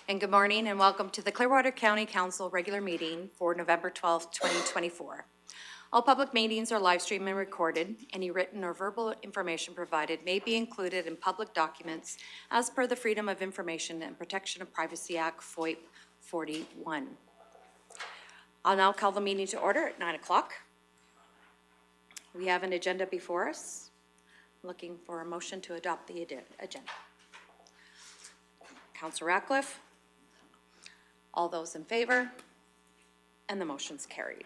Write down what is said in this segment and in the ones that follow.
And good morning and welcome to the Clearwater County Council regular meeting for November 12th, 2024. All public meetings are live streamed and recorded. Any written or verbal information provided may be included in public documents as per the Freedom of Information and Protection of Privacy Act, FOIP 41. I'll now call the meeting to order at 9 o'clock. We have an agenda before us. Looking for a motion to adopt the agenda. Councillor Ratcliffe. All those in favor? And the motion's carried.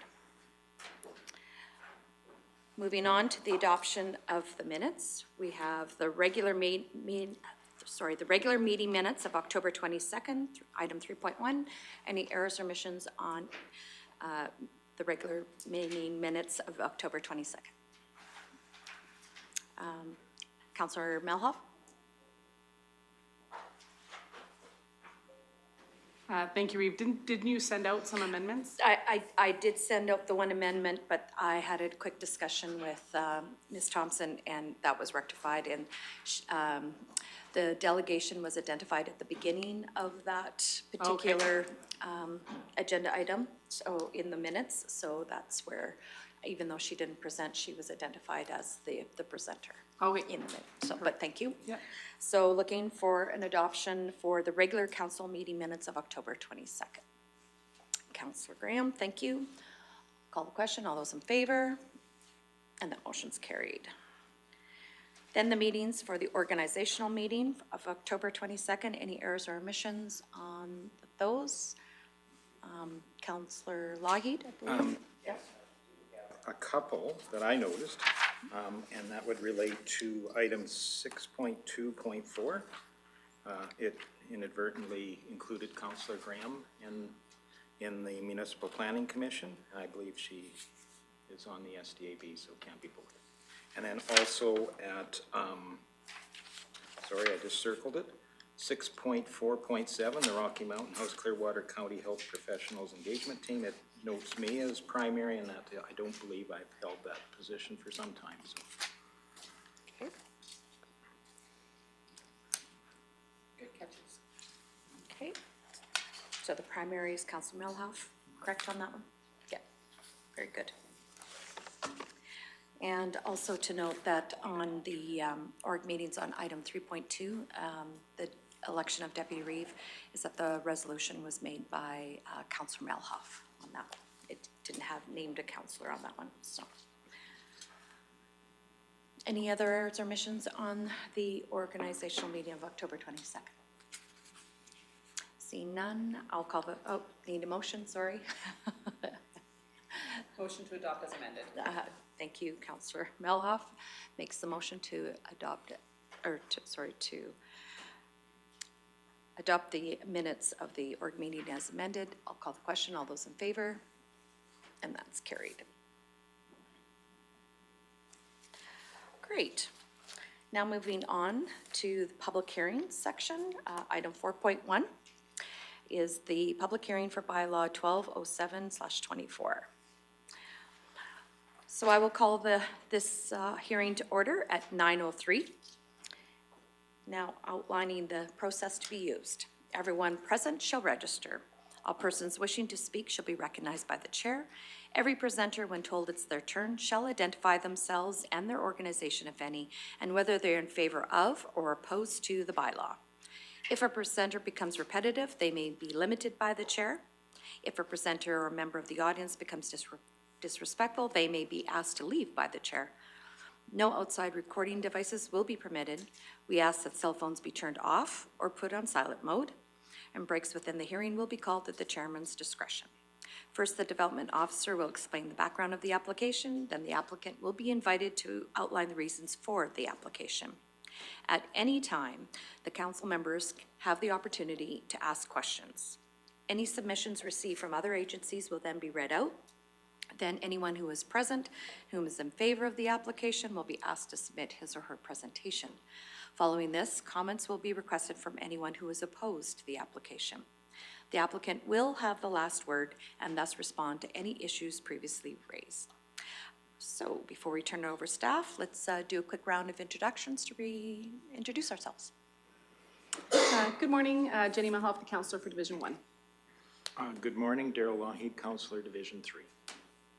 Moving on to the adoption of the minutes, we have the regular meeting minutes of October 22nd, item 3.1. Any errors or omissions on the regular meeting minutes of October 22nd? Councillor Melhoff? Thank you, Reeve. Didn't you send out some amendments? I did send out the one amendment, but I had a quick discussion with Ms. Thompson, and that was rectified. And the delegation was identified at the beginning of that particular agenda item, so in the minutes. So that's where, even though she didn't present, she was identified as the presenter. Okay. In the minute. So, but thank you. Yeah. So looking for an adoption for the regular council meeting minutes of October 22nd. Councillor Graham, thank you. Call the question. All those in favor? And that motion's carried. Then the meetings for the organizational meeting of October 22nd. Any errors or omissions on those? Councillor Lougheed, I believe. Yes. A couple that I noticed, and that would relate to item 6.2.4. It inadvertently included Councillor Graham in the Municipal Planning Commission. I believe she is on the SDAB, so it can't be both. And then also at, sorry, I just circled it, 6.4.7, the Rocky Mountain House Clearwater County Health Professionals Engagement Team. It notes me as primary, and that I don't believe I've held that position for some time. So. Okay. Good catches. Okay. So the primary is Councillor Melhoff, correct on that one? Yeah. Very good. And also to note that on the org meetings on item 3.2, the election of Deputy Reeve, is that the resolution was made by Councillor Melhoff on that one. It didn't have named a councillor on that one. So, any other errors or omissions on the organizational meeting of October 22nd? Seeing none, I'll call the, need a motion, sorry. Motion to adopt as amended. Thank you, Councillor Melhoff makes the motion to adopt, to adopt the minutes of the org meeting as amended. I'll call the question. All those in favor? And that's carried. Great. Now moving on to the public hearings section. Item 4.1 is the public hearing for bylaw 1207/24. So I will call this hearing to order at 9:03. Now outlining the process to be used. Everyone present shall register. All persons wishing to speak shall be recognized by the chair. Every presenter, when told it's their turn, shall identify themselves and their organization, if any, and whether they're in favor of or opposed to the bylaw. If a presenter becomes repetitive, they may be limited by the chair. If a presenter or a member of the audience becomes disrespectful, they may be asked to leave by the chair. No outside recording devices will be permitted. We ask that cell phones be turned off or put on silent mode, and breaks within the hearing will be called at the chairman's discretion. First, the development officer will explain the background of the application, then the applicant will be invited to outline the reasons for the application. At any time, the council members have the opportunity to ask questions. Any submissions received from other agencies will then be read out. Then anyone who is present, whom is in favor of the application, will be asked to submit his or her presentation. Following this, comments will be requested from anyone who is opposed to the application. The applicant will have the last word and thus respond to any issues previously raised. So before we turn it over to staff, let's do a quick round of introductions to reintroduce ourselves. Good morning, Jenny Mahoff, the Councillor for Division 1. Good morning, Darrell Lougheed, Councillor, Division 3.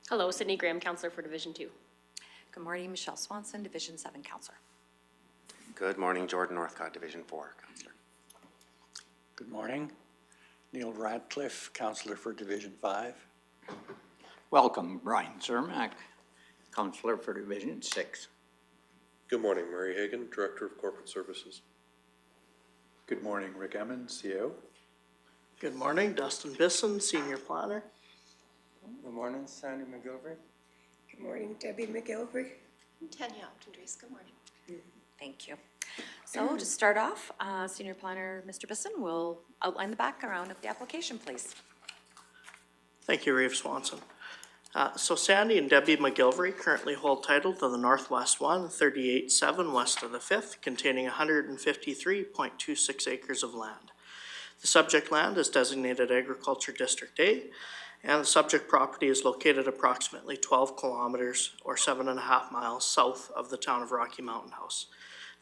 Hello, Sydney Graham, Councillor for Division 2. Good morning, Michelle Swanson, Division 7 Counselor. Good morning, Jordan Northcott, Division 4, Councillor. Good morning. Neil Radcliffe, Councillor for Division 5. Welcome, Brian Zermack, Councillor for Division 6. Good morning, Murray Hagan, Director of Corporate Services. Good morning, Rick Emmons, CO. Good morning, Dustin Bisson, Senior Planner. Good morning, Sandy McGilvery. Good morning, Debbie McGilvery. Tanya Optendries, good morning. Thank you. So to start off, Senior Planner Mr. Bisson will outline the background of the application, please. Thank you, Reeve Swanson. So Sandy and Debbie McGilvery currently hold title to the Northwest 1, 38-7 west of the 5th, containing 153.26 acres of land. The subject land is designated Agriculture District A, and the subject property is located approximately 12 kilometers or 7.5 miles south of the town of Rocky Mountain House.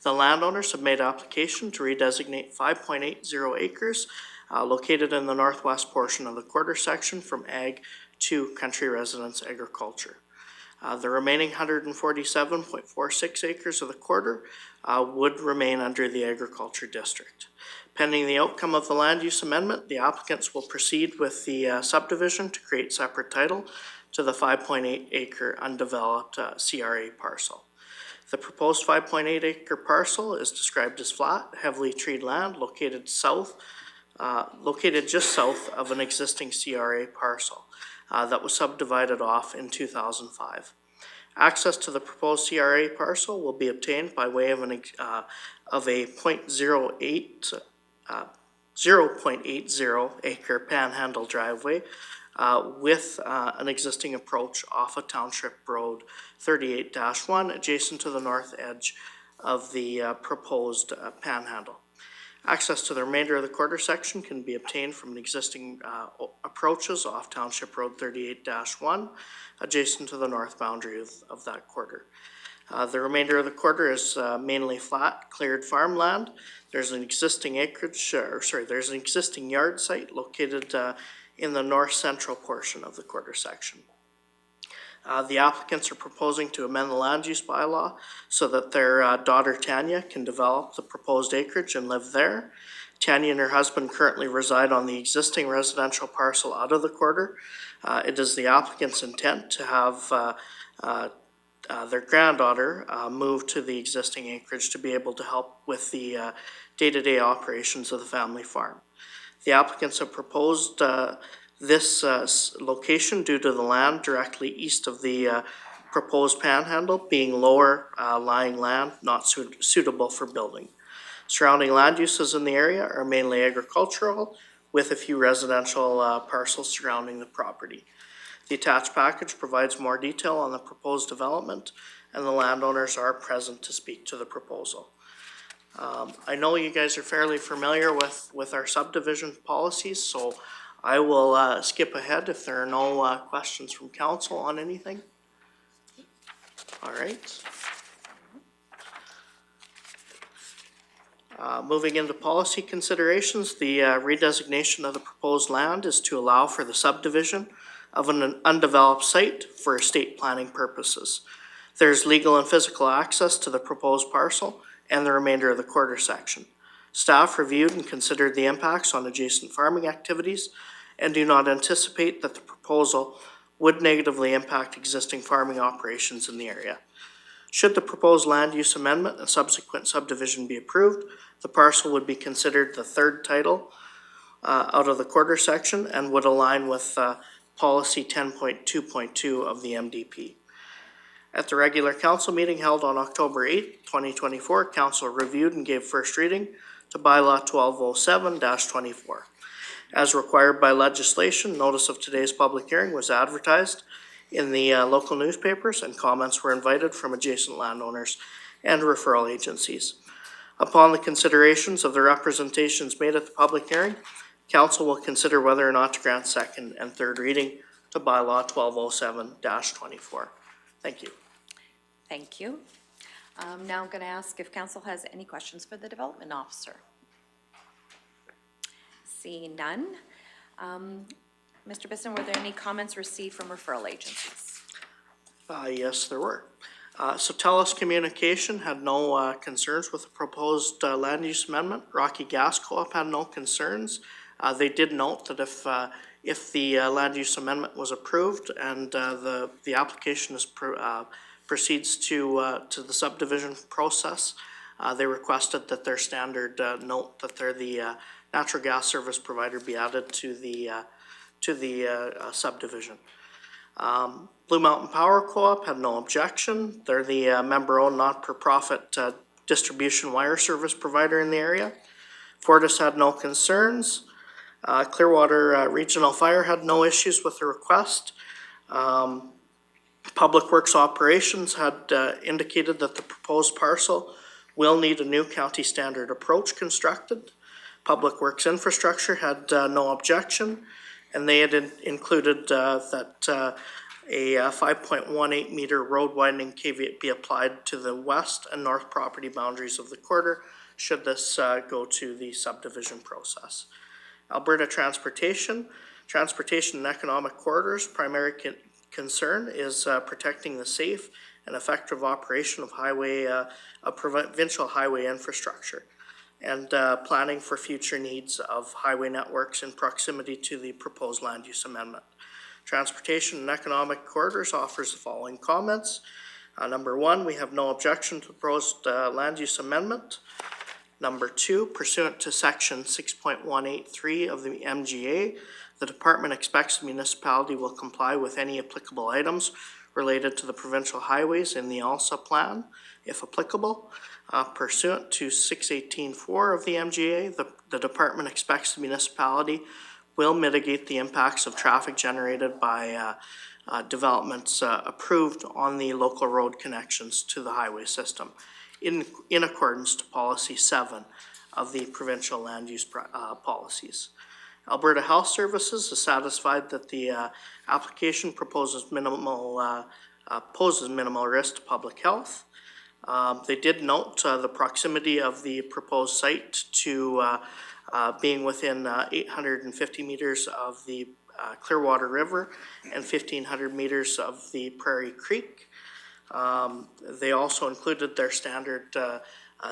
The landowners have made application to redesignate 5.80 acres located in the northwest portion of the quarter section from ag to country residence agriculture. The remaining 147.46 acres of the quarter would remain under the agriculture district. Pending the outcome of the land use amendment, the applicants will proceed with the subdivision to create separate title to the 5.8 acre undeveloped CRA parcel. The proposed 5.8 acre parcel is described as flat, heavily treed land located just south of an existing CRA parcel that was subdivided off in 2005. Access to the proposed CRA parcel will be obtained by way of a 0.80 acre panhandle driveway with an existing approach off of Township Road 38-1 adjacent to the north edge of the proposed panhandle. Access to the remainder of the quarter section can be obtained from an existing approaches off Township Road 38-1 adjacent to the north boundary of that quarter. The remainder of the quarter is mainly flat, cleared farmland. There's an existing there's an existing yard site located in the north central portion of the quarter section. The applicants are proposing to amend the land use bylaw so that their daughter Tanya can develop the proposed acreage and live there. Tanya and her husband currently reside on the existing residential parcel out of the quarter. It is the applicant's intent to have their granddaughter move to the existing acreage to be able to help with the day-to-day operations of the family farm. The applicants have proposed this location due to the land directly east of the proposed panhandle being lower lying land not suitable for building. Surrounding land uses in the area are mainly agricultural with a few residential parcels surrounding the property. The attached package provides more detail on the proposed development, and the landowners are present to speak to the proposal. I know you guys are fairly familiar with our subdivision policies, so I will skip ahead if there are no questions from council on anything. All right. Moving into policy considerations, the redesignation of the proposed land is to allow for the subdivision of an undeveloped site for estate planning purposes. There's legal and physical access to the proposed parcel and the remainder of the quarter section. Staff reviewed and considered the impacts on adjacent farming activities and do not anticipate that the proposal would negatively impact existing farming operations in the area. Should the proposed land use amendment and subsequent subdivision be approved, the parcel would be considered the third title out of the quarter section and would align with policy 10.2.2 of the MDP. At the regular council meeting held on October 8, 2024, council reviewed and gave first reading to Bylaw 1207-24. As required by legislation, notice of today's public hearing was advertised in the local newspapers and comments were invited from adjacent landowners and referral agencies. Upon the considerations of the representations made at the public hearing, council will consider whether or not to grant second and third reading to Bylaw 1207-24. Thank you. Thank you. Now I'm going to ask if council has any questions for the development officer. Seeing none. Mr. Bisson, were there any comments received from referral agencies? Yes, there were. So TELUS Communication had no concerns with the proposed land use amendment. Rocky Gas Co-op had no concerns. They did note that if the land use amendment was approved and the application is proceeds to the subdivision process, they requested that their standard note that they're the natural gas service provider be added to the subdivision. Blue Mountain Power Co-op had no objection. They're the member-owned not-for-profit distribution wire service provider in the area. Fortis had no concerns. Clearwater Regional Fire had no issues with the request. Public Works Operations had indicated that the proposed parcel will need a new county standard approach constructed. Public Works Infrastructure had no objection, and they had included that a 5.18 meter road widening caveat be applied to the west and north property boundaries of the quarter should this go to the subdivision process. Alberta Transportation and Economic Corridors' primary concern is protecting the safe and effective operation of provincial highway infrastructure and planning for future needs of highway networks in proximity to the proposed land use amendment. Transportation and Economic Corridors offers the following comments. Number one, we have no objection to the proposed land use amendment. Number two, pursuant to section 6.183 of the MGA, the department expects the municipality will comply with any applicable items related to the provincial highways in the ALSA plan, if applicable. Pursuant to 618.4 of the MGA, the department expects the municipality will mitigate the impacts of traffic generated by developments approved on the local road connections to the highway system in accordance to Policy 7 of the provincial land use policies. Alberta Health Services is satisfied that the application poses minimal risk to public health. They did note the proximity of the proposed site to being within 850 meters of the Clearwater River and 1,500 meters of the Prairie Creek. They also included their standard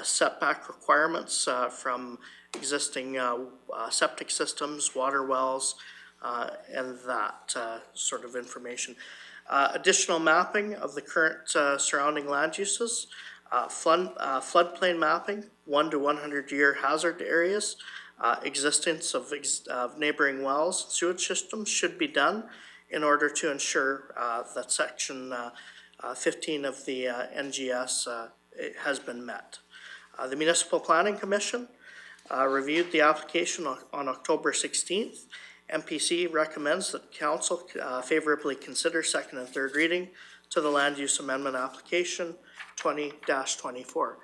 setback requirements from existing septic systems, water wells, and that sort of information. Additional mapping of the current surrounding land uses, floodplain mapping, 1 to 100 year hazard areas, existence of neighboring wells and sewage systems should be done in order to ensure that section 15 of the NGS has been met. The Municipal Planning Commission reviewed the application on October 16th. MPC recommends that Council favorably consider second and third reading to the Land Use Amendment Application 20-24.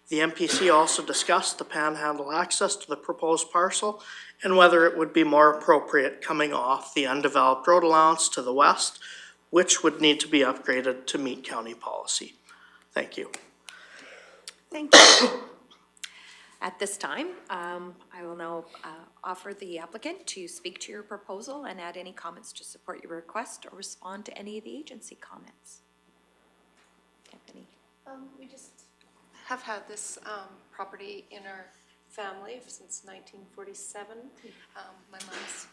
The MPC also discussed the panhandle access to the proposed parcel and whether it would be more appropriate coming off the undeveloped road allowance to the west, which would need to be upgraded to meet county policy. Thank you. Thank you. At this time, I will now offer the applicant to speak to your proposal and add any comments to support your request or respond to any of the agency comments. Anthony. We just have had this property in our family since 1947. My mom's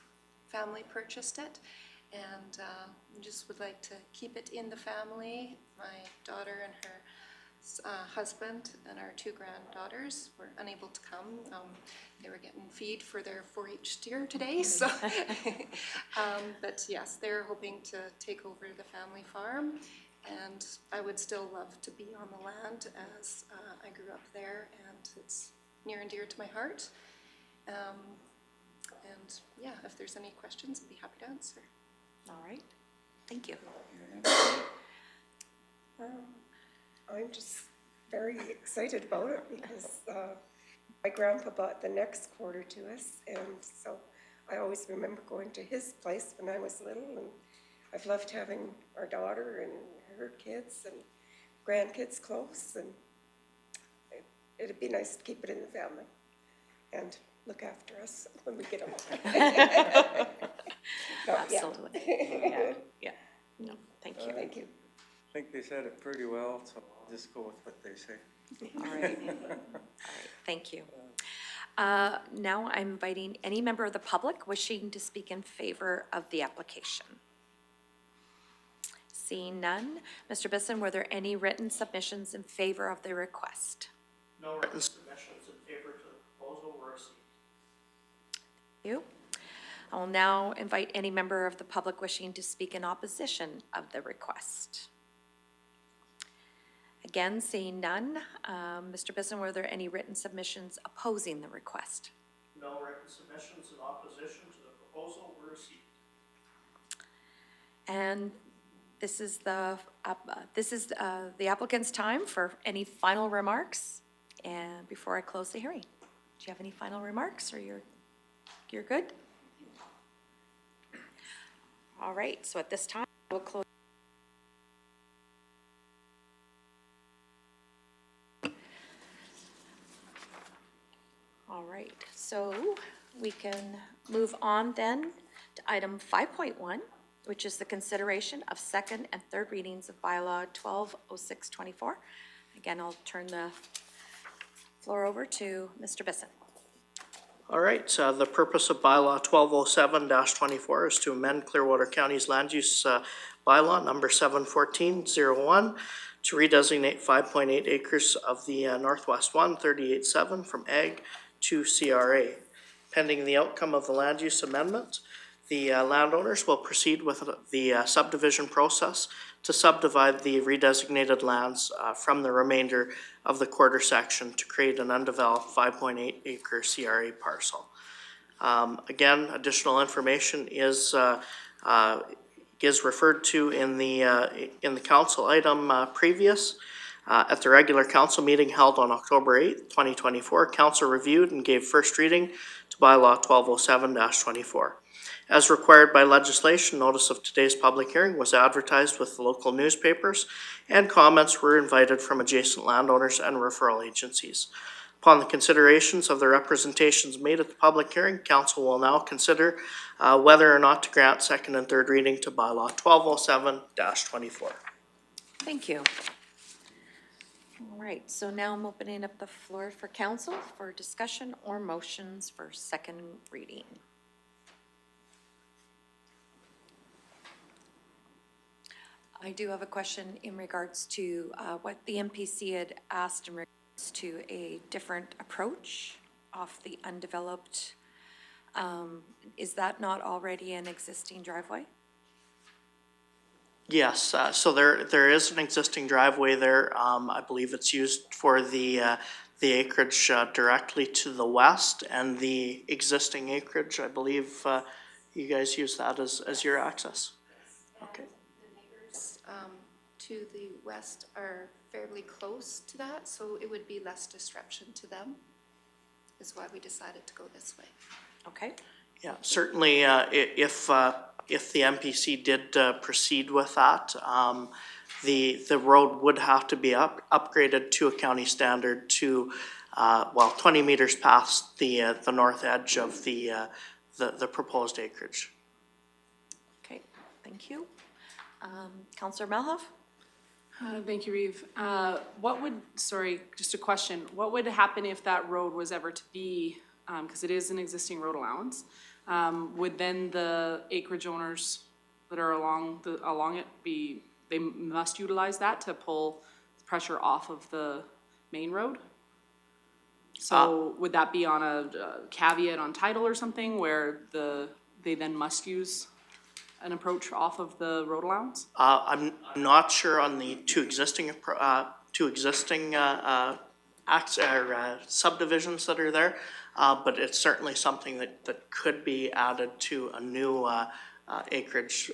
family purchased it, and we just would like to keep it in the family. My daughter and her husband and our 2 granddaughters were unable to come. They were getting feed for their 4-H steer today, so but yes, they're hoping to take over the family farm, and I would still love to be on the land as I grew up there, and it's near and dear to my heart. And yeah, if there's any questions, I'd be happy to answer. All right, thank you. I'm just very excited about it because my grandpa bought the next quarter to us, and so I always remember going to his place when I was little, and I've loved having our daughter and her kids and grandkids close, and it'd be nice to keep it in the family. and look after us when we get home. No, yeah. Absolutely. Yeah, yeah. No, thank you. Thank you. I think they said it pretty well, so I'll just go with what they say. All right. All right, thank you. Now I'm inviting any member of the public wishing to speak in favor of the application. Seeing none, Mr. Bisson, were there any written submissions in favor of the request? No written submissions in favor to the proposal were received. You. I will now invite any member of the public wishing to speak in opposition of the request. Again, seeing none, Mr. Bisson, were there any written submissions opposing the request? No written submissions in opposition to the proposal were received. And this is the applicant's time for any final remarks. And before I close the hearing, do you have any final remarks, or you're good? All right, so at this time, we'll close. All right, so we can move on then to item 5.1, which is the consideration of second and third readings of bylaw 120624. Again, I'll turn the floor over to Mr. Bisson. All right, so the purpose of bylaw 1207-24 is to amend Clearwater County's land use bylaw number 71401 to redesignate 5.8 acres of the Northwest 138.7 from Ag to CRA. Pending the outcome of the land use amendment, the landowners will proceed with the subdivision process to subdivide the redesignated lands from the remainder of the quarter section to create an undeveloped 5.8 acre CRA parcel. Again, additional information is referred to in the council item previous. At the regular council meeting held on October 8th, 2024, council reviewed and gave first reading to bylaw 1207-24. As required by legislation, notice of today's public hearing was advertised with the local newspapers, and comments were invited from adjacent landowners and referral agencies. Upon the considerations of the representations made at the public hearing, council will now consider whether or not to grant second and third reading to bylaw 1207-24. Thank you. All right, so now I'm opening up the floor for council for discussion or motions for second reading. I do have a question in regards to what the MPC had asked in regards to a different approach off the undeveloped. Is that not already an existing driveway? Yes, so there is an existing driveway there. I believe it's used for the acreage directly to the west, and the existing acreage, I believe you guys use that as your access. Okay. The neighbors to the west are fairly close to that, so it would be less disruption to them, is why we decided to go this way. Okay. Yeah, certainly, if the MPC did proceed with that, the road would have to be upgraded to a county standard to, 20 meters past the north edge of the proposed acreage. Okay, thank you. Councillor Malhoff? Thank you, Reeve. Just a question. What would happen if that road was ever to be, because it is an existing road allowance, would then the acreage owners that are along it they must utilize that to pull pressure off of the main road? So would that be on a caveat on title or something where they then must use an approach off of the road allowance? I'm not sure on the two existing subdivisions that are there, but it's certainly something that could be added to a new acreage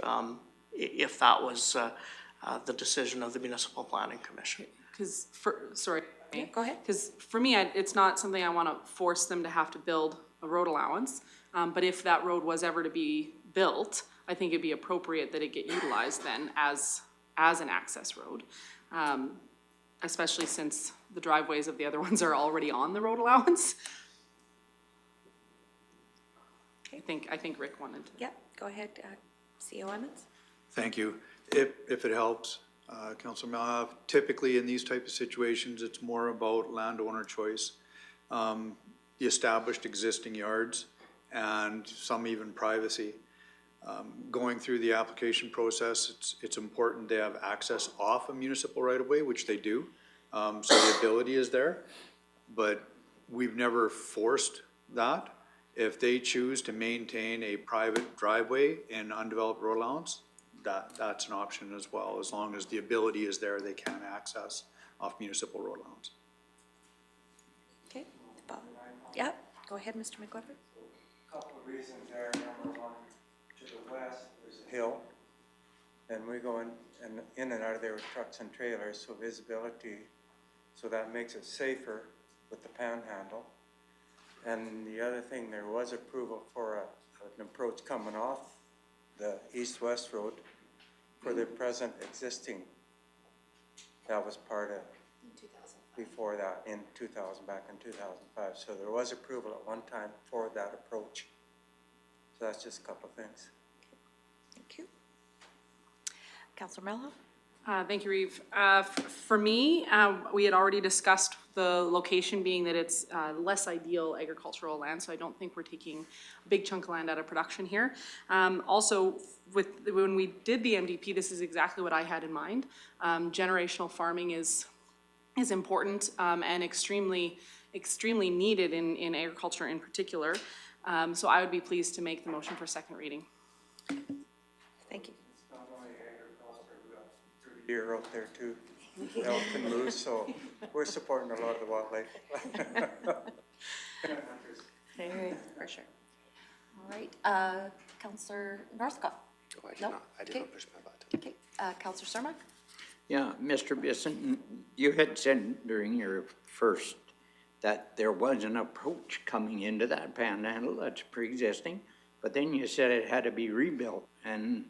if that was the decision of the Municipal Planning Commission. Yeah, go ahead. Because for me, it's not something I want to force them to have to build a road allowance, but if that road was ever to be built, I think it'd be appropriate that it get utilized then as an access road, especially since the driveways of the other ones are already on the road allowance. I think Rick wanted to. Yep, go ahead, CO Emmons. Thank you. If it helps, Councilor Malhoff, typically in these type of situations, it's more about landowner choice. The established existing yards and some even privacy. Going through the application process, it's important they have access off a municipal right-of-way, which they do. So the ability is there, but we've never forced that. If they choose to maintain a private driveway in undeveloped road allowance, that's an option as well. As long as the ability is there, they can access off municipal road allowance. Okay, Bob. Yep, go ahead, Mr. McGovern. Couple of reasons there. Number one, to the west, there's a hill. And we go in and out of there with trucks and trailers, so visibility, so that makes it safer with the panhandle. And the other thing, there was approval for an approach coming off the east-west road for the present existing. That was part of, before that, in 2000, back in 2005. So there was approval at one time for that approach. So that's just a couple of things. Thank you. Councilor Mello? Thank you, Reeve. For me, we had already discussed the location being that it's less ideal agricultural land, so I don't think we're taking a big chunk of land out of production here. Also, when we did the MDP, this is exactly what I had in mind. Generational farming is important and extremely needed in agriculture in particular. So I would be pleased to make the motion for second reading. Thank you. It's not only agriculture, we got deer out there too, elk and moose, so we're supporting a lot of the wildlife. All right, for sure. All right, Councilor Northcott? Oh, I did No? not, I did Okay. not push my button. Okay, Councilor Surma? Yeah, Mr. Bisson, you had said during your first that there was an approach coming into that panhandle that's pre-existing, but then you said it had to be rebuilt. And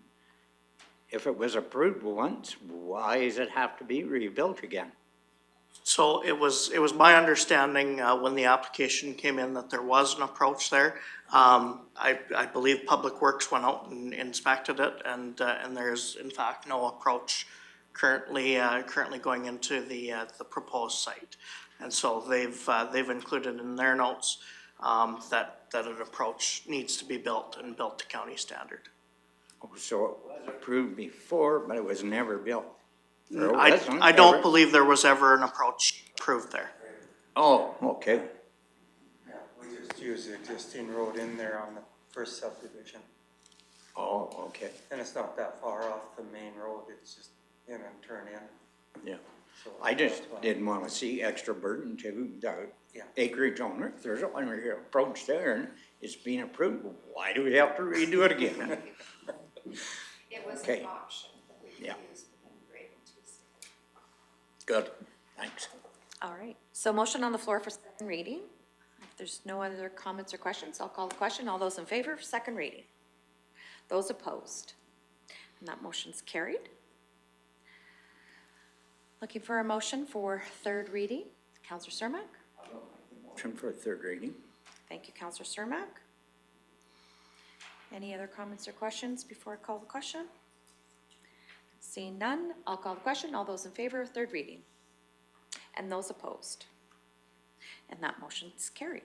if it was approved once, why does it have to be rebuilt again? So it was my understanding, when the application came in, that there was an approach there. I believe Public Works went out and inspected it, and there's in fact no approach currently going into the proposed site. And so they've included in their notes, that an approach needs to be built and built to county standard. Oh, so it was approved before, but it was never built? Or it I wasn't don't ever? believe there was ever an approach approved there. Oh, okay. Yeah, we just use the existing road in there on the first subdivision. Oh, okay, And it's not that far off the main road, it's just in and turn in. yeah. So I just that's why. didn't want to see extra burden to the Yeah. acreage owner. If there's an approach there and it's being approved, why do we have to redo it again? It was Okay. an option that we could Yeah. use, but we were able to. Good, thanks. All right, so motion on the floor for second reading. If there's no other comments or questions, I'll call the question. All those in favor of second reading? Those opposed? And that motion's carried. Looking for a motion for third reading. Councilor Cermak? Motion for third reading. Thank you, Councilor Cermak. Any other comments or questions before I call the question? Seeing none, I'll call the question. All those in favor of third reading? And those opposed? And that motion's carried.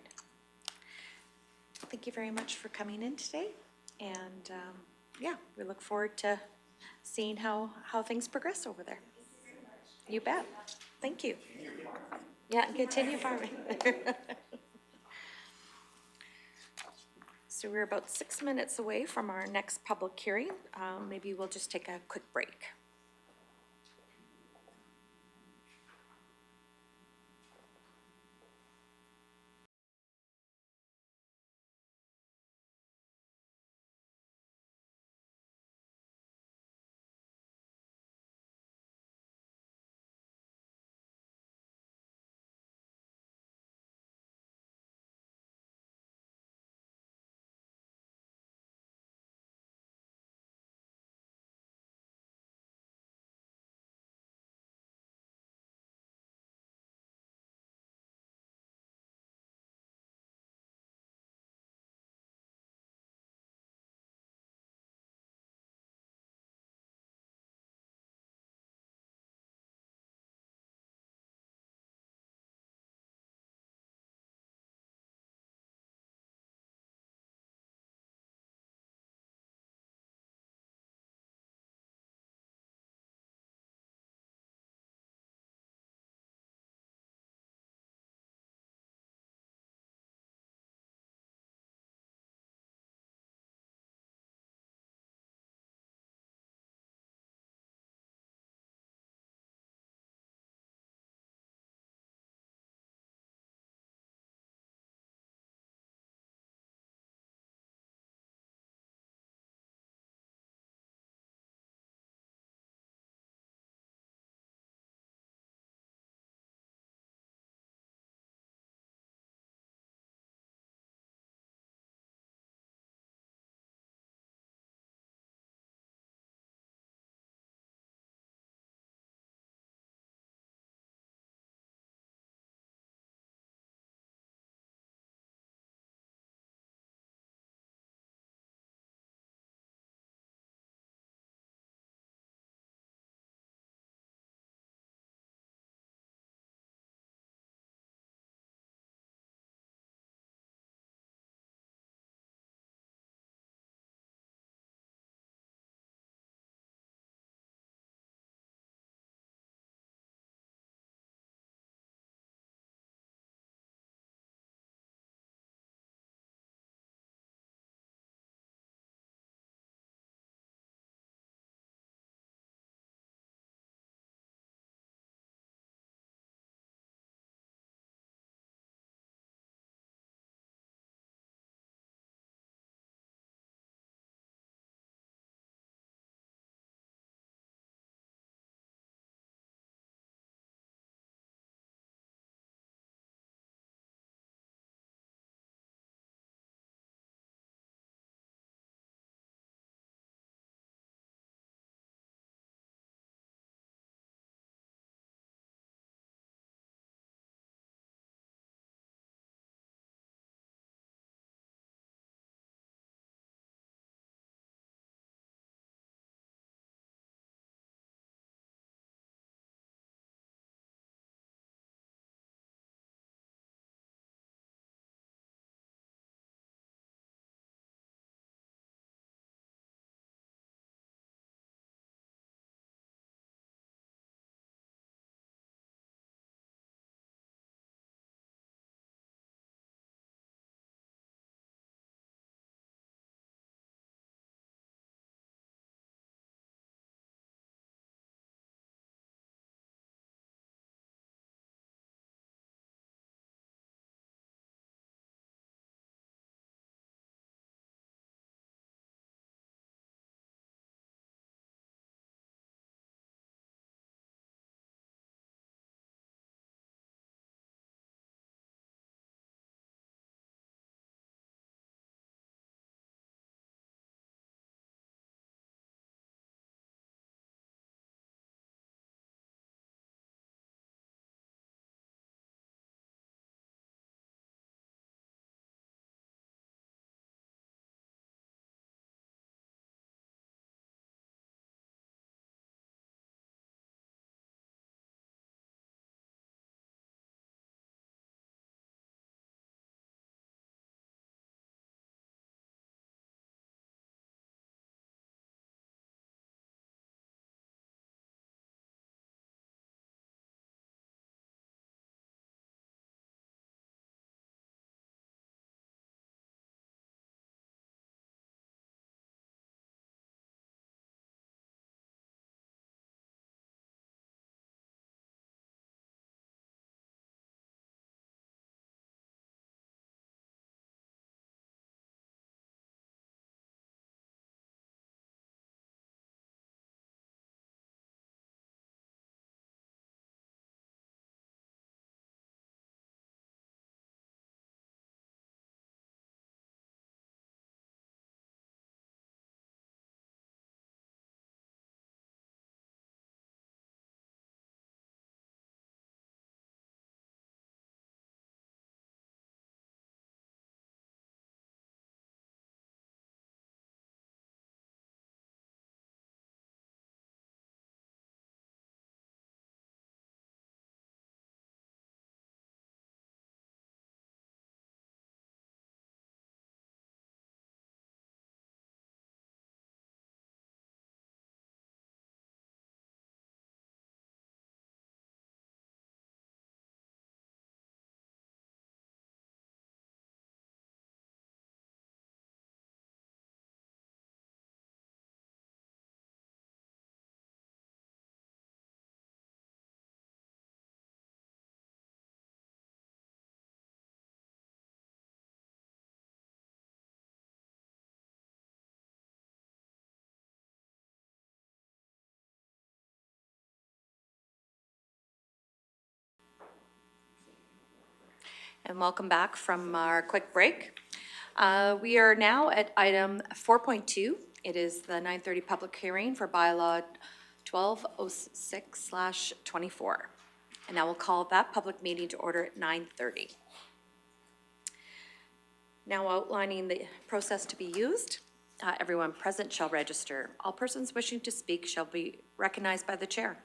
Thank you very much for coming in today. And, yeah, we look forward to seeing how things progress over there. You bet. Thank you. Yeah, and continue farming. So we're about 6 minutes away from our next public hearing. Maybe we'll just take a quick break. And welcome back from our quick break. We are now at item 4.2. It is the 9:30 public hearing for bylaw 1206/24. And I will call that public meeting to order at 9:30. Now outlining the process to be used. Everyone present shall register. All persons wishing to speak shall be recognized by the chair.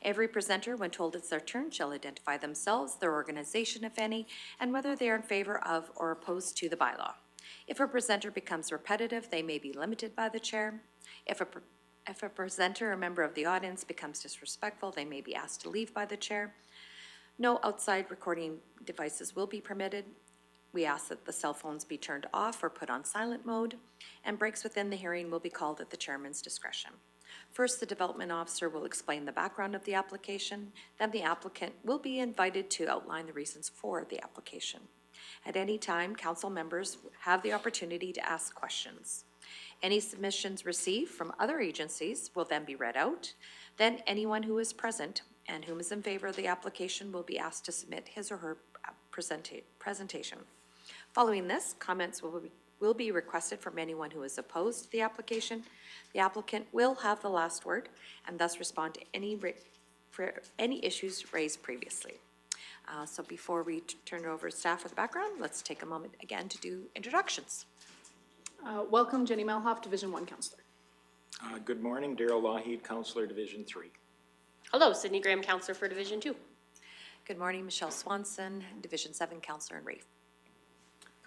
Every presenter, when told it's their turn, shall identify themselves, their organization, if any, and whether they are in favor of or opposed to the bylaw. If a presenter becomes repetitive, they may be limited by the chair. If a presenter or member of the audience becomes disrespectful, they may be asked to leave by the chair. No outside recording devices will be permitted. We ask that the cell phones be turned off or put on silent mode, and breaks within the hearing will be called at the chairman's discretion. First, the development officer will explain the background of the application, then the applicant will be invited to outline the reasons for the application. At any time, council members have the opportunity to ask questions. Any submissions received from other agencies will then be read out. Then anyone who is present and whom is in favor of the application will be asked to submit his or her presentation. Following this, comments will be requested from anyone who is opposed to the application. The applicant will have the last word and thus respond to any issues raised previously. So before we turn it over to staff for the background, let's take a moment again to do introductions. Welcome Jenny Melhoff, Division 1 Counselor. Good morning, Daryl Lougheed, Counselor, Division 3. Hello, Sydney Graham, Counselor for Division 2. Good morning, Michelle Swanson, Division 7 Counselor in Reeve.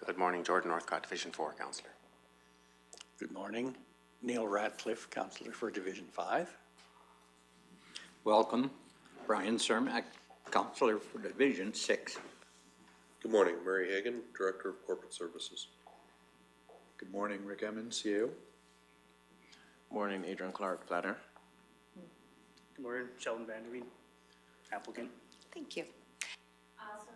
Good morning, Jordan Northcott, Division 4 Counselor. Good morning, Neil Radcliffe, Counselor for Division 5. Welcome, Brian Cermak, Counselor for Division 6. Good morning, Murray Hagan, Director of Corporate Services. Good morning, Rick Emmons, CAO. Morning, Adrian Clark, Planner. Good morning, Sheldon Vanderveen, applicant. Thank you.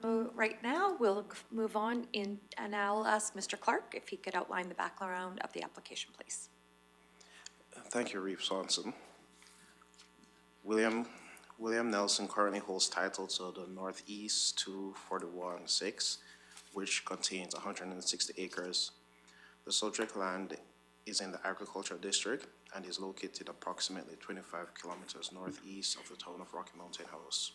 So right now, we'll move on in, and I'll ask Mr. Clark if he could outline the background of the application, please. Thank you, Reeve Swanson. William Nelson currently holds title to the Northeast 241-6, which contains 160 acres. The subject land is in the agricultural district and is located approximately 25 kilometers northeast of the town of Rocky Mountain House.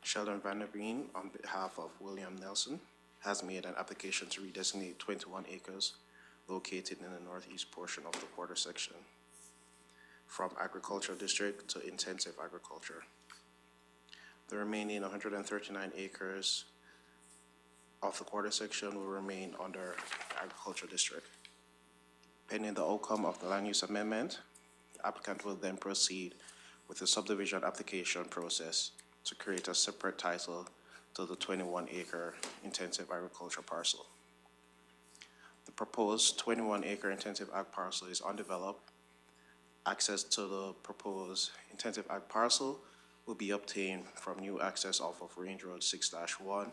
Sheldon Vanderveen, on behalf of William Nelson, has made an application to redesignate 21 acres located in the northeast portion of the quarter section from agricultural district to intensive agriculture. The remaining 139 acres of the quarter section will remain under agricultural district. Pending the outcome of the land use amendment, the applicant will then proceed with the subdivision application process to create a separate title to the 21-acre intensive agriculture parcel. The proposed 21-acre intensive ag parcel is undeveloped. Access to the proposed intensive ag parcel will be obtained from new access off of Range Road 6-1.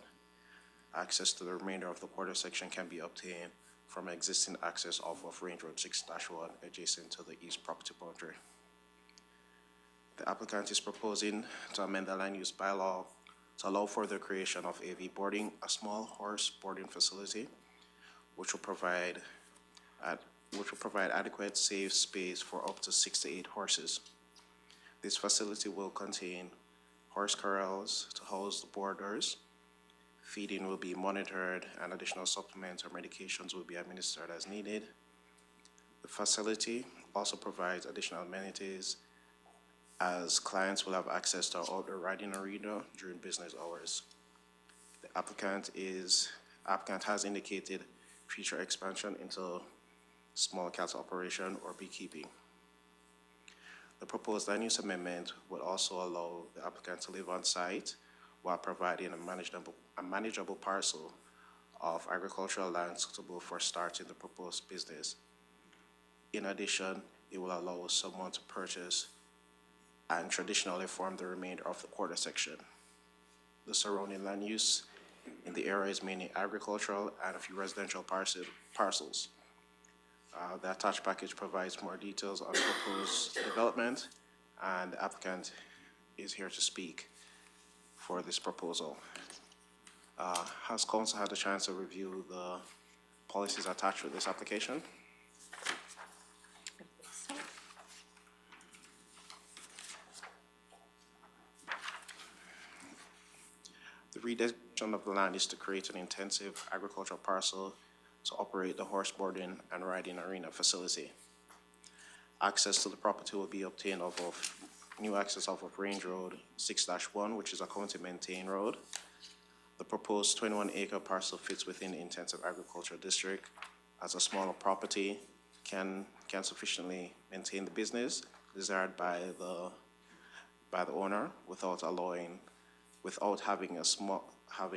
Access to the remainder of the quarter section can be obtained from existing access off of Range Road 6-1 adjacent to the east property boundary. The applicant is proposing to amend the land use bylaw to allow for the creation of AV boarding, a small horse boarding facility, which will provide adequate safe space for up to 6 to 8 horses. This facility will contain horse corrals to house the boarders. Feeding will be monitored and additional supplements or medications will be administered as needed. The facility also provides additional amenities as clients will have access to our outdoor riding arena during business hours. The applicant has indicated future expansion into small cattle operation or beekeeping. The proposed land use amendment would also allow the applicant to live on site while providing a manageable parcel of agricultural land suitable for starting the proposed business. In addition, it will allow someone to purchase and traditionally form the remainder of the quarter section. The surrounding land use in the area is mainly agricultural and a few residential parcels. The attached package provides more details on the proposed development, and the applicant is here to speak for this proposal. Has council had a chance to review the policies attached with this application? So, The redesignation of the land is to create an intensive agricultural parcel to operate the horse boarding and riding arena facility. Access to the property will be obtained off of new access off of Range Road 6-1, which is a county maintained road. The proposed 21-acre parcel fits within the intensive agricultural district as a smaller property can sufficiently maintain the business desired by the owner without having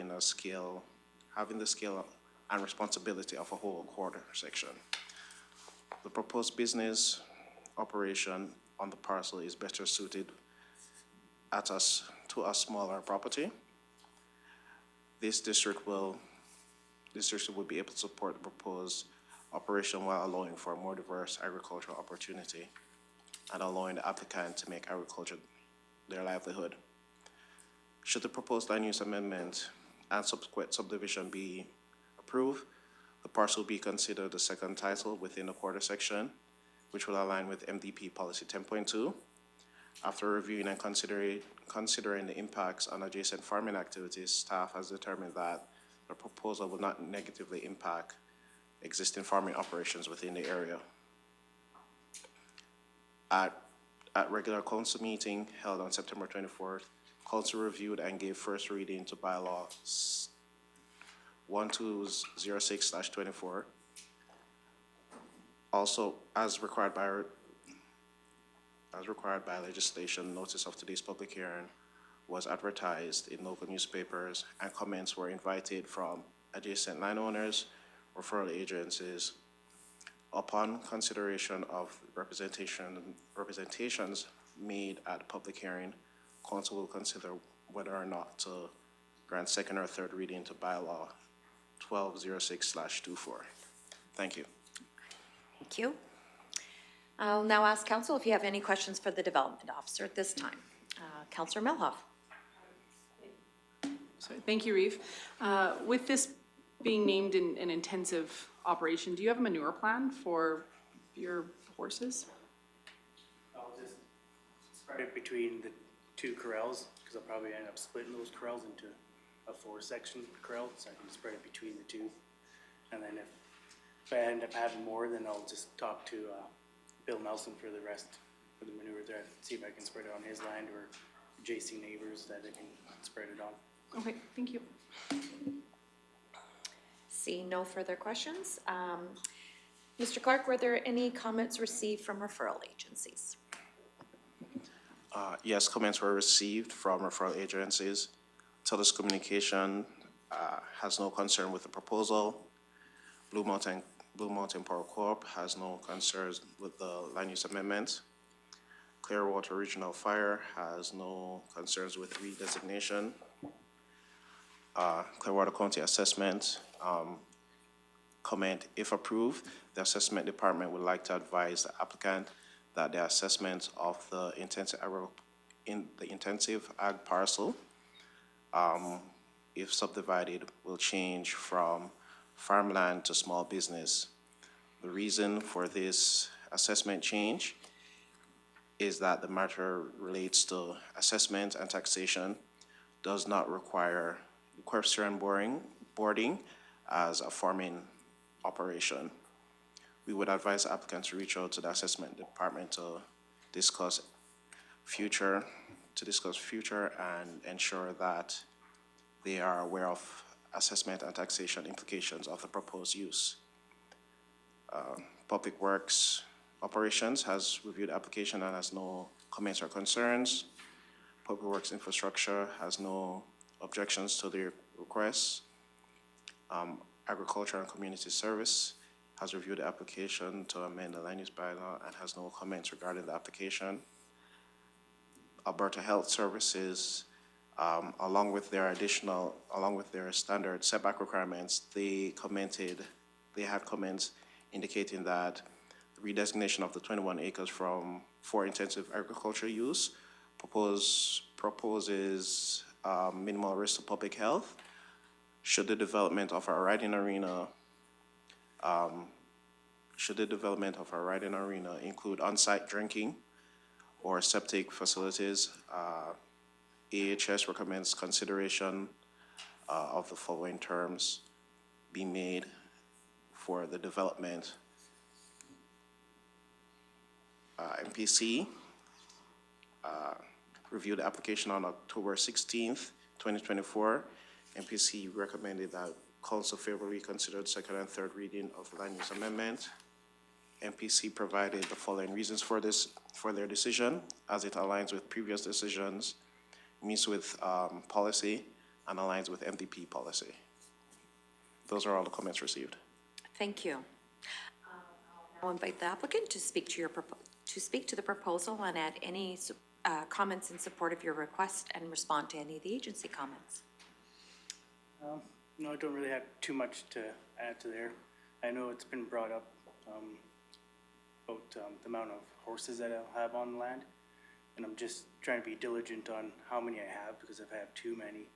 the scale and responsibility of a whole quarter section. The proposed business operation on the parcel is better suited to a smaller property. This district will be able to support the proposed operation while allowing for a more diverse agricultural opportunity and allowing the applicant to make agriculture their livelihood. Should the proposed land use amendment and subsequent subdivision be approved, the parcel will be considered the second title within the quarter section, which will align with MDP policy 10.2. After reviewing and considering the impacts on adjacent farming activities, staff has determined that the proposal will not negatively impact existing farming operations within the area. At regular council meeting held on September 24th, council reviewed and gave first reading to bylaw 1206/24. Also, as required by legislation, notice of today's public hearing was advertised in local newspapers and comments were invited from adjacent landowners, referral agencies. Upon consideration of representations made at the public hearing, council will consider whether or not to grant second or third reading to bylaw 1206/24. Thank you. thank you. I'll now ask council if you have any questions for the development officer at this time. Councillor Melhoff. Sorry, thank you, Reeve. With this being named an intensive operation, do you have a manure plan for your horses? I'll just spread it between the two corrals, because I'll probably end up splitting those corrals into a 4-section corral, so I can spread it between the two. And then if I end up having more, then I'll just talk to Bill Nelson for the rest for the manure there, see if I can spread it on his land or adjacent neighbors that I can spread it on. Okay, thank you. See no further questions. Mr. Clark, were there any comments received from referral agencies? Yes, comments were received from referral agencies. TELUS Communication has no concern with the proposal. Blue Mountain Power Corp has no concerns with the land use amendment. Clearwater Regional Fire has no concerns with redesignation. Clearwater County Assessment comment, if approved, the assessment department would like to advise the applicant that the assessment of the intensive ag parcel, if subdivided, will change from farmland to small business. The reason for this assessment change is that the matter relates to assessment and taxation, does not require equestrian boarding as a farming operation. We would advise the applicant to reach out to the assessment department to discuss future and ensure that they are aware of assessment and taxation implications of the proposed use. Public Works Operations has reviewed the application and has no comments or concerns. Public Works Infrastructure has no objections to the request. Agriculture and Community Service has reviewed the application to amend the land use bylaw and has no comments regarding the application. Alberta Health Services, along with their standard setback requirements, they had comments indicating that the redesignation of the 21 acres for intensive agriculture use proposes minimal risk to public health Should the development of our riding arena include on-site drinking or septic facilities, AHS recommends consideration of the following terms be made for the development. MPC reviewed the application on October 16th, 2024. MPC recommended that council favorably considered second and third reading of the land use amendment. MPC provided the following reasons for their decision, as it aligns with previous decisions, meets with policy, and aligns with MDP policy. Those are all the comments received. Thank you. I'll invite the applicant to speak to the proposal and add any comments in support of your request and respond to any of the agency comments. No, I don't really have too much to add to there. I know it's been brought up about the amount of horses that I'll have on the land, and I'm just trying to be diligent on how many I have, because if I have too many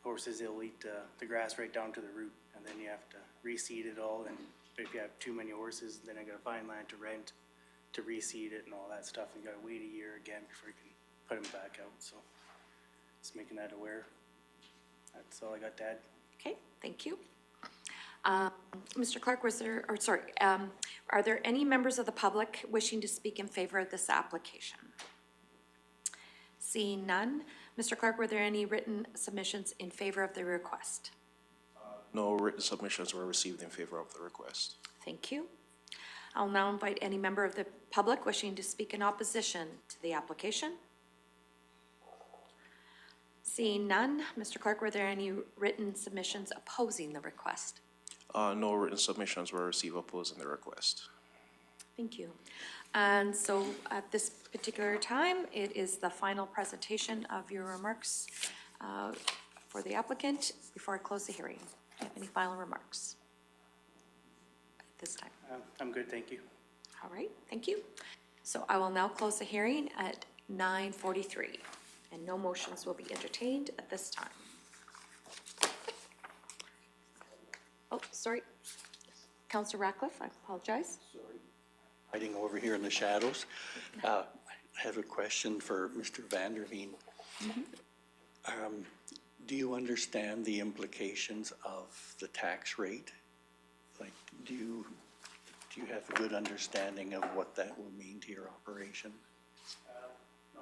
horses, they'll eat the grass right down to the root, and then you have to reseed it all, and if you have too many horses, then I gotta find land to rent to reseed it and all that stuff, and you gotta wait a year again before you can put them back out, so just making that aware. That's all I got to add. Okay, thank you. Mr. Clark, are there any members of the public wishing to speak in favor of this application? Seeing none, Mr. Clark, were there any written submissions in favor of the request? No written submissions were received in favor of the request. Thank you. I'll now invite any member of the public wishing to speak in opposition to the application. Seeing none, Mr. Clark, were there any written submissions opposing the request? No written submissions were received opposing the request. Thank you. And so at this particular time, it is the final presentation of your remarks for the applicant before I close the hearing. Do you have any final remarks at this time? I'm good, thank you. All right, thank you. So I will now close the hearing at 9:43, and no motions will be entertained at this time. Oh, sorry. Councillor Ratcliffe, I apologize. Hiding over here in the shadows. I have a question for Mr. Vanderveen. Do you understand the implications of the tax rate? Like, do you have a good understanding of what that will mean to your operation?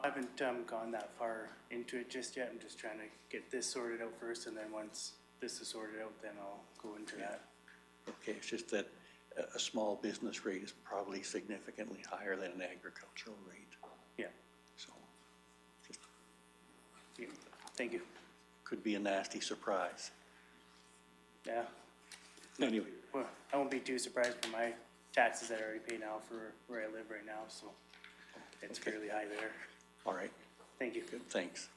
I haven't gone that far into it just yet. I'm just trying to get this sorted out first, and then once this is sorted out, then I'll go into that. Okay, it's just that a small business rate is probably significantly higher than an agricultural rate. Yeah. So, just Yeah. Thank you. could be a nasty surprise. Yeah. Anyway, Well, I won't be too surprised for my taxes that I already pay now for where I live right now, so it's Okay. fairly high there. all right, Thank you. good, thanks.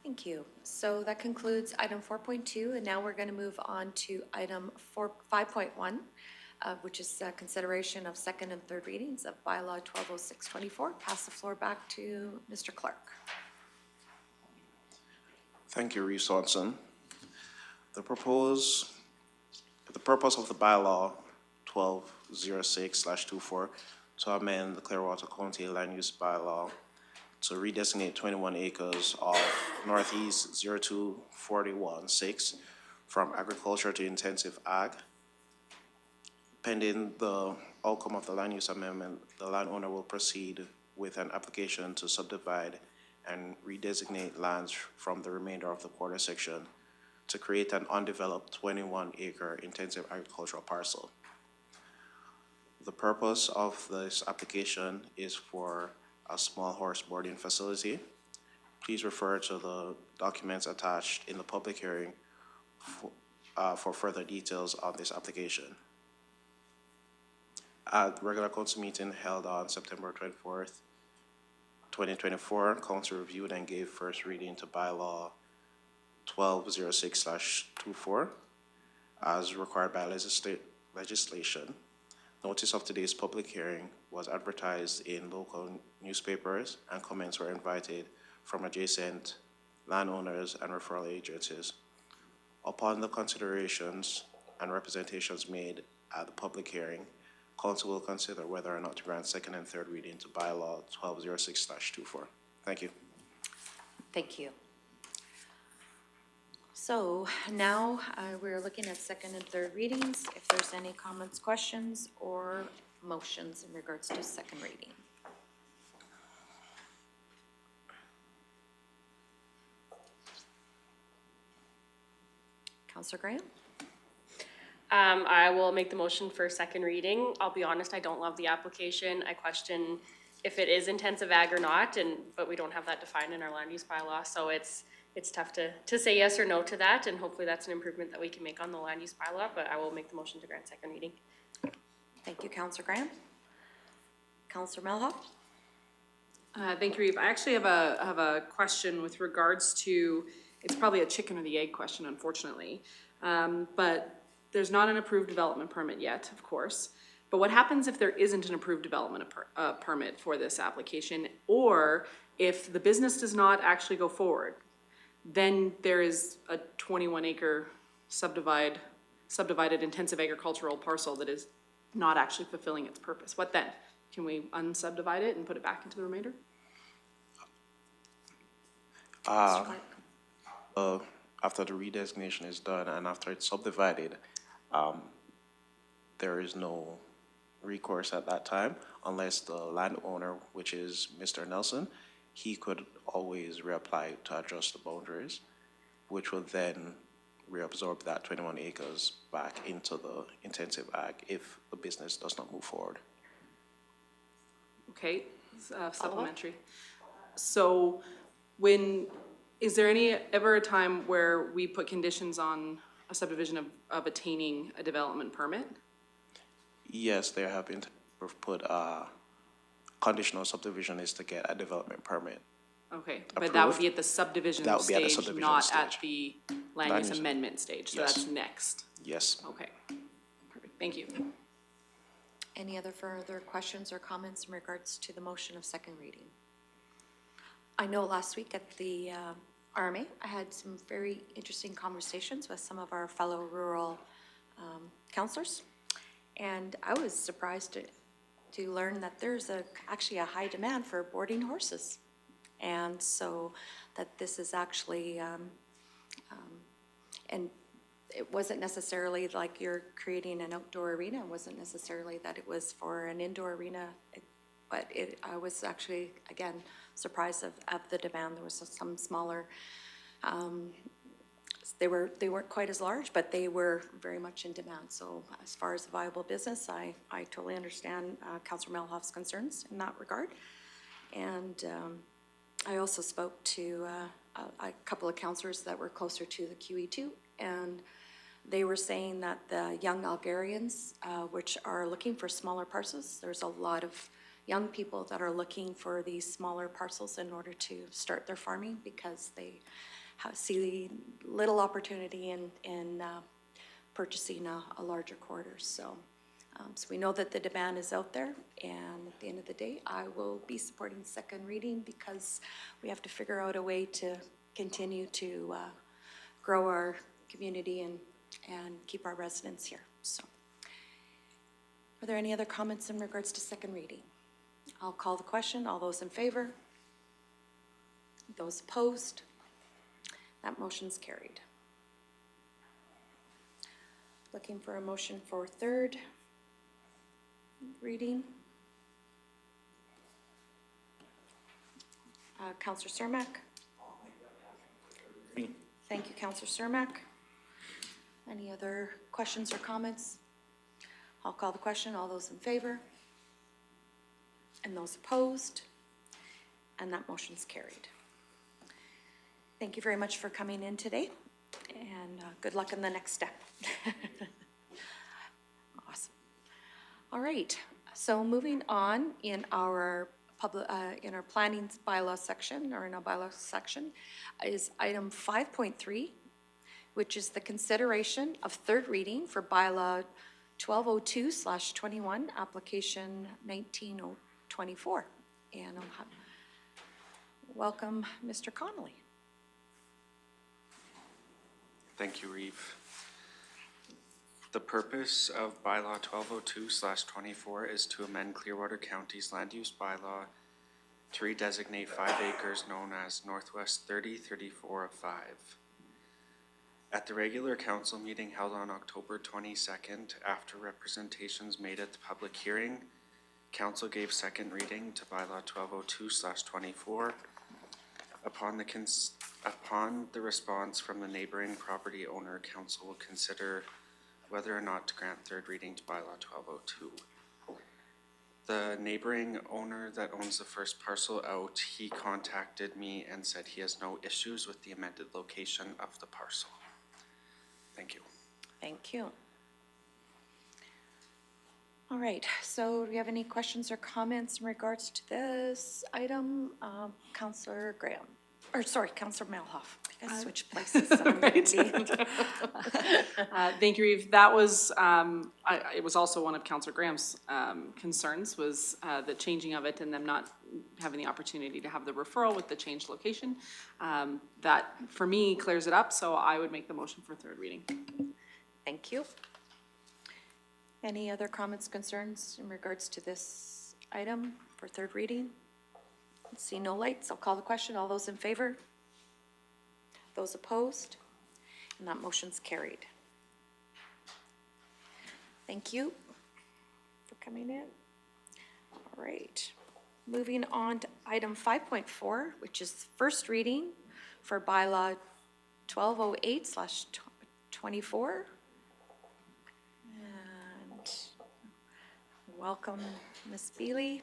Thank you. So that concludes item 4.2, and now we're going to move on to item 5.1, which is consideration of second and third readings of Bylaw 120624. Pass the floor back to Mr. Clark. Thank you, Reeve Swanson. The purpose of the bylaw 1206/24 to amend the Clearwater County Land Use Bylaw to redesignate 21 acres of Northeast 02416 from agriculture to intensive ag. Pending the outcome of the land use amendment, the landowner will proceed with an application to subdivide and redesignate lands from the remainder of the quarter section to create an undeveloped 21-acre intensive agricultural parcel. The purpose of this application is for a small horse boarding facility. Please refer to the documents attached in the public hearing for further details on this application. At the regular council meeting held on September 24th, 2024, council reviewed and gave first reading to bylaw 1206/24 as required by legislation. Notice of today's public hearing was advertised in local newspapers, and comments were invited from adjacent landowners, and referral agencies. Upon the considerations and representations made at the public hearing, council will consider whether or not to grant second and third reading to bylaw 1206/24. Thank you. Thank you. So now we're looking at second and third readings. If there's any comments, questions, or motions in regards to second reading. Councillor Graham? I will make the motion for second reading. I'll be honest, I don't love the application. I question if it is intensive ag or not, but we don't have that defined in our land use bylaw, so it's tough to say yes or no to that, and hopefully that's an improvement that we can make on the land use bylaw, but I will make the motion to grant second reading. Thank you, Councillor Graham. Councillor Melhoff? Thank you, Reeve. I actually have a question with regards to, it's probably a chicken or the egg question, unfortunately. But there's not an approved development permit yet, of course. But what happens if there isn't an approved development permit for this application, or if the business does not actually go forward? Then there is a 21-acre subdivided intensive agricultural parcel that is not actually fulfilling its purpose. What then? Can we unsubdivide it and put it back into the remainder? After the redesignation is done and after it's subdivided, there is no recourse at that time unless the landowner, which is Mr. Nelson, he could always reapply to adjust the boundaries, which will then reabsorb that 21 acres back into the intensive ag if the business does not move forward. Okay, supplementary. So is there ever a time where we put conditions on a subdivision of attaining a development permit? Yes, there have been put conditional subdivision is to get a development permit. Okay, but that would be at the subdivision That would be at the stage, subdivision not stage. at the land use amendment stage, so Yes. that's next. Yes. Okay, perfect, thank you. Any other further questions or comments in regards to the motion of second reading? I know last week at the RMA, I had some very interesting conversations with some of our fellow rural councillors. And I was surprised to learn that there's actually a high demand for boarding horses. And so that this is actually, and it wasn't necessarily like you're creating an outdoor arena. It wasn't necessarily that it was for an indoor arena, but I was actually, again, surprised of the demand. There was some smaller, they weren't quite as large, but they were very much in demand. So as far as a viable business, I totally understand Councillor Melhoff's concerns in that regard. And I also spoke to a couple of councillors that were closer to the QE2, and they were saying that the young Algarians, which are looking for smaller parcels, there's a lot of young people that are looking for these smaller parcels in order to start their farming because they see little opportunity in purchasing a larger quarter. So we know that the demand is out there, and at the end of the day, I will be supporting second reading because we have to figure out a way to continue to grow our community and keep our residents here. So, are there any other comments in regards to second reading? I'll call the question. All those in favor? Those opposed? That motion's carried. Looking for a motion for third reading. Councillor Cermak. Thank you, Councillor Cermak. Any other questions or comments? I'll call the question. All those in favor? And those opposed? And that motion's carried. Thank you very much for coming in today, and good luck in the next step. Awesome. All right, so moving on in our planning bylaw section, or in our bylaw section, is item 5.3, which is the consideration of third reading for bylaw 1202/21, application 19024. And I'll welcome Mr. Connolly. Thank you, Reeve. The purpose of Bylaw 1202/24 is to amend Clearwater County's land use bylaw to redesignate 5 acres known as Northwest 3034 of 5. At the regular council meeting held on October 22nd, after representations made at the public hearing, council gave second reading to Bylaw 1202/24. Upon the response from the neighboring property owner, council will consider whether or not to grant third reading to Bylaw 1202. The neighboring owner that owns the first parcel out, he contacted me and said he has no issues with the amended location of the parcel. Thank you. Thank you. All right, so do you have any questions or comments in regards to this item? Counselor Graham, or sorry, Counselor Malhoff. I guess switch places. Thank you, Reeve. That was, it was also one of Councillor Graham's concerns, was the changing of it and them not having the opportunity to have the referral with the changed location. That, for me, clears it up, so I would make the motion for third reading. Thank you. Any other comments, concerns in regards to this item for third reading? See no lights, I'll call the question. All those in favor? Those opposed? And that motion's carried. Thank you for coming in. All right, moving on to item 5.4, which is first reading for bylaw 1208/24. And welcome, Ms. Beely.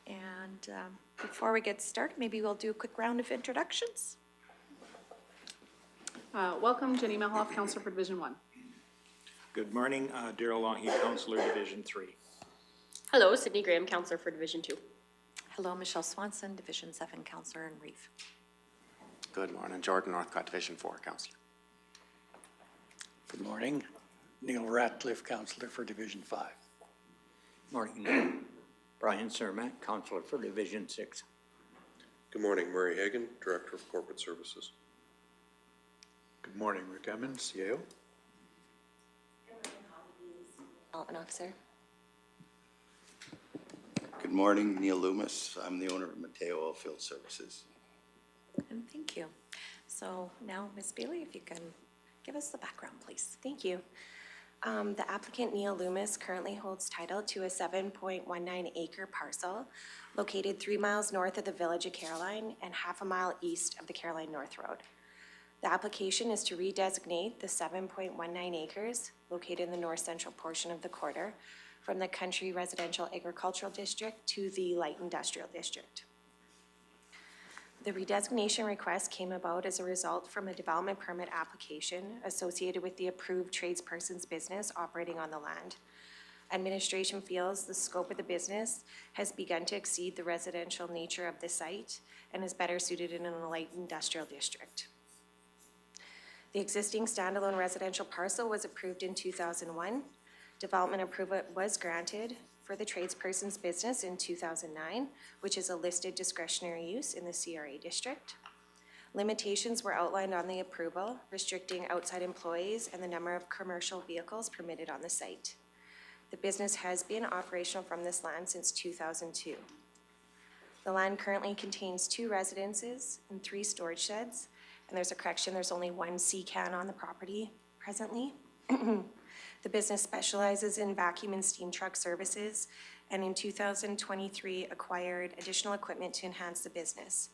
And before we get started, maybe we'll do a quick round of introductions. Welcome, Jenny Malhoff, Councillor for Division 1. Good morning, Daryl Longheat, Councillor, Division 3. Hello, Sydney Graham, Councillor for Division 2. Hello, Michelle Swanson, Division 7, Councillor in Reeve. Good morning, Jordan Northcott, Division 4, Councillor. Good morning. Neil Ratcliffe, Councillor for Division 5. Morning. Brian Cermak, Councillor for Division 6. Good morning, Murray Hagan, Director of Corporate Services. Good morning, Rick Emmons, Yale. Development Officer. Good morning, Neil Loomis. I'm the owner of Mateo Oilfield Services. And thank you. So now, Ms. Bailey, if you can give us the background, please. Thank you. The applicant, Neil Loomis, currently holds title to a 7.19 acre parcel located 3 miles north of the village of Caroline and half a mile east of the Caroline North Road. The application is to redesignate the 7.19 acres located in the north central portion of the quarter from the Country Residential Agricultural District to the Light Industrial District. The redesignation request came about as a result from a development permit application associated with the approved tradesperson's business operating on the land. Administration feels the scope of the business has begun to exceed the residential nature of the site and is better suited in a light industrial district. The existing standalone residential parcel was approved in 2001. Development approval was granted for the tradesperson's business in 2009, which is a listed discretionary use in the CRA district. Limitations were outlined on the approval, restricting outside employees and the number of commercial vehicles permitted on the site. The business has been operational from this land since 2002. The land currently contains 2 residences and 3 storage sheds, and there's a correction, there's only 1 C-can on the property presently. The business specializes in vacuum and steam truck services, and in 2023 acquired additional equipment to enhance the business.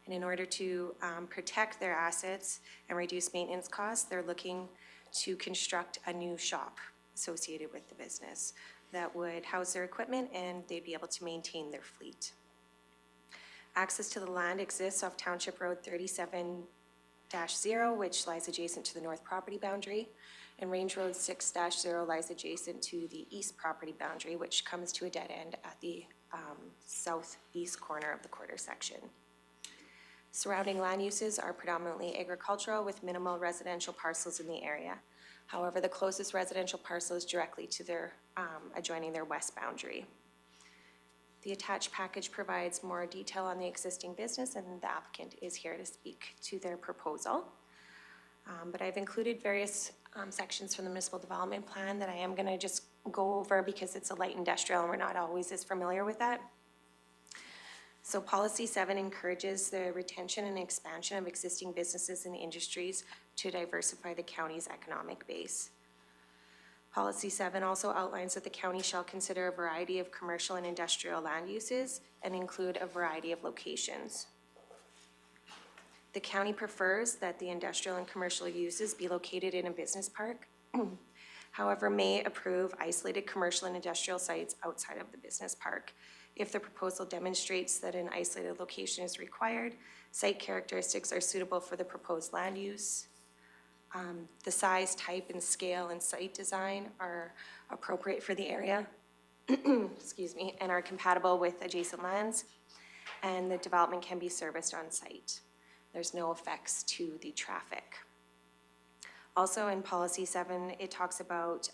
And in order to protect their assets and reduce maintenance costs, they're looking to construct a new shop associated with the business that would house their equipment and they'd be able to maintain their fleet. Access to the land exists off Township Road 37-0, which lies adjacent to the north property boundary, and Range Road 6-0 lies adjacent to the east property boundary, which comes to a dead end at the southeast corner of the quarter section. Surrounding land uses are predominantly agricultural with minimal residential parcels in the area. However, the closest residential parcel is directly to their, adjoining their west boundary. The attached package provides more detail on the existing business, and the applicant is here to speak to their proposal. But I've included various sections from the municipal development plan that I am gonna just go over because it's a light industrial and we're not always as familiar with that. So policy 7 encourages the retention and expansion of existing businesses and industries to diversify the county's economic base. Policy 7 also outlines that the county shall consider a variety of commercial and industrial land uses and include a variety of locations. The county prefers that the industrial and commercial uses be located in a business park, however, may approve isolated commercial and industrial sites outside of the business park if the proposal demonstrates that an isolated location is required, site characteristics are suitable for the proposed land use, the size, type, and scale and site design are appropriate for the area, excuse me, and are compatible with adjacent lands, and the development can be serviced on site. There's no effects to the traffic. Also in policy 7, it talks about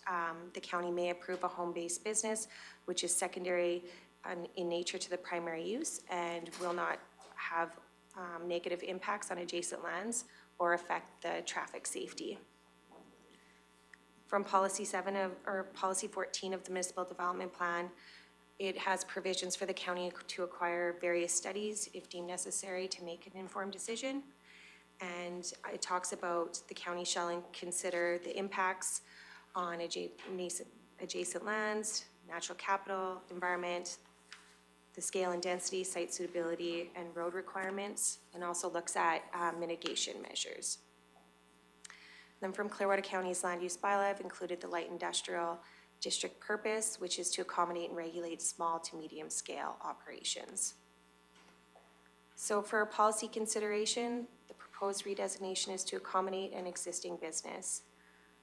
the county may approve a home-based business, which is secondary in nature to the primary use and will not have negative impacts on adjacent lands or affect the traffic safety. From policy 14 of the municipal development plan, it has provisions for the county to acquire various studies if deemed necessary to make an informed decision. And it talks about the county shall consider the impacts on adjacent lands, natural capital, environment, the scale and density, site suitability, and road requirements, and also looks at mitigation measures. Then from Clearwater County's land use bylaw, I've included the light industrial district purpose, which is to accommodate and regulate small to medium scale operations. So for policy consideration, the proposed redesignation is to accommodate an existing business.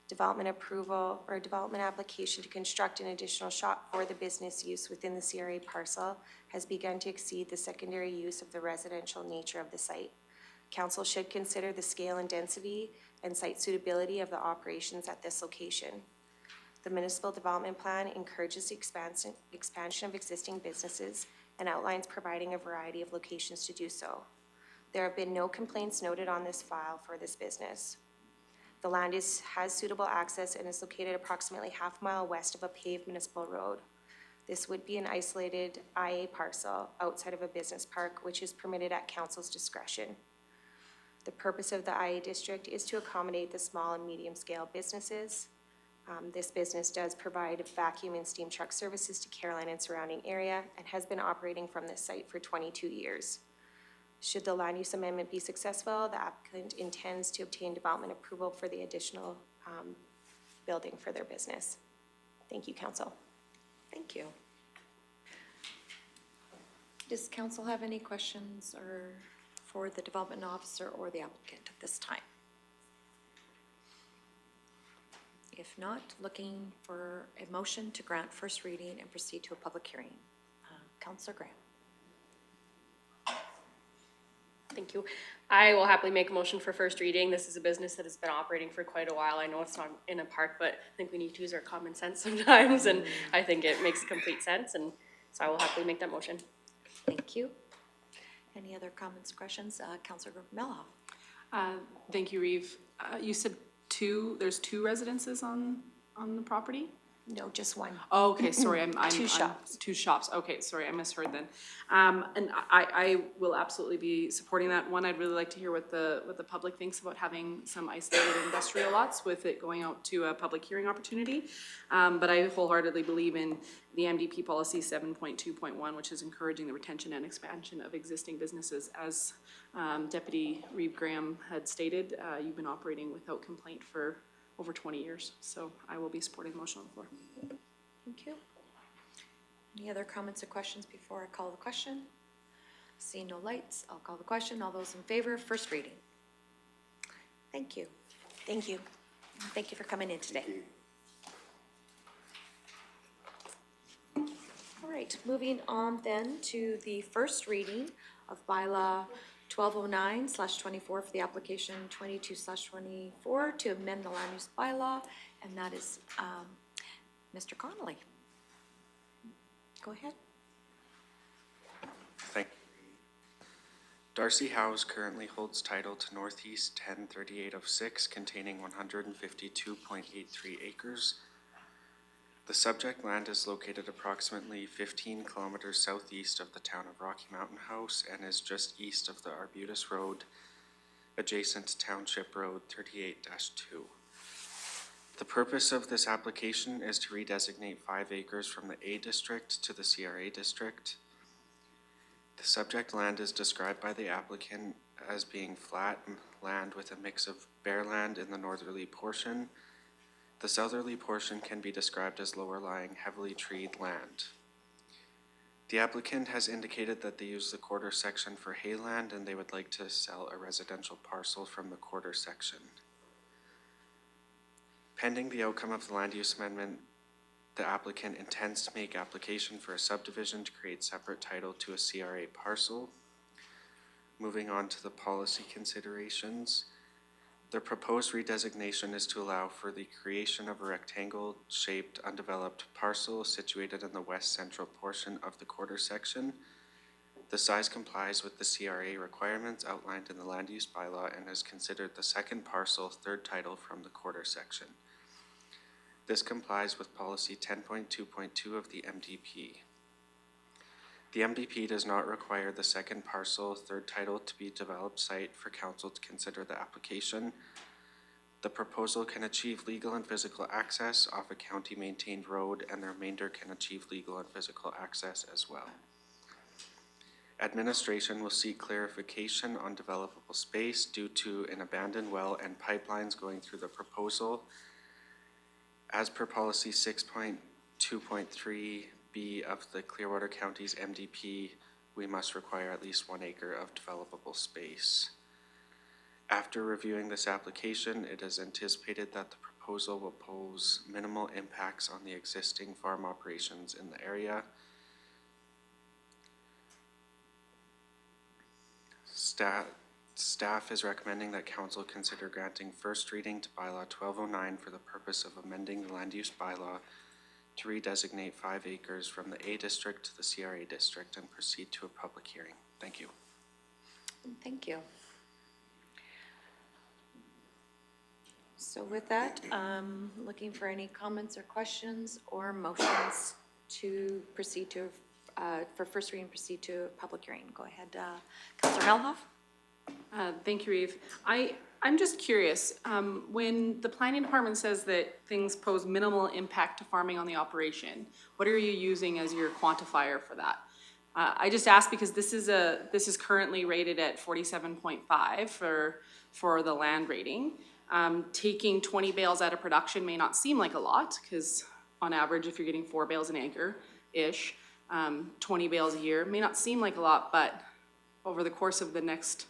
Development approval or development application to construct an additional shop for the business use within the CRA parcel has begun to exceed the secondary use of the residential nature of the site. Council should consider the scale and density and site suitability of the operations at this location. The municipal development plan encourages the expansion of existing businesses and outlines providing a variety of locations to do so. There have been no complaints noted on this file for this business. The land has suitable access and is located approximately half a mile west of a paved municipal road. This would be an isolated IA parcel outside of a business park, which is permitted at council's discretion. The purpose of the IA district is to accommodate the small and medium scale businesses. This business does provide vacuum and steam truck services to Caroline and surrounding area and has been operating from this site for 22 years. Should the land use amendment be successful, the applicant intends to obtain development approval for the additional building for their business. Thank you, council. Thank you. Does council have any questions or for the development officer or the applicant at this time? If not, looking for a motion to grant first reading and proceed to a public hearing. Councillor Graham. Thank you. I will happily make a motion for first reading. This is a business that has been operating for quite a while. I know it's not in a park, but I think we need to use our common sense sometimes, and I think it makes complete sense, and so I will happily make that motion. Thank you. Any other comments, questions? Councillor Bylaw. Thank you, Reeve. You said there's two residences on the property? No, just one. Oh, okay, sorry, I'm. Two shops. Two shops, okay, sorry, I misheard then. And I will absolutely be supporting that. One, I'd really like to hear what the public thinks about having some isolated industrial lots with it going out to a public hearing opportunity. But I wholeheartedly believe in the MDP policy 7.2.1, which is encouraging the retention and expansion of existing businesses. As Deputy Reeve Graham had stated, you've been operating without complaint for over 20 years. So I will be supporting the motion on the floor. Thank you. Any other comments or questions before I call the question? Seeing no lights, I'll call the question. All those in favor of first reading? Thank you. Thank you. Thank you for coming in today. All right, moving on then to the first reading of bylaw 1209/24 for the application 22/24 to amend the land use bylaw, and that is Mr. Connolly. Go ahead. Thank Darcy House currently holds title to Northeast 103806 containing 152.83 acres. The subject land is located approximately 15 kilometers southeast of the town of Rocky Mountain House and is just east of the Arbutus Road, adjacent to Township Road 38-2. The purpose of this application is to redesignate 5 acres from the A district to the CRA district. The subject land is described by the applicant as being flat land with a mix of bare land in the northerly portion. The southerly portion can be described as lower-lying, heavily treed land. The applicant has indicated that they use the quarter section for hayland and they would like to sell a residential parcel from the quarter section. Pending the outcome of the land use amendment, the applicant intends to make application for a subdivision to create separate title to a CRA parcel. Moving on to the policy considerations. The proposed redesignation is to allow for the creation of a rectangle-shaped undeveloped parcel situated in the west central portion of the quarter section. The size complies with the CRA requirements outlined in the land use bylaw and is considered the second parcel, third title from the quarter section. This complies with policy 10.2.2 of the MDP. The MDP does not require the second parcel, third title to be developed site for council to consider the application. The proposal can achieve legal and physical access off a county-maintained road, and the remainder can achieve legal and physical access as well. Administration will seek clarification on developable space due to an abandoned well and pipelines going through the proposal. As per policy 6.2.3B of the Clearwater County's MDP, we must require at least 1 acre of developable space. After reviewing this application, it is anticipated that the proposal will pose minimal impacts on the existing farm operations in the area. Staff is recommending that council consider granting first reading to bylaw 1209 for the purpose of amending the land use bylaw to redesignate 5 acres from the A district to the CRA district and proceed to a public hearing. Thank you. Thank you. So with that, looking for any comments or questions or motions to proceed to, for first reading, proceed to a public hearing. Go ahead, Councillor Melhoff. Thank you, Reeve. I'm just curious, when the planning department says that things pose minimal impact to farming on the operation, what are you using as your quantifier for that? I just ask because this is currently rated at 47.5 for the land rating. Taking 20 bales out of production may not seem like a lot, because on average, if you're getting 4 bales an acre-ish, 20 bales a year may not seem like a lot, but over the course of the next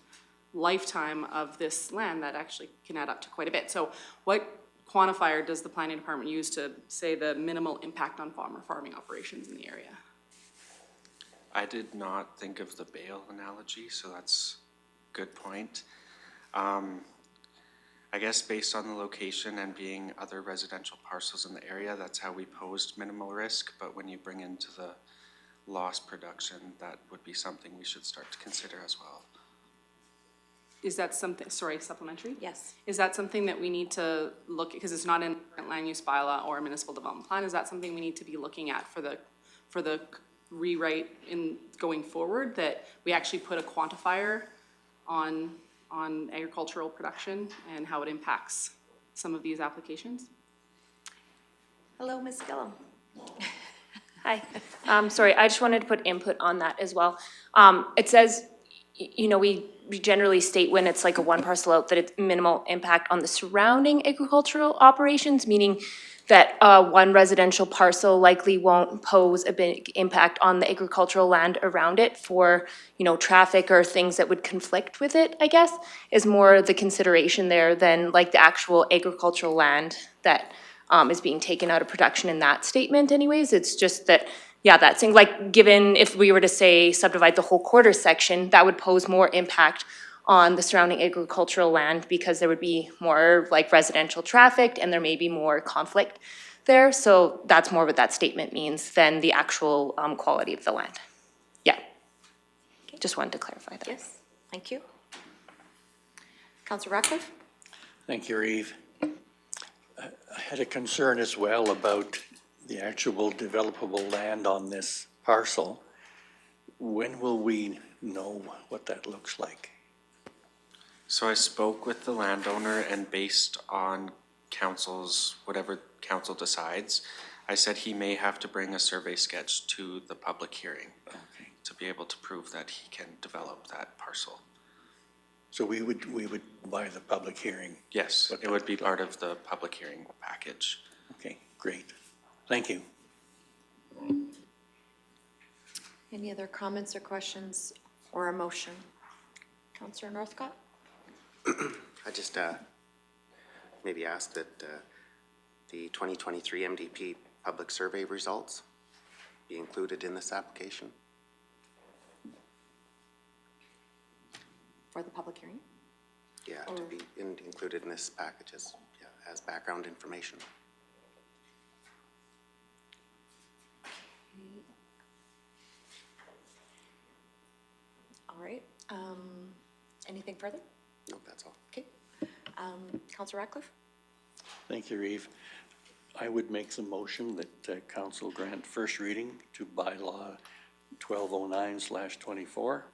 lifetime of this land, that actually can add up to quite a bit. So what quantifier does the planning department use to say the minimal impact on farming operations in the area? I did not think of the bale analogy, so that's a good point. I guess based on the location and being other residential parcels in the area, that's how we posed minimal risk, but when you bring into the lost production, that would be something we should start to consider as well. Is that something, sorry, supplementary? Yes. Is that something that we need to look at, because it's not in land use bylaw or a municipal development plan, is that something we need to be looking at for the rewrite in going forward, that we actually put a quantifier on agricultural production and how it impacts some of these applications? Hello, Ms. Gillum. Hi. Sorry, I just wanted to put input on that as well. It says, you know, we generally state when it's like a one parcel out that it's minimal impact on the surrounding agricultural operations, meaning that one residential parcel likely won't pose a big impact on the agricultural land around it for, you know, traffic or things that would conflict with it, I guess, is more the consideration there than like the actual agricultural land that is being taken out of production in that statement anyways. It's just that, yeah, that seems like, given if we were to say subdivide the whole quarter section, that would pose more impact on the surrounding agricultural land because there would be more like residential traffic and there may be more conflict there. So that's more what that statement means than the actual quality of the land. Yeah. Okay. Just wanted to clarify that. Yes, Thank you. Councillor Ratcliffe? Thank you, Reeve. I had a concern as well about the actual developable land on this parcel. When will we know what that looks like? So I spoke with the landowner, and based on council's, whatever council decides, I said he may have to bring a survey sketch to the public hearing to be able to prove that he can develop that parcel. So we would buy the public hearing? Yes, it would be part of the public hearing package. Okay, great. Thank you. Any other comments or questions or a motion? Councillor Northcott? I just maybe ask that the 2023 MDP public survey results be included in this application. For the public hearing? Yeah, to be included in this package as background information. All right. Anything further? No, that's all. Okay. Councillor Ratcliffe? Thank you, Reeve. I would make the motion that council grant first reading to bylaw 1209/24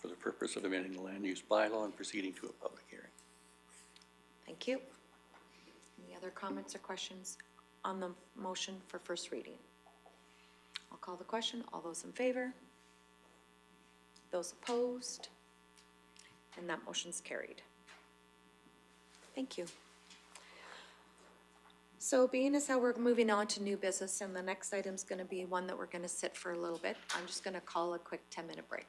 for the purpose of amending the land use bylaw and proceeding to a public hearing. Thank you. Any other comments or questions on the motion for first reading? I'll call the question. All those in favor? Those opposed? And that motion's carried. Thank you. So being as how we're moving on to new business, and the next item's gonna be one that we're gonna sit for a little bit, I'm just gonna call a quick 10-minute break.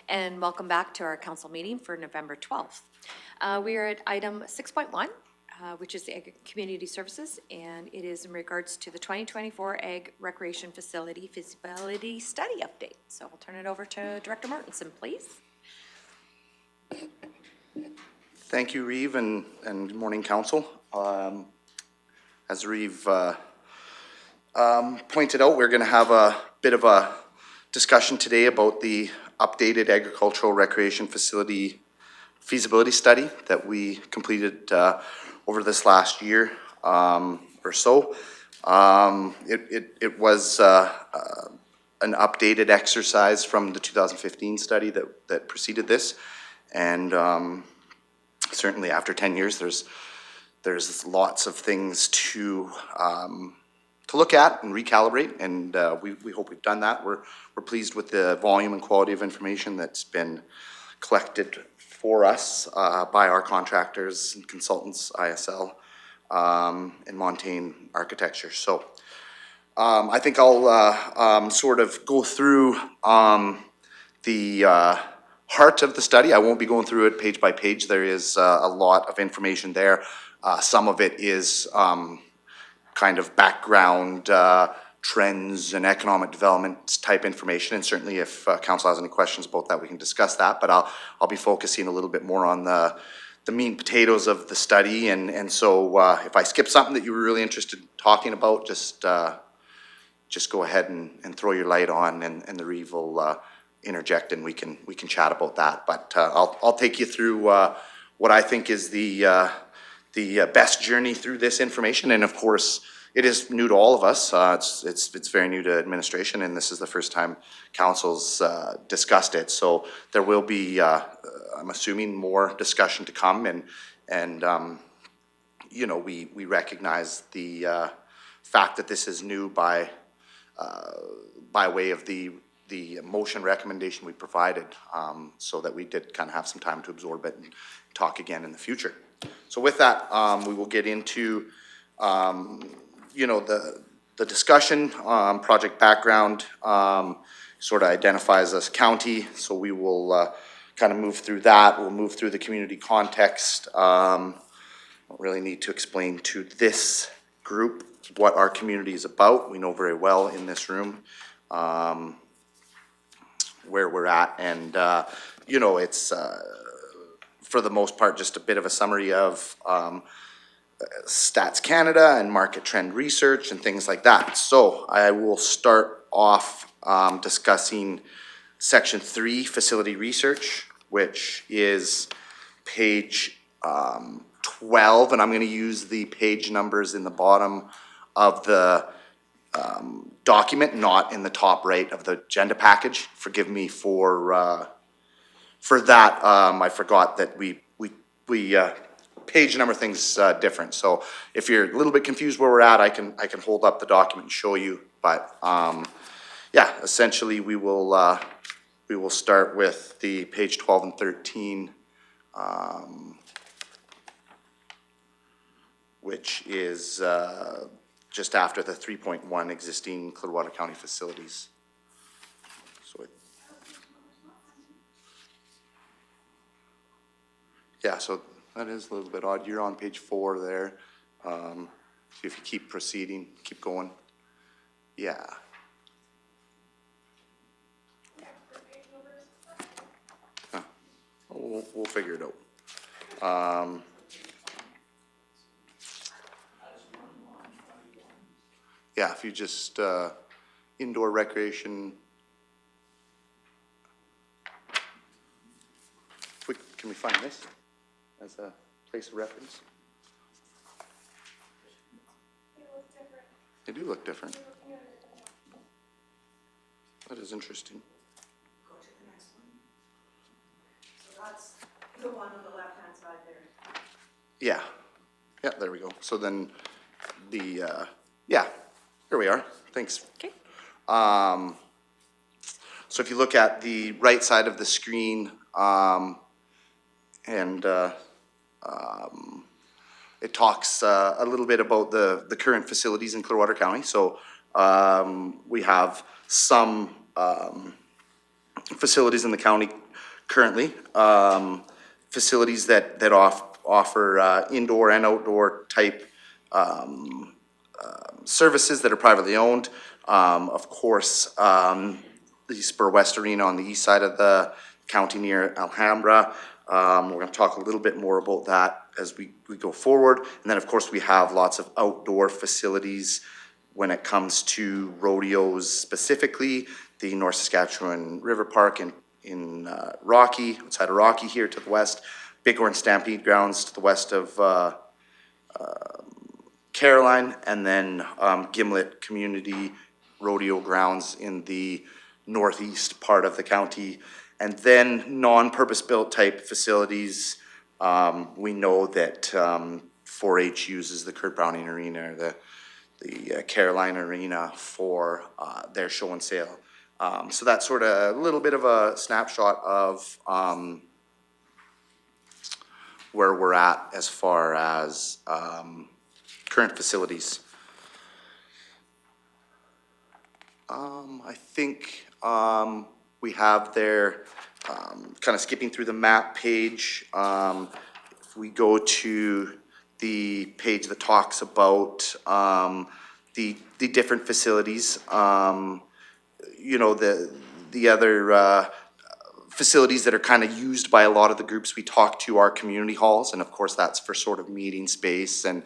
and welcome back to our council meeting for November 12th. We are at item 6.1, which is the Ag Community Services, and it is in regards to the 2024 Ag Recreation Facility Feasibility Study Update. So I'll turn it over to Director Martinson, please. Thank you, Reeve, and good morning, council. As Reeve pointed out, we're going to have a bit of a discussion today about the updated agricultural recreation facility feasibility study that we completed over this last year or so. It was an updated exercise from the 2015 study that preceded this, and certainly after 10 years, there's lots of things to look at and recalibrate, and we hope we've done that. We're pleased with the volume and quality of information that's been collected for us by our contractors and consultants, ISL, and Montaigne Architecture. So I think I'll sort of go through the heart of the study. I won't be going through it page by page. There is a lot of information there. Some of it is kind of background trends and economic development type information, and certainly if council has any questions about that, we can discuss that. But I'll be focusing a little bit more on the meat and potatoes of the study, and so if I skip something that you were really interested in talking about, just go ahead and throw your light on, and the Reeve will interject, and we can chat about that. But I'll take you through what I think is the best journey through this information, and of course it is new to all of us. It's very new to administration, and this is the first time council's discussed it. So there will be, I'm assuming, more discussion to come, and you know, we recognize the fact that this is new by way of the motion recommendation we provided, so that we did kind of have some time to absorb it and talk again in the future. So with that, we will get into you know, the discussion. Project background sort of identifies us county, so we will kind of move through that. We'll move through the community context. Don't really need to explain to this group what our community is about. We know very well in this room where we're at, and you know, it's for the most part just a bit of a summary of Stats Canada and market trend research and things like that. So I will start off discussing section 3, facility research, which is page 12, and I'm going to use the page numbers in the bottom of the document, not in the top right of the agenda package. Forgive me for that. I forgot that we page number things different. So if you're a little bit confused where we're at, I can hold up the document and show you. But yeah, essentially we will start with the page 12 and 13, which is just after the 3.1 existing Clearwater County facilities. So yeah, so that is a little bit odd. You're on page 4 there. See if you keep proceeding, keep going. Yeah. Huh. We'll figure it out. Yeah, if you just indoor recreation. Can we find this as a place of reference? They do look different. That is interesting. Go to the next one. So that's the one on the left-hand side there. Yeah. Yeah, there we go. So then the, yeah, here we are. Thanks. Okay. So if you look at the right side of the screen, and it talks a little bit about the current facilities in Clearwater County. So we have some facilities in the county currently. Facilities that offer indoor and outdoor type services that are privately owned. Of course, the Spur West Arena on the east side of the county near Alhambra. We're going to talk a little bit more about that as we go forward. And then, of course, we have lots of outdoor facilities when it comes to rodeos, specifically the North Saskatchewan River Park in Rocky, outside of Rocky here to the west, Bighorn Stampede Grounds to the west of Caroline, and then Gimlet Community Rodeo Grounds in the northeast part of the county. And then non-purpose-built type facilities, we know that 4-H uses the Kurt Browning Arena, the Caroline Arena for their show and sale. So that's sort of a little bit of a snapshot of where we're at as far as current facilities. I think we have there, kind of skipping through the map page, if we go to the page that talks about the different facilities, you know, the other facilities that are kind of used by a lot of the groups we talk to are community halls, and of course that's for sort of meeting space and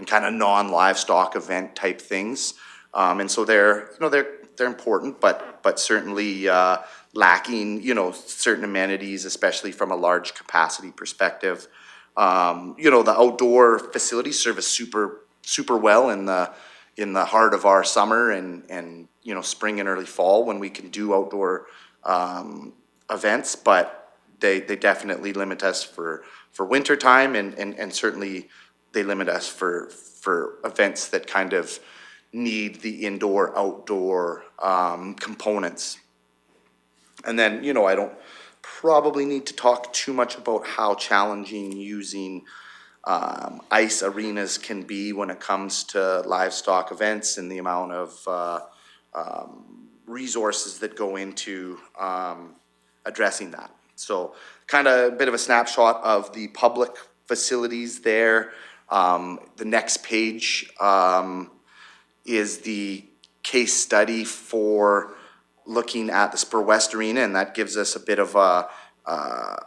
kind of non-livestock event type things. And so they're important, but certainly lacking, you know, certain amenities, especially from a large capacity perspective. You know, the outdoor facilities serve us super well in the heart of our summer and you know, spring and early fall when we can do outdoor events, but they definitely limit us for winter time, and certainly they limit us for events that kind of need the indoor outdoor components. And then, you know, I don't probably need to talk too much about how challenging using ice arenas can be when it comes to livestock events and the amount of resources that go into addressing that. So kind of a bit of a snapshot of the public facilities there. The next page is the case study for looking at the Spur West Arena, and that gives us a bit of a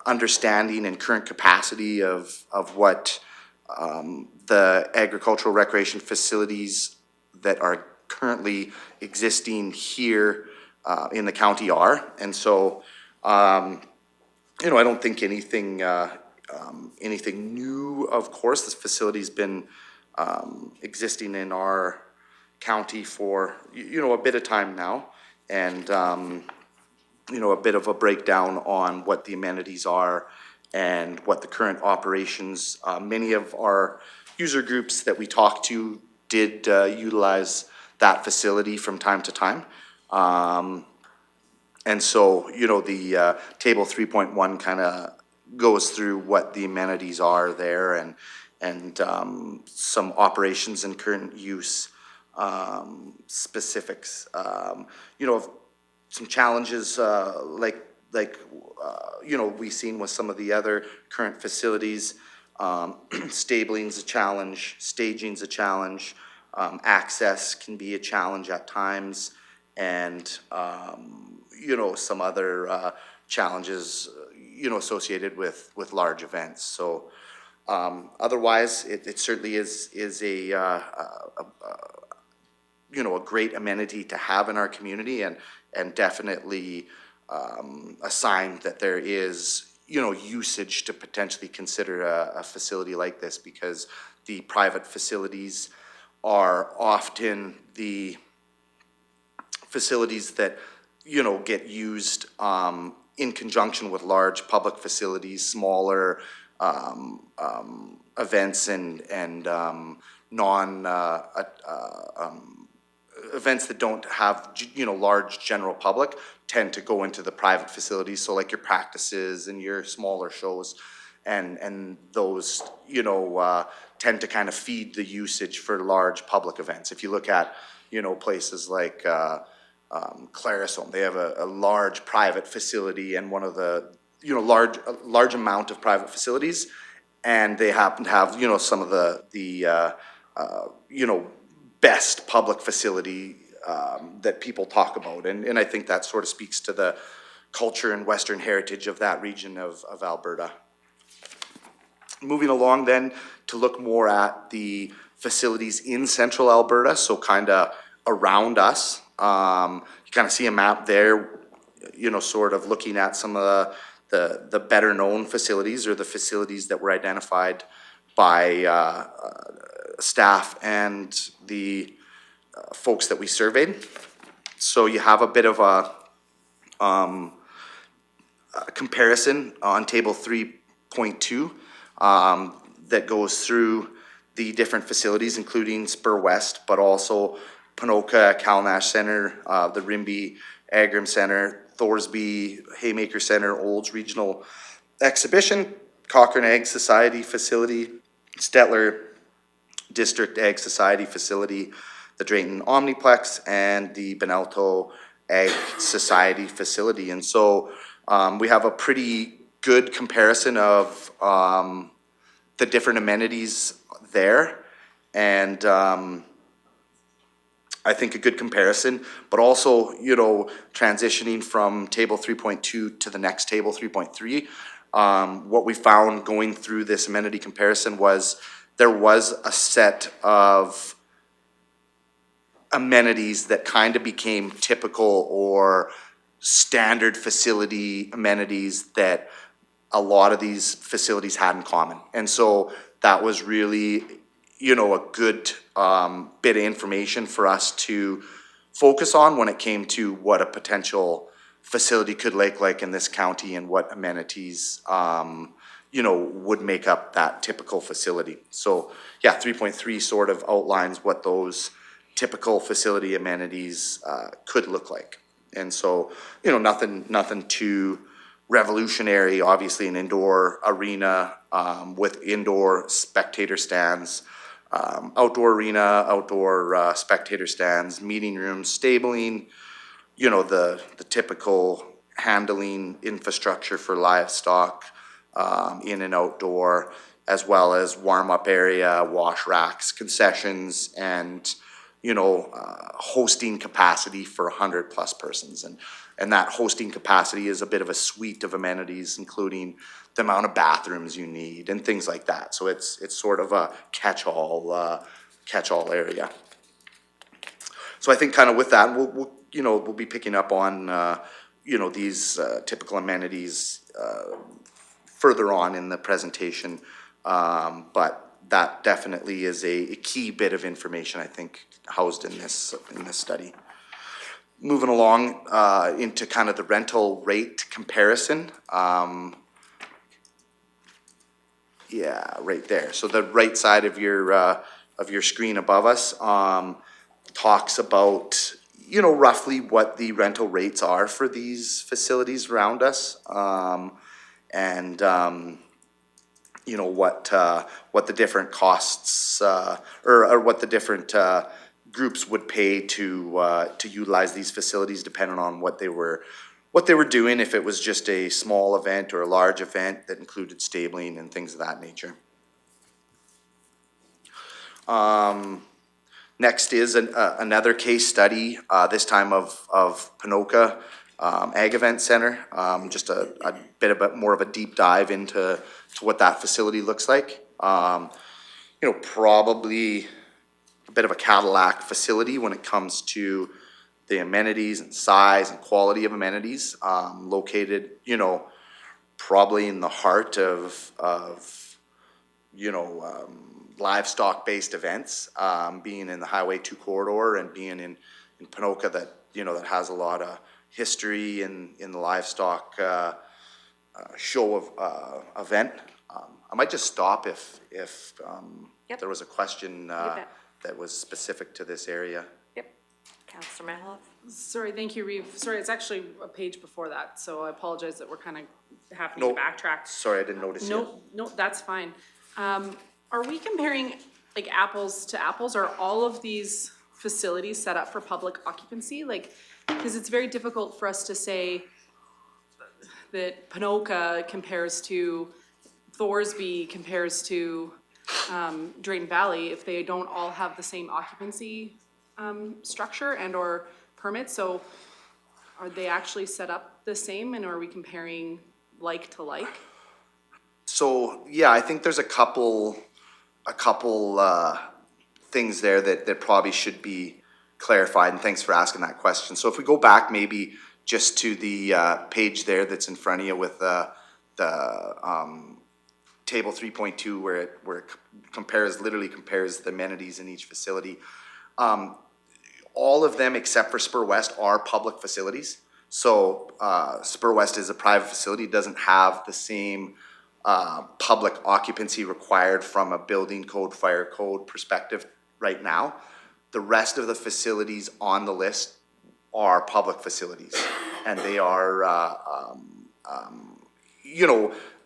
understanding and current capacity of what the agricultural recreation facilities that are currently existing here in the county are. And so, you know, I don't think anything new, of course. This facility's been existing in our county for, you know, a bit of time now. And, you know, a bit of a breakdown on what the amenities are and what the current operations. Many of our user groups that we talked to did utilize that facility from time to time. And so, you know, the table 3.1 kind of goes through what the amenities are there and some operations and current use specifics. You know, some challenges you know, we've seen with some of the other current facilities. Stabling's a challenge, staging's a challenge, access can be a challenge at times, and you know, some other challenges, you know, associated with large events. So otherwise, it certainly is a you know, a great amenity to have in our community, and definitely a sign that there is, you know, usage to potentially consider a facility like this, because the private facilities are often the facilities that, you know, get used in conjunction with large public facilities, smaller events and events that don't have, you know, large general public tend to go into the private facilities. So like your practices and your smaller shows and those, you know, tend to kind of feed the usage for large public events. If you look at, you know, places like Clarisholm, they have a large private facility, and one of the, large amount of private facilities, and they happen to have, some of the best public facility that people talk about. And I think that sort of speaks to the culture and Western heritage of that region of Alberta. Moving along then to look more at the facilities in central Alberta, so kind of around us. You kind of see a map there, sort of looking at some of the better known facilities, or the facilities that were identified by staff and the folks that we surveyed. So you have a bit of a comparison on table 3.2 that goes through the different facilities, including Spur West, but also Ponoka, Calnash Center, the Rimbey Agram Center, Thorsby, Haymaker Center, Olds Regional Exhibition, Cochrane Ag Society Facility, Stettler District Ag Society Facility, the Drayton Omniplex, and the Benalto Ag Society Facility. And so we have a pretty good comparison of the different amenities there, and I think a good comparison, but also, transitioning from table 3.2 to the next table, 3.3, what we found going through this amenity comparison was there was a set of amenities that kind of became typical or standard facility amenities that a lot of these facilities had in common. And so that was really, a good bit of information for us to focus on when it came to what a potential facility could look like in this county and what amenities, would make up that typical facility. So yeah, 3.3 sort of outlines what those typical facility amenities could look like. And so, nothing too revolutionary. Obviously an indoor arena with indoor spectator stands, outdoor arena, outdoor spectator stands, meeting rooms, stabling, the typical handling infrastructure for livestock in and outdoor, as well as warm-up area, wash racks, concessions, and hosting capacity for 100+ persons. And that hosting capacity is a bit of a suite of amenities, including the amount of bathrooms you need and things like that. So it's sort of a catch-all area. So I think kind of with that, we'll be picking up on these typical amenities further on in the presentation, but that definitely is a key bit of information, I think, housed in this study. Moving along into kind of the rental rate comparison. Yeah, right there. So the right side of your screen above us talks about roughly what the rental rates are for these facilities around us, and what the different costs or what the different groups would pay to utilize these facilities, depending on what they were doing, if it was just a small event or a large event that included stabling and things of that nature. Next is another case study, this time of Ponoka Ag Event Center, just a bit more of a deep dive into what that facility looks like. Probably a bit of a Cadillac facility when it comes to the amenities and size and quality of amenities, located, probably in the heart of livestock-based events, being in the Highway 2 corridor and being in Ponoka that has a lot of history in the livestock show of event. I might just stop if Yep. there was a question that was specific to this area. Yep. Councillor Mihaloff? Sorry, thank you, Reeve. Sorry, it's actually a page before that, so I apologize that we're kind of having to backtrack. Sorry, I didn't notice you. No, that's fine. Are we comparing like apples to apples? Are all of these facilities set up for public occupancy? Like, because it's very difficult for us to say that Panoka compares to, Thorsby compares to Drayton Valley, if they don't all have the same occupancy structure and/or permits, so are they actually set up the same, and are we comparing like to like? So, yeah, I think there's a couple things there that probably should be clarified, and thanks for asking that question. So if we go back maybe just to the page there that's in front of you with the table 3.2 where it literally compares the amenities in each facility. All of them except for Spur West are public facilities. So Spur West is a private facility, it doesn't have the same public occupancy required from a building code, fire code perspective right now. The rest of the facilities on the list are public facilities, and they are,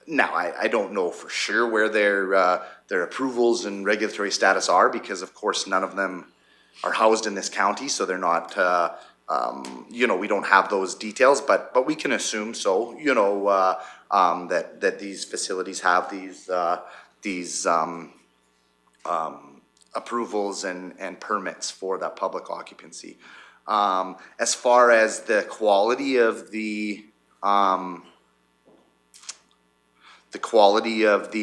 now I don't know for sure where their approvals and regulatory status are, because of course none of them are housed in this county, so they're not, we don't have those details, but we can assume so, that these facilities have these approvals and permits for that public occupancy. As far as the quality of the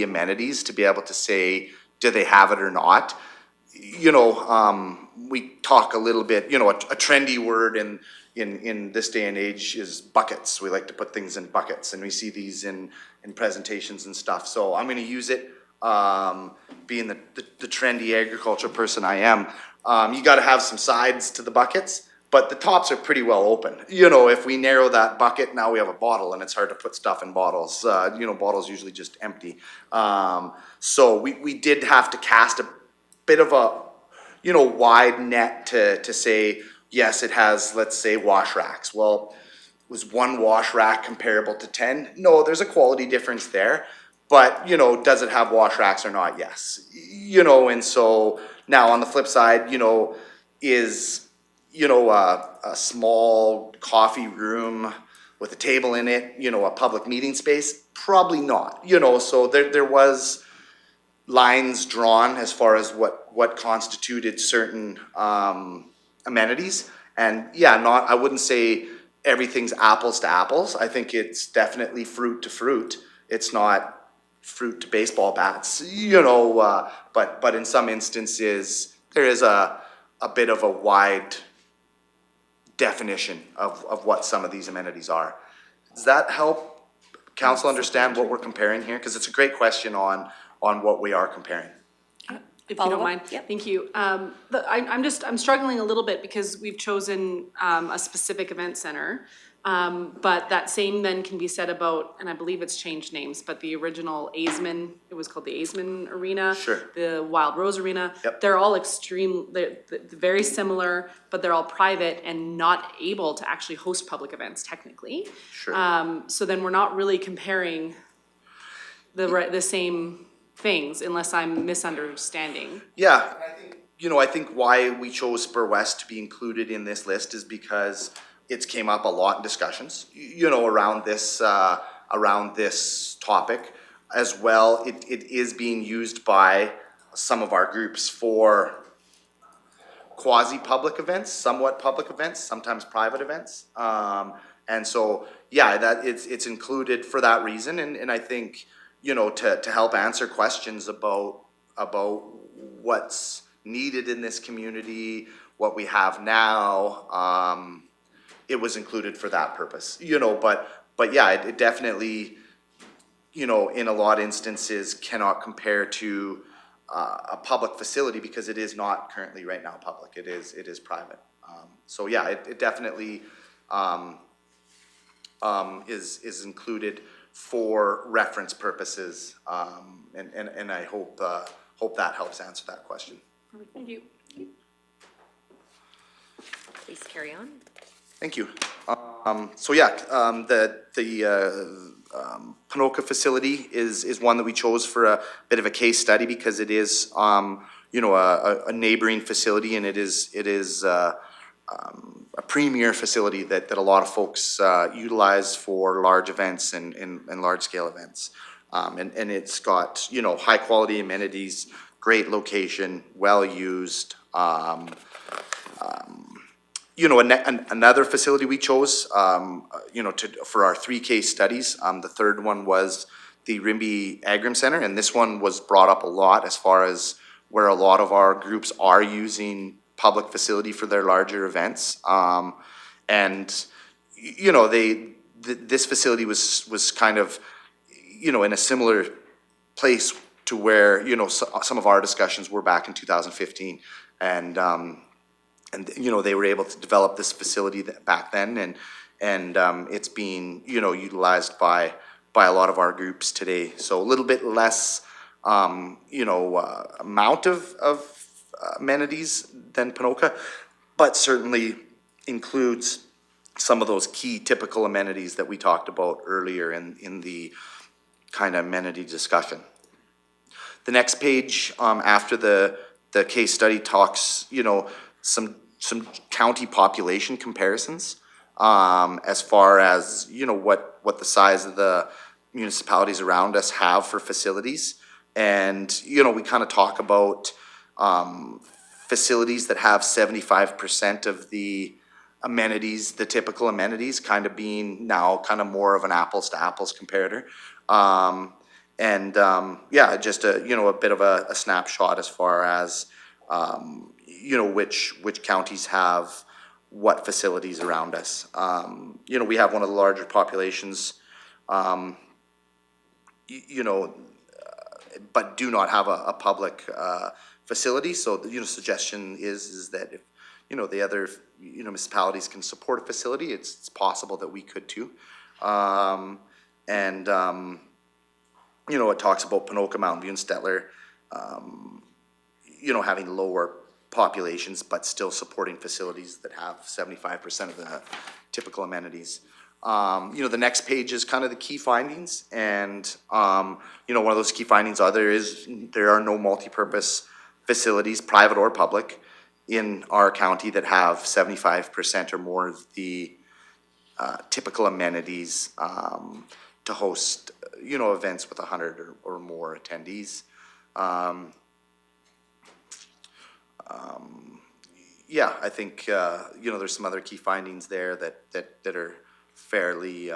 amenities, to be able to say, do they have it or not? We talk a little bit, a trendy word in this day and age is buckets. We like to put things in buckets, and we see these in presentations and stuff. So I'm gonna use it, being the trendy agriculture person I am. You gotta have some sides to the buckets, but the tops are pretty well open. If we narrow that bucket, now we have a bottle, and it's hard to put stuff in bottles. Bottles usually just empty. So we did have to cast a bit of a, wide net to say, yes, it has, let's say, wash racks. Well, was one wash rack comparable to 10? No, there's a quality difference there. But, does it have wash racks or not? Yes. And so now on the flip side, is, a small coffee room with a table in it, a public meeting space? Probably not. So there was lines drawn as far as what constituted certain amenities. And yeah, I wouldn't say everything's apples to apples. I think it's definitely fruit to fruit. It's not fruit to baseball bats, but in some instances, there is a bit of a wide definition of what some of these amenities are. Does that help council understand what we're comparing here? Because it's a great question on what we are comparing. If you don't mind, thank you. I'm struggling a little bit because we've chosen a specific event center, but that same then can be said about, and I believe it's changed names, but the original Aisman, it was called the Aisman Arena, Sure. the Wild Rose Arena. Yep. They're all they're very similar, but they're all private and not able to actually host public events technically. Sure. So then we're not really comparing the same things unless I'm misunderstanding. Yeah, I think why we chose Spur West to be included in this list is because it's came up a lot in discussions, around this topic. As well, it is being used by some of our groups for quasi-public events, somewhat public events, sometimes private events. And so, yeah, that it's included for that reason, and I think, to help answer questions about what's needed in this community, what we have now, it was included for that purpose, but yeah, it definitely, in a lot of instances cannot compare to a public facility because it is not currently right now public, it is private. So yeah, it definitely is included for reference purposes, and I hope that helps answer that question. Thank you. Please carry on. Thank you. So yeah, the Panoka facility is one that we chose for a bit of a case study because it is a neighboring facility, and it is a a premier facility that a lot of folks utilize for large events and large-scale events. And it's got, you know, high-quality amenities, great location, well-used. You know, another facility we chose, you know, for our 3 case studies. The third one was the Rimbey Agrim Center, and this one was brought up a lot as far as where a lot of our groups are using public facility for their larger events. And, you know, this facility was kind of, you know, in a similar place to where, you know, some of our discussions were back in 2015. And you know, they were able to develop this facility back then, and it's being, you know, utilized by a lot of our groups today. So a little bit less, you know, amount of amenities than Ponoka, but certainly includes some of those key typical amenities that we talked about earlier in the kind of amenity discussion. The next page after the case study talks, you know, some county population comparisons as far as, you know, what the size of the municipalities around us have for facilities. And, you know, we kind of talk about facilities that have 75% of the amenities, the typical amenities, kind of being now kind of more of an apples to apples comparator. Yeah, just a, you know, a bit of a snapshot as far as, you know, which counties have what facilities around us. You know, we have one of the larger populations, you know, but do not have a public facility. So, you know, suggestion is that if, you know, the other, you know, municipalities can support a facility, it's possible that we could too. You know, it talks about Ponoka, Mountain View, and Stettler, you know, having lower populations, but still supporting facilities that have 75% of the typical amenities. You know, the next page is kind of the key findings, and you know, one of those key findings there are no multi-purpose facilities, private or public, in our county that have 75% or more of the typical amenities to host, you know, events with 100 or more attendees. Yeah, I think, you know, there's some other key findings there that are fairly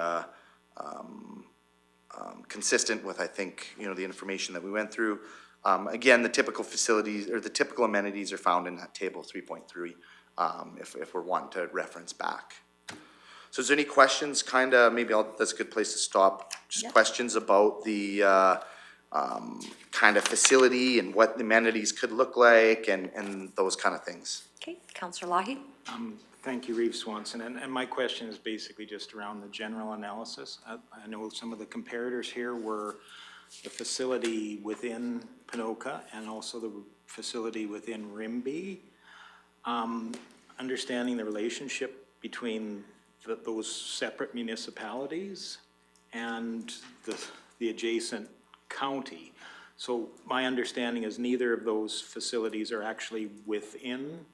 consistent with, I think, you know, the information that we went through. Again, the typical facilities or the typical amenities are found in that table 3.3 if we're wanting to reference back. So is there any questions, kind of, maybe that's a good place to stop, just questions about the kind of facility and what the amenities could look like and those kind of things. Okay, Councillor Lahi. Thank you, Reeve Swanson. And my question is basically just around the general analysis. I know some of the comparators here were the facility within Ponoka and also the facility within Rimbey. Understanding the relationship between those separate municipalities and the adjacent county. So my understanding is neither of those facilities are actually within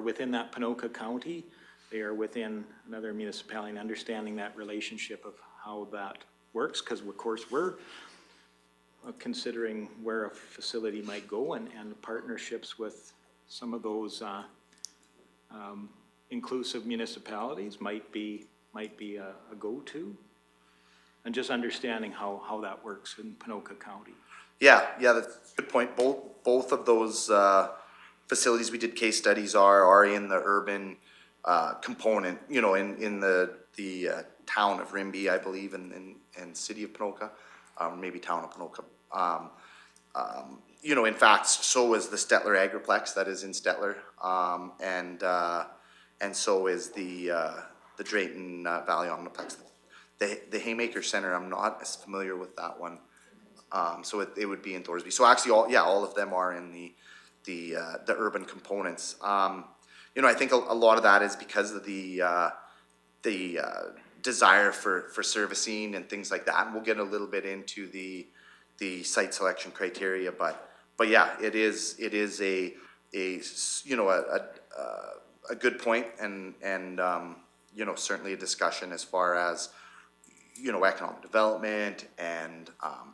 within that Ponoka County. They are within another municipality, and understanding that relationship of how that works, because of course we're considering where a facility might go, and partnerships with some of those inclusive municipalities might be a go-to, and just understanding how that works in Ponoka County. Yeah, that's a good point. Both of those facilities we did case studies are in the urban component, you know, in the town of Rimbey, I believe, and city of Ponoka, maybe town of Ponoka. You know, in fact, so is the Stettler Agriplex that is in Stettler, and so is the Drayton Valley Omniplex. The Haymaker Center, I'm not as familiar with that one, so it would be in Thorsby. So actually, all of them are in the urban components. You know, I think a lot of that is because of the desire for servicing and things like that. And we'll get a little bit into the site selection criteria, but yeah, it is a you know, a good point and, you know, certainly a discussion as far as, you know, economic development and,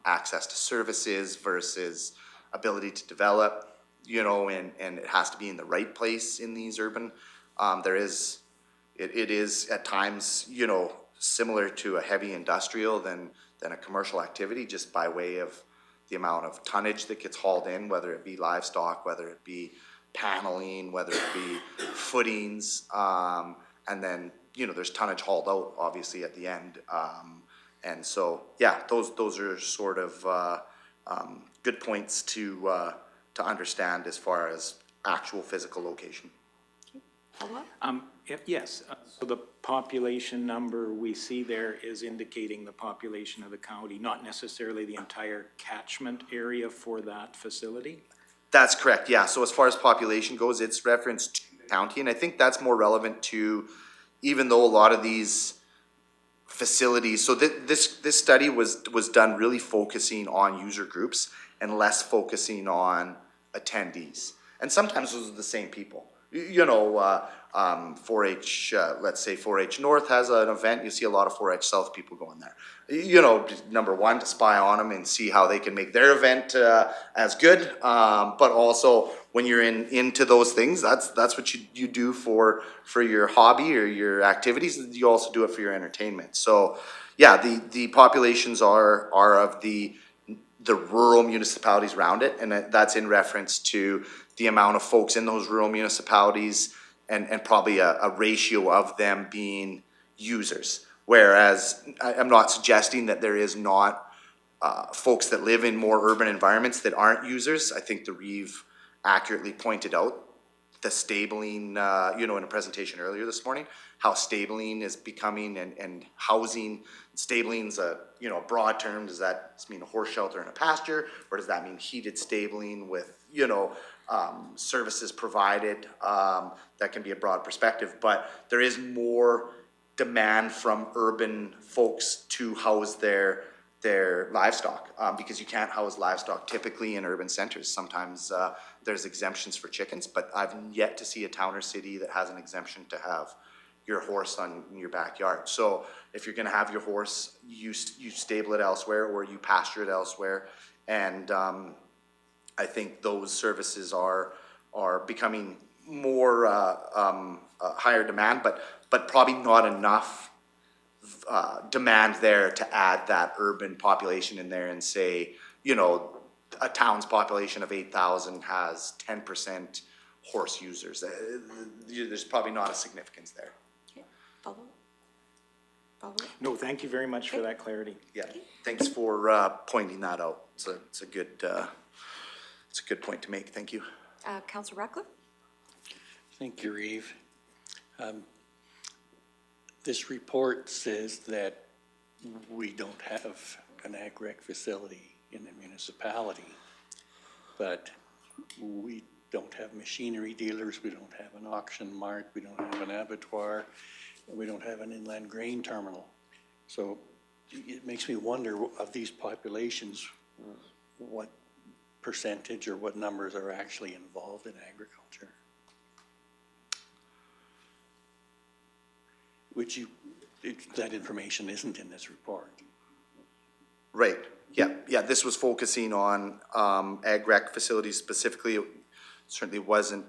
access to services versus ability to develop, you know, and it has to be in the right place in these urban. It is at times, you know, similar to a heavy industrial than a commercial activity, just by way of the amount of tonnage that gets hauled in, whether it be livestock, whether it be paneling, whether it be footings, and then, you know, there's tonnage hauled out, obviously, at the end. And so, yeah, those are sort of good points to understand as far as actual physical location. Yes, so the population number we see there is indicating the population of the county, not necessarily the entire catchment area for that facility? That's correct, yeah. So as far as population goes, it's referenced to the county, and I think that's more relevant to, even though a lot of these facilities, so this study was done really focusing on user groups and less focusing on attendees. And sometimes those are the same people. You know, 4-H, let's say 4-H North has an event, you see a lot of 4-H South people going there. You know, number one, to spy on them and see how they can make their event as good. But also, when you're into those things, that's what you do for your hobby or your activities. You also do it for your entertainment. So, yeah, the populations are of the rural municipalities around it, and that's in reference to the amount of folks in those rural municipalities and probably a ratio of them being users. Whereas I'm not suggesting that there is not folks that live in more urban environments that aren't users. I think the Reeve accurately pointed out the stabling, you know, in a presentation earlier this morning, how stabling is becoming and housing. Stabling's a, you know, a broad term. Does that mean a horse shelter and a pasture? Or does that mean heated stabling with, you know, services provided? That can be a broad perspective, but there is more demand from urban folks to house their livestock, because you can't house livestock typically in urban centers. Sometimes there's exemptions for chickens, but I've yet to see a town or city that has an exemption to have your horse in your backyard. So if you're gonna have your horse, you stable it elsewhere or you pasture it elsewhere. And I think those services are becoming more higher demand, but probably not enough demand there to add that urban population in there and say, you know, a town's population of 8,000 has 10% horse users. There's probably not a significance there. Okay, follow? No, thank you very much for that clarity. Yeah, thanks for pointing that out. It's a good point to make. Thank you. Councillor Ratcliffe? Thank you, Reeve. This report says that we don't have an ag-rec facility in the municipality, but we don't have machinery dealers, we don't have an auction mart, we don't have an abattoir, and we don't have an inland grain terminal. So it makes me wonder, of these populations, what percentage or what numbers are actually involved in agriculture? That information isn't in this report. Right, yeah, this was focusing on ag-rec facilities specifically. It certainly wasn't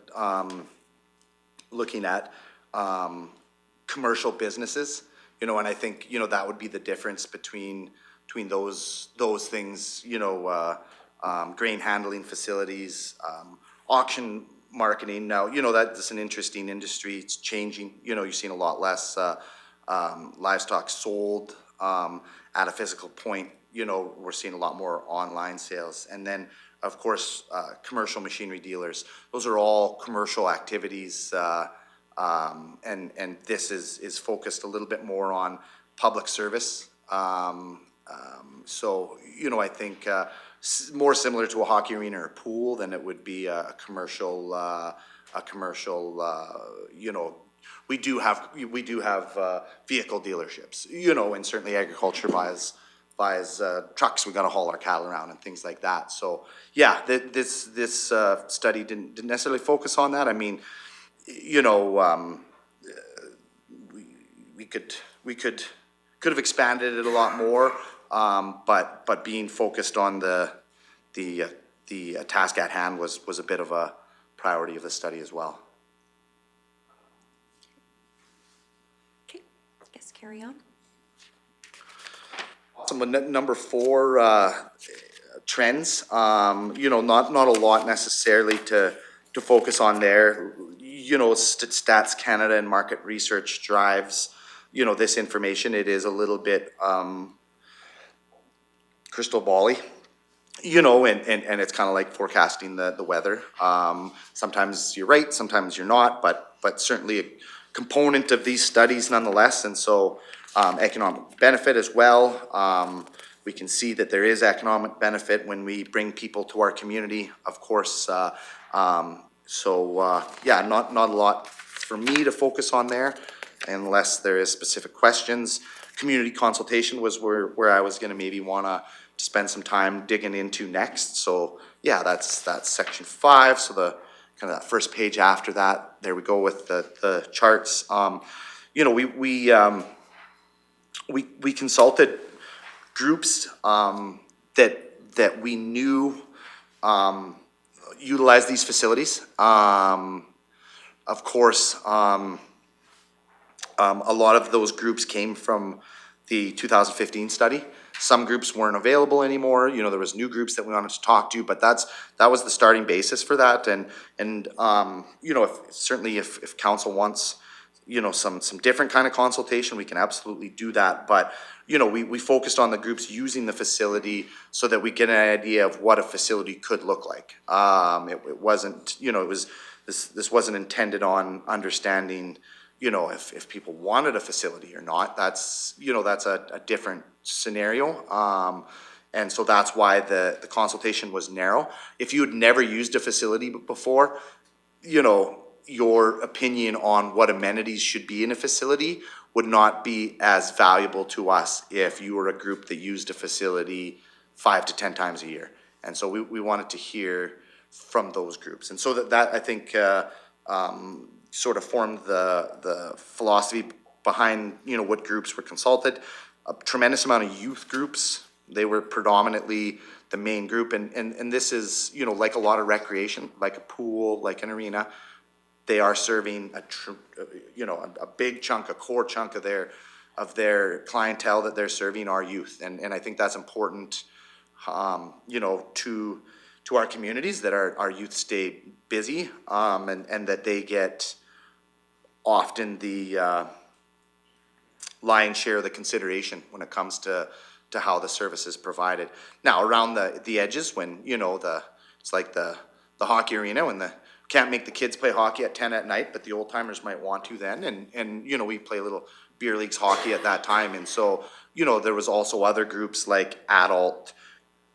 looking at commercial businesses, you know, and I think, you know, that would be the difference between those things, you know, grain handling facilities, auction marketing. Now, you know, that's an interesting industry. It's changing. You know, you're seeing a lot less livestock sold at a physical point. You know, we're seeing a lot more online sales. And then, of course, commercial machinery dealers. Those are all commercial activities, and this is focused a little bit more on public service. So, you know, I think more similar to a hockey arena or pool than it would be a commercial, you know, we do have vehicle dealerships, you know, and certainly agriculture buys trucks we got to haul our cattle around and things like that. So yeah, this study didn't necessarily focus on that. I mean, you know, we could have expanded it a lot more, but being focused on the task at hand was a bit of a priority of the study as well. Okay, I guess carry on. Awesome. Number 4, trends. You know, not a lot necessarily to focus on there. You know, Stats Canada and market research drives, you know, this information. It is a little bit crystal ball-y, you know, and it's kind of like forecasting the weather. Sometimes you're right, sometimes you're not, but certainly a component of these studies nonetheless. And so economic benefit as well. We can see that there is economic benefit when we bring people to our community, of course. Yeah, not a lot for me to focus on there unless there is specific questions. Community consultation was where I was gonna maybe wanna spend some time digging into next. So yeah, that's section 5. So the kind of that first page after that, there we go with the charts. You know, we consulted groups that we knew utilize these facilities. Of course, a lot of those groups came from the 2015 study. Some groups weren't available anymore. You know, there was new groups that we wanted to talk to, but that was the starting basis for that. And you know, if council wants, you know, some different kind of consultation, we can absolutely do that. But you know, we focused on the groups using the facility so that we get an idea of what a facility could look like. It wasn't, you know, this wasn't intended on understanding, you know, if people wanted a facility or not. That's, you know, that's a different scenario. And so that's why the consultation was narrow. If you had never used a facility before, you know, your opinion on what amenities should be in a facility would not be as valuable to us if you were a group that used a facility 5 to 10 times a year. And so we wanted to hear from those groups. And so that I think sort of formed the philosophy behind, you know, what groups were consulted. A tremendous amount of youth groups. They were predominantly the main group. And this is, you know, like a lot of recreation, like a pool, like an arena. They are serving a big chunk, a core chunk of their clientele that they're serving are youth. And I think that's important, you know, to our communities, that our youth stay busy, and that they get often the lion's share of the consideration when it comes to how the service is provided. Now, around the edges, when, you know, it's like the hockey arena, when can't make the kids play hockey at 10 at night, but the old timers might want to then. And you know, we play little beer leagues hockey at that time. And so, you know, there was also other groups like adult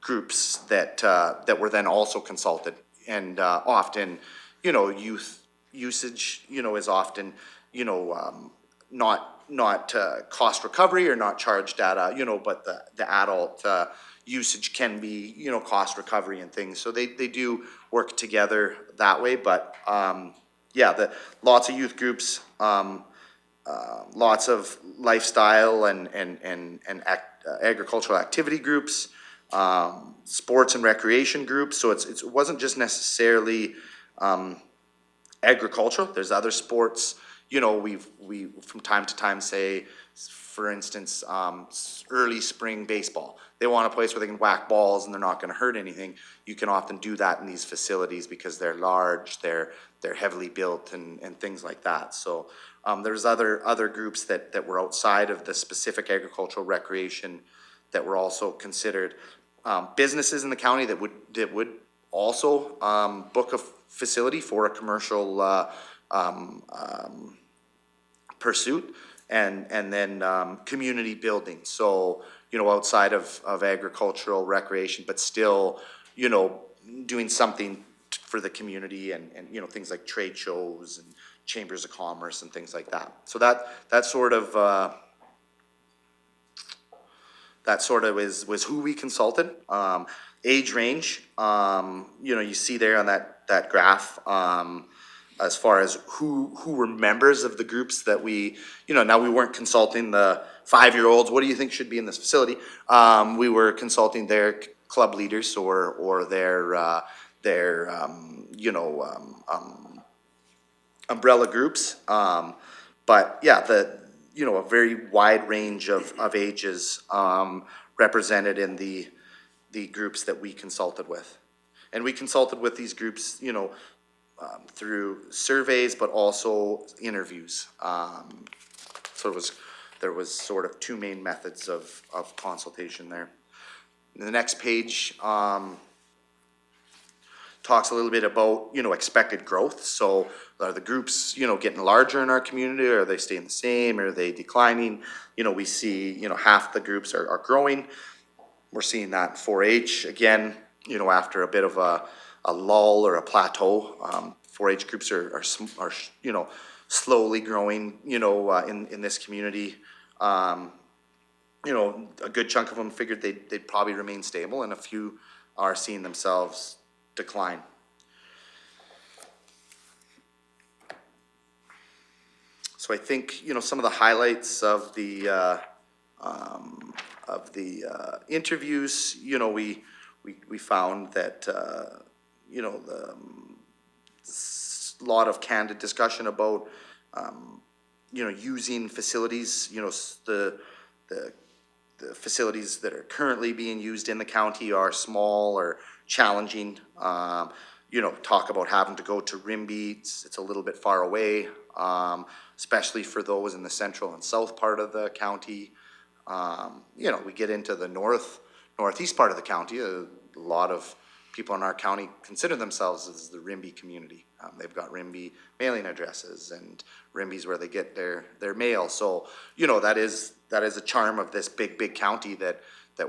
groups that were then also consulted. And often, you know, youth usage, you know, is often, you know, not cost recovery or not charged data, you know, but the adult usage can be, you know, cost recovery and things. So they do work together that way. But yeah, lots of youth groups, lots of lifestyle and agricultural activity groups, sports and recreation groups. So it wasn't just necessarily agricultural. There's other sports. You know, we from time to time say, for instance, early spring baseball. They want a place where they can whack balls and they're not going to hurt anything. You can often do that in these facilities because they're large, they're heavily built and things like that. So there's other groups that were outside of the specific agricultural recreation that were also considered. Businesses in the county that would also book a facility for a commercial pursuit, and then community building. So, you know, outside of agricultural recreation, but still, you know, doing something for the community and you know, things like trade shows and chambers of commerce and things like that. So that sort of was who we consulted. Age range, you know, you see there on that graph, as far as who were members of the groups that we, now we weren't consulting the 5-year-olds, what do you think should be in this facility? We were consulting their club leaders or their umbrella groups. But yeah, a very wide range of ages represented in the groups that we consulted with. And we consulted with these groups, through surveys, but also interviews. So there was sort of two main methods of consultation there. The next page talks a little bit about, expected growth. So are the groups, getting larger in our community, or are they staying the same, or are they declining? We see, half the groups are growing. We're seeing that in 4-H again, after a bit of a lull or a plateau. 4-H groups are slowly growing, in this community. A good chunk of them figured they'd probably remain stable, and a few are seeing themselves decline. So I think, some of the highlights of the interviews, we found that, a lot of candid discussion about, using facilities, the facilities that are currently being used in the county are small or challenging. Talk about having to go to Rimbey, it's a little bit far away, especially for those in the central and south part of the county. We get into the northeast part of the county, a lot of people in our county consider themselves as the Rimbey community. They've got Rimbey mailing addresses, and Rimbey's where they get their mail. So, that is a charm of this big county that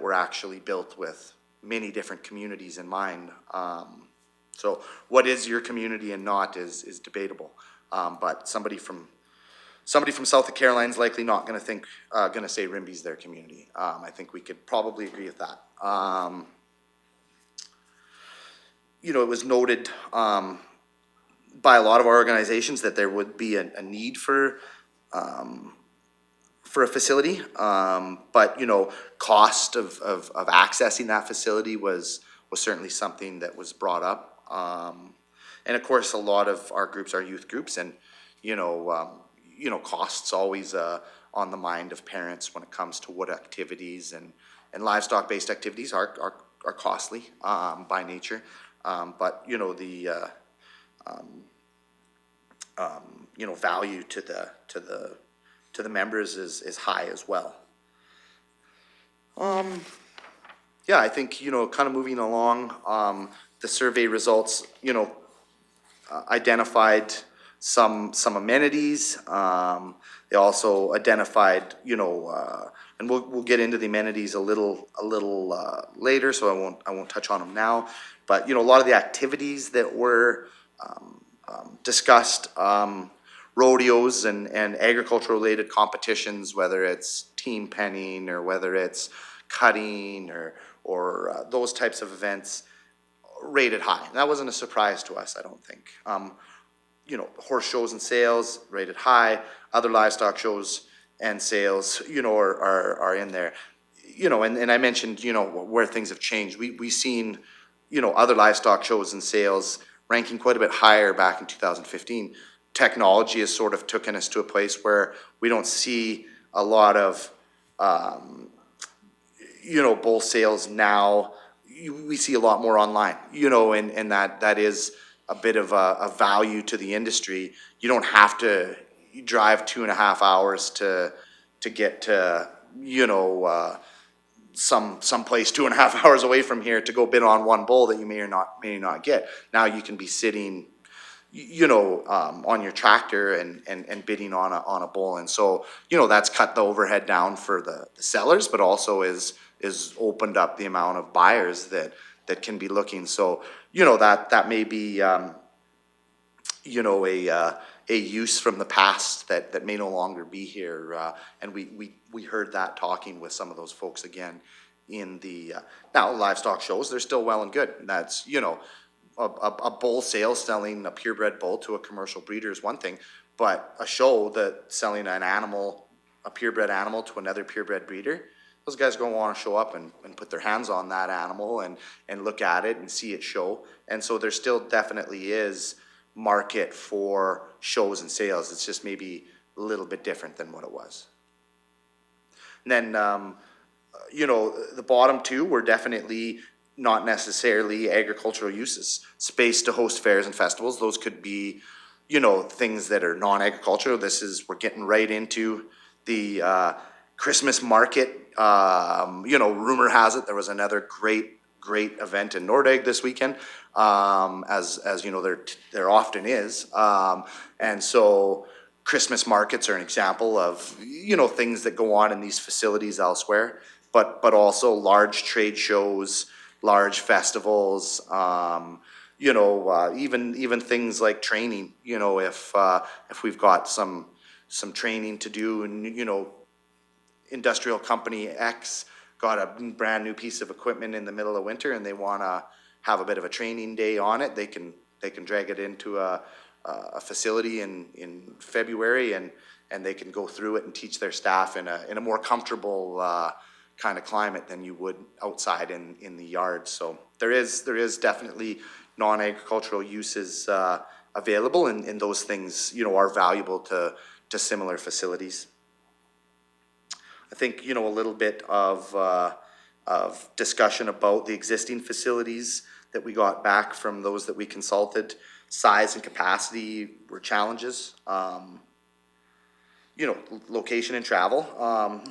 we're actually built with many different communities in mind. So what is your community and not is debatable. But somebody from south of Caroline's likely not gonna say Rimbey's their community. I think we could probably agree with that. It was noted by a lot of our organizations that there would be a need for a facility, but cost of accessing that facility was certainly something that was brought up. And of course, a lot of our groups are youth groups, and costs always on the mind of parents when it comes to what activities and livestock-based activities are costly by nature. But the value to the members is high as well. Yeah, I think kind of moving along, the survey results identified some amenities. They also identified and we'll get into the amenities a little later, so I won't touch on them now. But a lot of the activities that were discussed, rodeos and agricultural related competitions, whether it's team penning or whether it's cutting or those types of events, rated high. And that wasn't a surprise to us, I don't think. Horse shows and sales rated high. Other livestock shows and sales, are in there. And I mentioned, where things have changed. We've seen, other livestock shows and sales ranking quite a bit higher back in 2015. Technology has sort of taken us to a place where we don't see a lot of, bull sales now. We see a lot more online, and that is a bit of a value to the industry. You don't have to drive 2.5 hours to get to, some place 2.5 hours away from here to go bid on one bull that you may not get. Now you can be sitting, on your tractor and bidding on a bull. And so, that's cut the overhead down for the sellers, but also is opened up the amount of buyers that can be looking. So, that may be, a use from the past that may no longer be here. And we heard that talking with some of those folks again in the, now livestock shows, they're still well and good. And that's, a bull sale, selling a purebred bull to a commercial breeder is one thing, but a show that selling an animal, a purebred animal to another purebred breeder, those guys are gonna wanna show up and put their hands on that animal and look at it and see it show. And so there still definitely is market for shows and sales. It's just maybe a little bit different than what it was. And then, you know, the bottom two were definitely not necessarily agricultural uses. Space to host fairs and festivals, those could be, you know, things that are non-agricultural. We're getting right into the Christmas market. You know, rumor has it there was another great event in Nordegg this weekend, as you know, there often is. And so Christmas markets are an example of, you know, things that go on in these facilities elsewhere, but also large trade shows, large festivals, you know, even things like training, you know, if we've got some training to do, and, you know, industrial company X got a brand new piece of equipment in the middle of winter and they wanna have a bit of a training day on it, they can drag it into a facility in February and they can go through it and teach their staff in a more comfortable kind of climate than you would outside in the yard. So there is definitely non-agricultural uses available, and those things, you know, are valuable to similar facilities. I think, you know, a little bit of discussion about the existing facilities that we got back from those that we consulted. Size and capacity were challenges. You know, location and travel.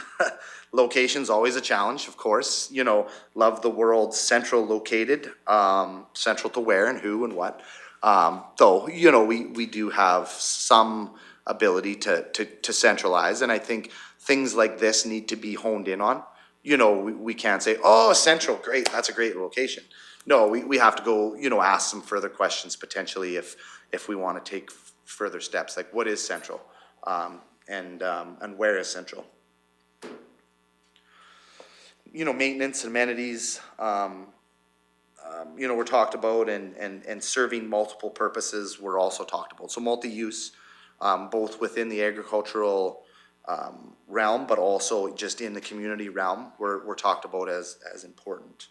Location's always a challenge, of course. You know, love the world central located, central to where and who and what. Though, you know, we do have some ability to centralize, and I think things like this need to be honed in on. You know, we can't say, oh, central, great, that's a great location. No, we have to go, you know, ask some further questions potentially if we want to take further steps, like what is central, and where is central. You know, maintenance, amenities, you know, were talked about, and serving multiple purposes were also talked about. So multi-use, both within the agricultural realm, but also just in the community realm, were talked about as important.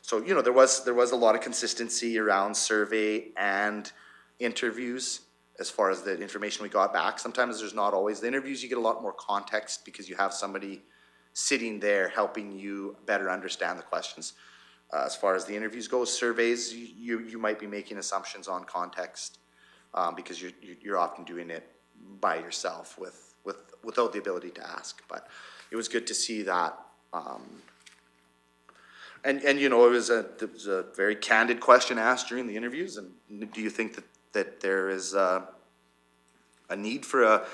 So, you know, there was a lot of consistency around survey and interviews as far as the information we got back. Sometimes there's not always. The interviews, you get a lot more context because you have somebody sitting there helping you better understand the questions. As far as the interviews go, surveys, you might be making assumptions on context, because you're often doing it by yourself without the ability to ask. But it was good to see that. And you know, it was a very candid question asked during the interviews. And do you think that there is a need for a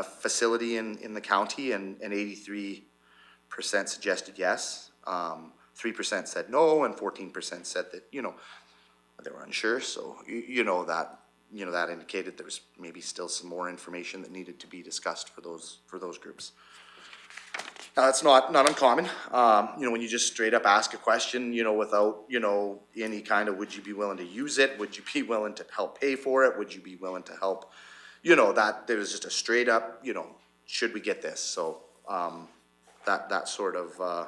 facility in the county? And 83% suggested yes. 3% said no, and 14% said that, you know, they were unsure. So you know that indicated there was maybe still some more information that needed to be discussed for those groups. It's not uncommon, you know, when you just straight up ask a question, you know, without, you know, any kind of, would you be willing to use it? Would you be willing to help pay for it? Would you be willing to help, you know, that there was just a straight up, you know, should we get this? So, that sort of,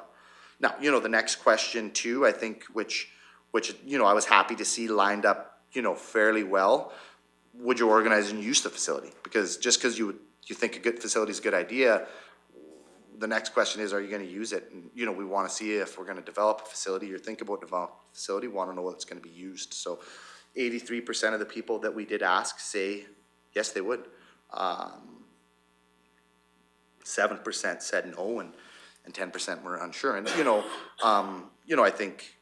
now, you know, the next question too, I think, which, you know, I was happy to see lined up, you know, fairly well. Would you organize and use the facility? Because just because you think a good facility is a good idea, the next question is, are you going to use it? And, you know, we want to see if we're going to develop a facility or think about developing a facility, want to know what's going to be used. So 83% of the people that we did ask say, yes, they would. 7% said no, and 10% were unsure. And, you know, I think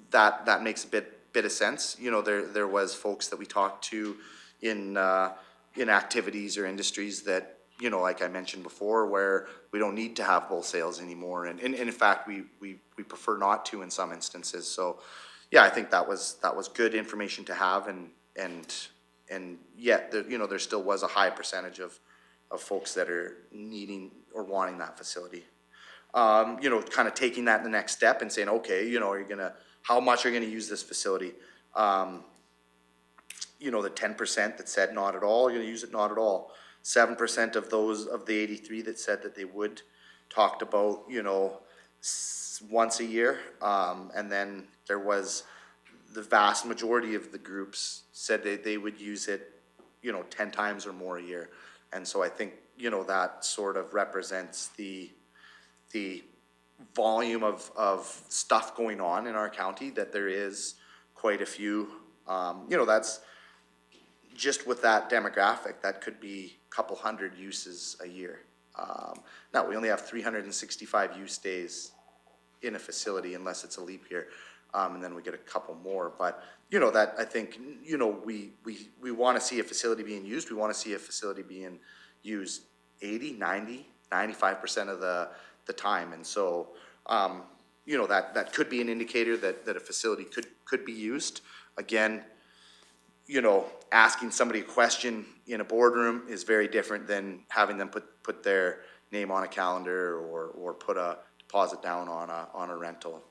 that makes a bit of sense. You know, there was folks that we talked to in activities or industries that, you know, like I mentioned before, where we don't need to have bull sales anymore, and in fact we prefer not to in some instances. So yeah, I think that was good information to have, and yet there, you know, there still was a high percentage of folks that are needing or wanting that facility. you know, kind of taking that the next step and saying, okay, you know, how much are you gonna use this facility? You know, the 10% that said not at all, you're gonna use it not at all. 7% of those, of the 83 that said that they would, talked about, you know, once a year. And then there was, the vast majority of the groups said they would use it, you know, 10 times or more a year. And so I think, you know, that sort of represents the volume of stuff going on in our county, that there is quite a few, you know, that's just with that demographic, that could be a couple hundred uses a year. Now, we only have 365 use days in a facility unless it's a leap year, and then we get a couple more. But, you know, that, I think, you know, we want to see a facility being used. We want to see a facility being used 80, 90, 95% of the time. And so, you know, that could be an indicator that a facility could be used. Again, you know, asking somebody a question in a boardroom is very different than having them put their name on a calendar or put a deposit down on a rental.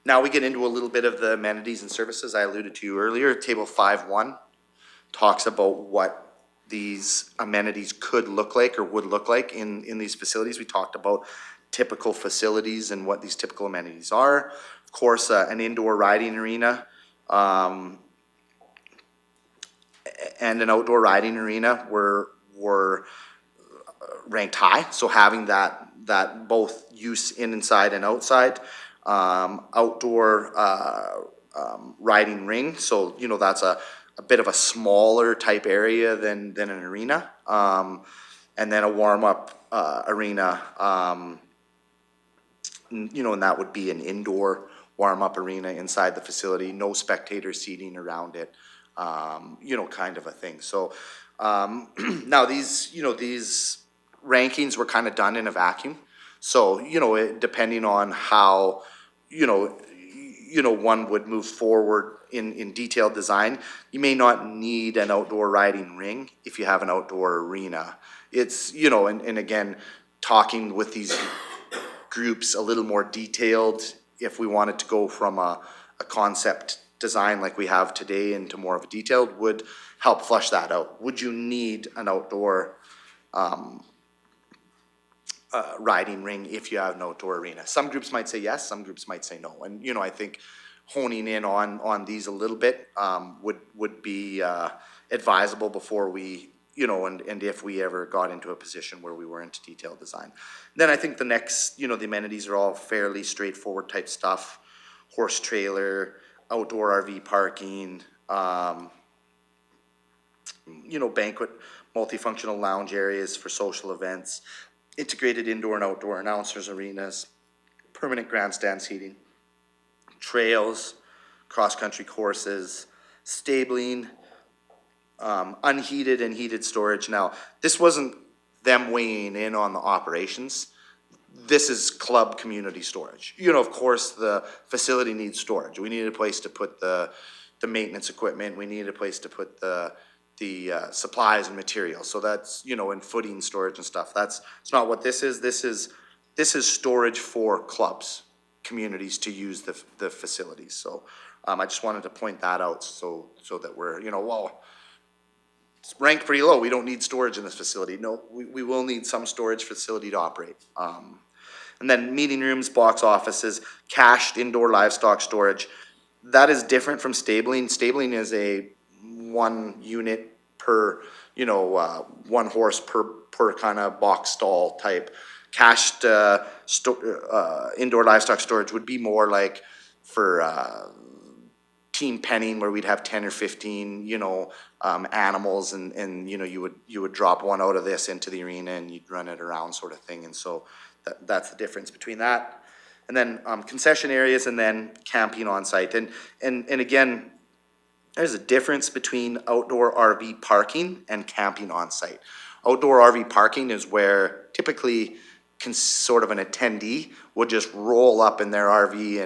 Now we get into a little bit of the amenities and services I alluded to earlier. Table 5.1 talks about what these amenities could look like or would look like in these facilities. We talked about typical facilities and what these typical amenities are. Of course, an indoor riding arena, and an outdoor riding arena were ranked high. So having that both use inside and outside. Outdoor riding ring, so you know that's a bit of a smaller type area than an arena. And then a warm-up arena, you know, and that would be an indoor warm-up arena inside the facility, no spectator seating around it, you know, kind of a thing. So now these rankings were kind of done in a vacuum. So, you know, depending on how, you know, one would move forward in detailed design, you may not need an outdoor riding ring if you have an outdoor arena. It's, you know, and again, talking with these groups a little more detailed, if we wanted to go from a concept design like we have today into more of a detailed, would help flush that out. Would you need an outdoor riding ring if you have an outdoor arena? Some groups might say yes, some groups might say no. And, you know, I think honing in on these a little bit would be advisable before we, you know, and if we ever got into a position where we were into detailed design. Then I think the next, you know, the amenities are all fairly straightforward type stuff. Horse trailer, outdoor RV parking, you know, banquet, multifunctional lounge areas for social events, integrated indoor and outdoor announcers arenas, permanent grandstand seating, trails, cross-country courses, stabling, unheated and heated storage. Now, this wasn't them weighing in on the operations. This is club community storage. You know, of course, the facility needs storage. We need a place to put the maintenance equipment. We need a place to put the supplies and materials. So that's, you know, and footing storage and stuff. It's not what this is. This is storage for clubs, communities to use the facilities. So I just wanted to point that out so that we're, you know, well, it's ranked pretty low. We don't need storage in this facility. No, we will need some storage facility to operate. And then meeting rooms, box offices, cached indoor livestock storage. That is different from stabling. Stabling is a 1 unit per, you know, 1 horse per kind of box stall type. Cached indoor livestock storage would be more like for team penning, where we'd have 10 or 15, you know, animals, and you know, you would drop one out of this into the arena and you'd run it around, sort of thing. And so that's the difference between that. And then concession areas, and then camping on site. And again, there's a difference between outdoor RV parking and camping on site. Outdoor RV parking is where typically sort of an attendee would just roll up in their RV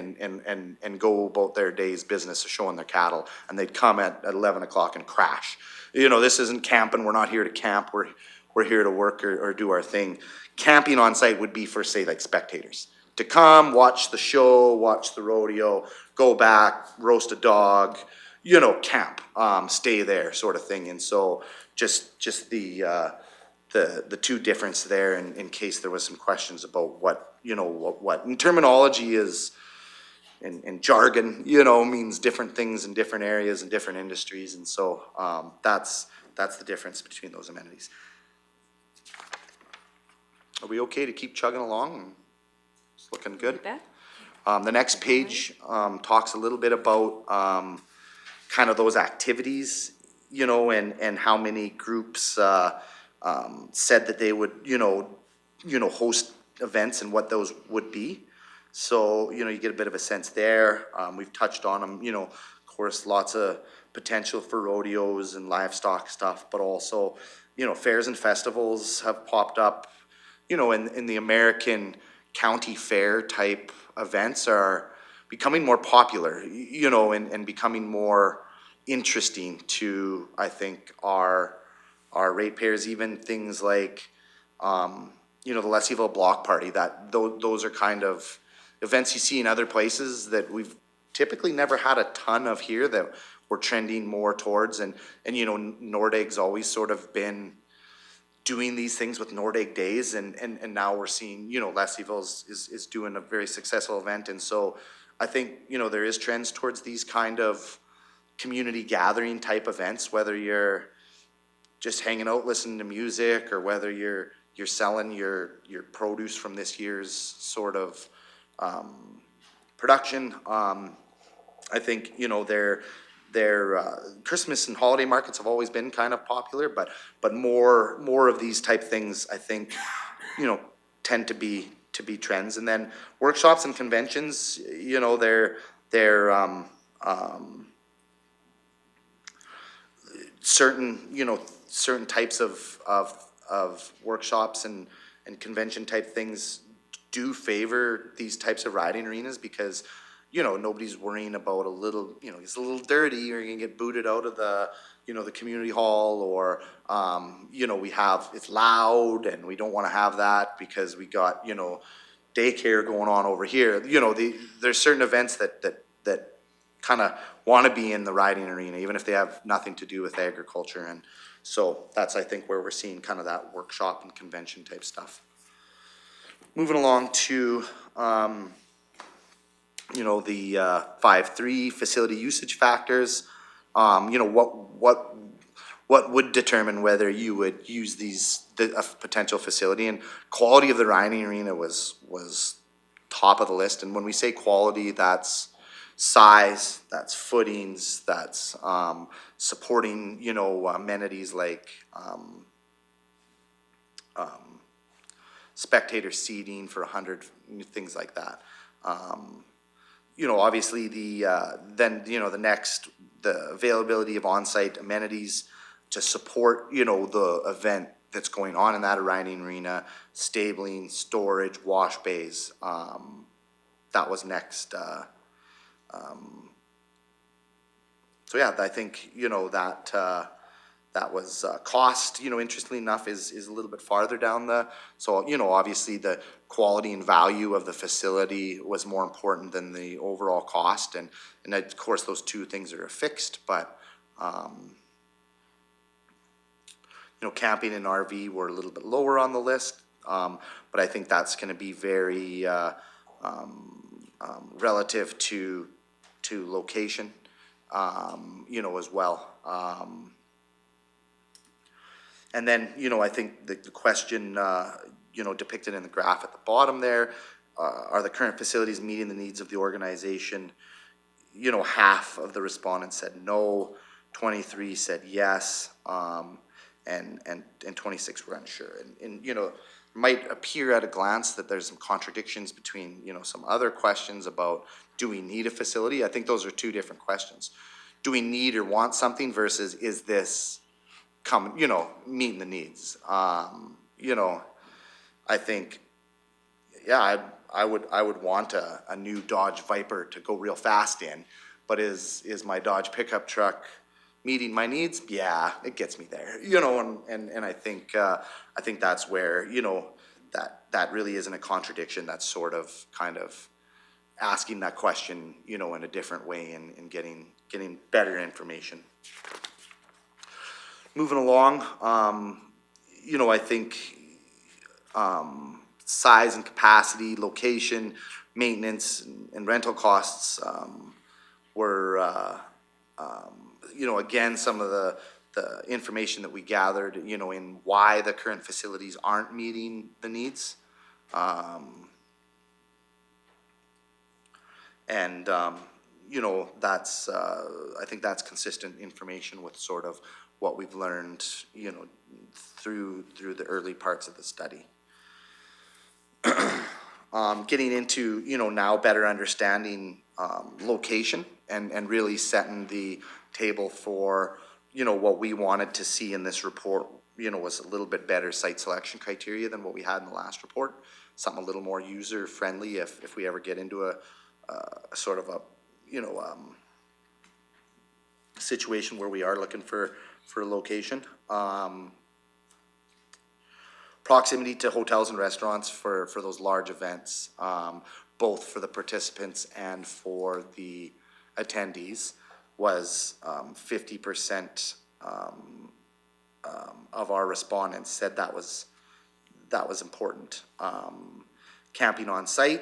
and go about their day's business of showing their cattle, and they'd come at 11 o'clock and crash. You know, this isn't camping. We're not here to camp. we're here to work or do our thing. Camping on site would be for, say, like spectators, to come, watch the show, watch the rodeo, go back, roast a dog, you know, camp, stay there sort of thing. And so just the two difference there in case there was some questions about what, you know, what and terminology is and jargon, you know, means different things in different areas and different industries. And so that's the difference between those amenities. Are we okay to keep chugging along? It's looking good. The next page talks a little bit about kind of those activities, you know, and how many groups said that they would, you know, host events and what those would be. So, you know, you get a bit of a sense there. We've touched on them, you know, of course, lots of potential for rodeos and livestock stuff, but also, you know, fairs and festivals have popped up. You know, in the American county fair type events are becoming more popular, you know, and becoming more interesting to, I think, our ratepayers. Even things like, you know, the Leslieville Block Party, those are kind of events you see in other places that we've typically never had a ton of here that we're trending more towards. And you know, Nordeg's always sort of been doing these things with Nordig Days, and now we're seeing, you know, Leslieville is doing a very successful event. And so I think, you know, there is trends towards these kind of community gathering type events, whether you're just hanging out listening to music or whether you're selling your produce from this year's sort of production. I think, you know, their Christmas and holiday markets have always been kind of popular, but more of these type things, I think, you know, tend to be trends. And then workshops and conventions, you know, they're certain types of workshops and convention type things do favor these types of riding arenas because, you know, nobody's worrying about a little, you know, it's a little dirty or you're gonna get booted out of the, you know, the community hall, or, you know, it's loud and we don't wanna have that because we got, you know, daycare going on over here. You know, there's certain events that kind of wanna be in the riding arena, even if they have nothing to do with agriculture. And so that's, I think, where we're seeing kind of that workshop and convention type stuff. Moving along to, you know, the 5.3 facility usage factors. You know, what would determine whether you would use a potential facility, and quality of the riding arena was top of the list. And when we say quality, that's size, that's footings, that's supporting, you know, amenities like spectator seating for 100, things like that. You know, obviously then, you know, the availability of on-site amenities to support, you know, the event that's going on in that riding arena, stabling, storage, wash bays. That was next. So yeah, I think, you know, that was cost, you know, interestingly enough, is a little bit farther down so, you know, obviously the quality and value of the facility was more important than the overall cost. And of course, those two things are fixed, but, you know, camping and RV were a little bit lower on the list. But I think that's gonna be very relative to location, you know, as well. And then, you know, I think the question, you know, depicted in the graph at the bottom there, are the current facilities meeting the needs of the organization? You know, half of the respondents said no, 23 said yes, and 26 were unsure. And you know, it might appear at a glance that there's some contradictions between, you know, some other questions about, do we need a facility? I think those are two different questions. Do we need or want something versus is this you know, meeting the needs? You know, I think, yeah, I would want a new Dodge Viper to go real fast in, but is my Dodge pickup truck meeting my needs? Yeah, it gets me there, and I think that's where, that really isn't a contradiction. That's sort of kind of asking that question, in a different way and getting better information. Moving along, I think, size and capacity, location, maintenance, and rental costs, were, again, some of the information that we gathered, in why the current facilities aren't meeting the needs. That's, I think that's consistent information with sort of what we've learned, through the early parts of the study. Getting into, now better understanding, location and really setting the table for, what we wanted to see in this report, was a little bit better site selection criteria than what we had in the last report. Something a little more user-friendly if we ever get into a sort of a, situation where we are looking for a location. Proximity to hotels and restaurants for those large events, both for the participants and for the attendees, was 50% of our respondents said that was important. Camping on site,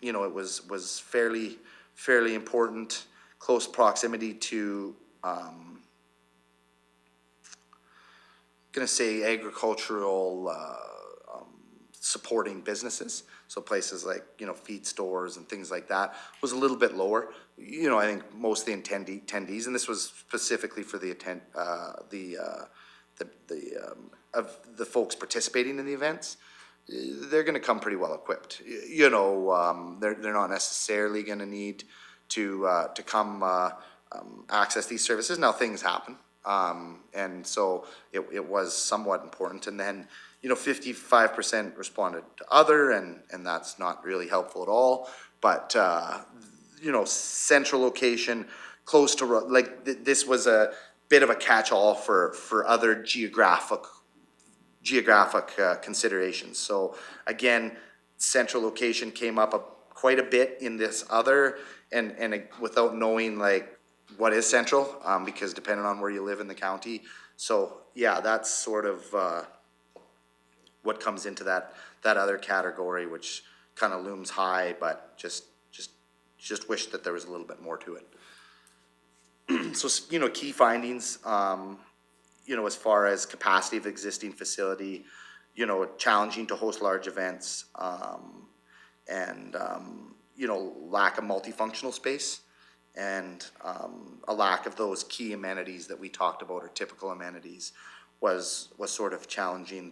it was fairly important. Close proximity to, gonna say agricultural supporting businesses, so places like feed stores and things like that was a little bit lower. I think most of the attendees, and this was specifically for the the folks participating in the events, they're gonna come pretty well equipped. They're not necessarily gonna need to come access these services. Now things happen. And so it was somewhat important. And then, 55% responded to other, and that's not really helpful at all. But, central location, close to, this was a bit of a catch-all for other geographic considerations. So again, central location came up quite a bit in this other, and without knowing what is central, because depending on where you live in the county. So yeah, that's sort of what comes into that other category, which kind of looms high, but just wish that there was a little bit more to it. So key findings, as far as capacity of existing facility, challenging to host large events, and lack of multifunctional space, and a lack of those key amenities that we talked about, or typical amenities, was sort of challenging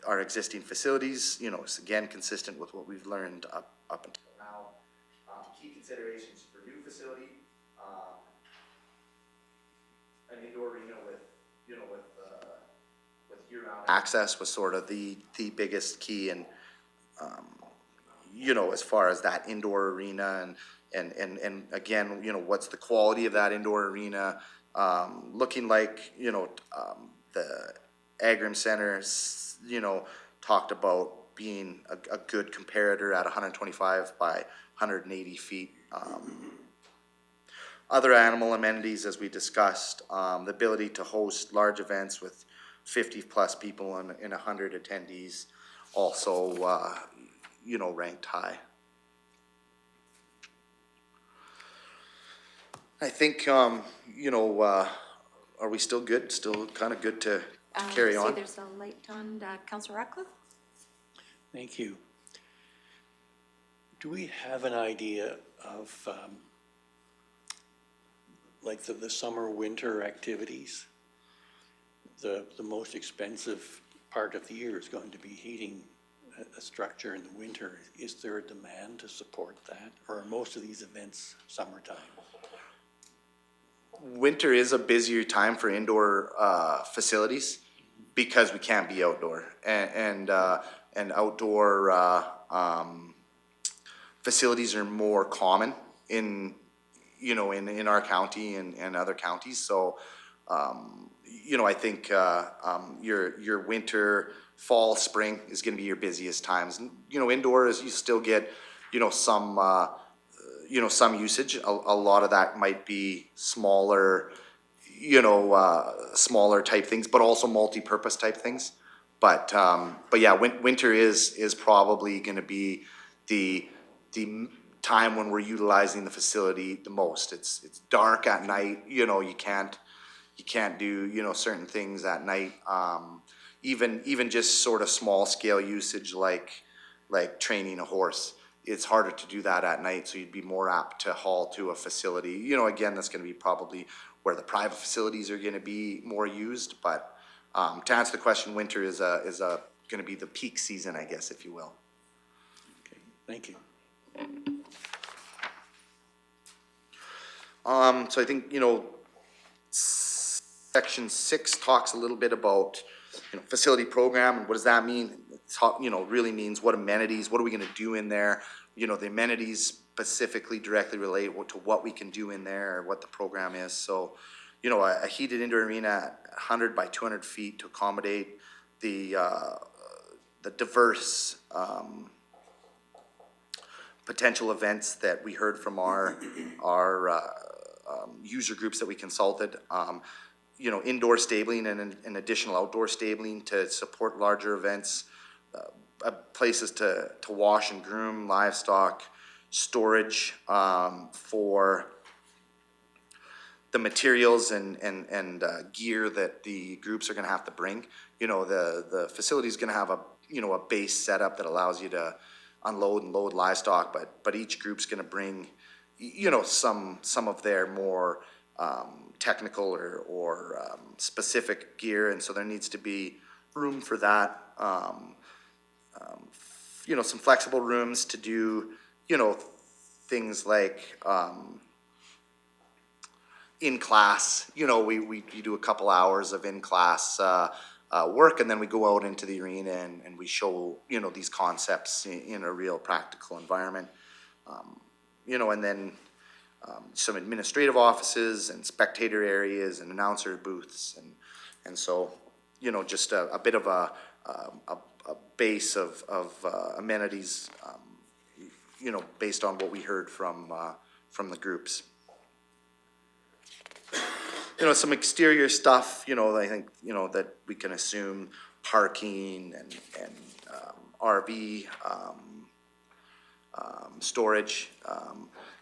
our existing facilities. It's again consistent with what we've learned up until now. Key considerations for new facility, an indoor arena with year-round access was sort of the biggest key, and as far as that indoor arena, and again, what's the quality of that indoor arena, looking like, the Agram Center, talked about being a good comparator at 125 by 180 feet. Other animal amenities, as we discussed, the ability to host large events with 50-plus people and 100 attendees, also, ranked high. I think, are we still good? Still kind of good to carry on? See, there's a light on, Councillor Ratcliffe? Thank you. Do we have an idea of, the summer, winter activities? The most expensive part of the year is going to be heating a structure in the winter. Is there a demand to support that, or are most of these events summertime? Winter is a busier time for indoor facilities because we can't be outdoor, and outdoor facilities are more common in you know, in our county and other counties. So, you know, I think your winter, fall, spring is going to be your busiest times. And, you know, indoors you still get, you know, some usage. A lot of that might be smaller, you know, smaller type things, but also multi-purpose type things. But yeah, winter is probably going to be the time when we're utilizing the facility the most. It's dark at night. You know, you can't do, you know, certain things at night. Even just sort of small scale usage like training a horse. It's harder to do that at night, so you'd be more apt to haul to a facility. You know, again, that's going to be probably where the private facilities are going to be more used. But to answer the question, winter is going to be the peak season, I guess, if you will. Okay, thank you. So I think, you know, section 6 talks a little bit about, you know, facility program and what does that mean? You know, really means what amenities, what are we going to do in there? You know, the amenities specifically directly relate to what we can do in there or what the program is. So, you know, a heated indoor arena at 100 by 200 feet to accommodate the diverse potential events that we heard from our user groups that we consulted. You know, indoor stabling and additional outdoor stabling to support larger events, places to wash and groom livestock, storage for the materials and gear that the groups are going to have to bring. You know, the facility is going to have a, you know, a base setup that allows you to unload and load livestock, but each group's going to bring, you know, some of their more technical or specific gear, and so there needs to be room for that. You know, some flexible rooms to do, you know, things like in class. You know, we do a couple hours of in class work, and then we go out into the arena and we show, you know, these concepts in a real practical environment. You know, and then some administrative offices and spectator areas and announcer booths, and so, you know, just a bit of a base of amenities, you know, based on what we heard from the groups. You know, some exterior stuff, you know, I think, you know, that we can assume parking and RV storage.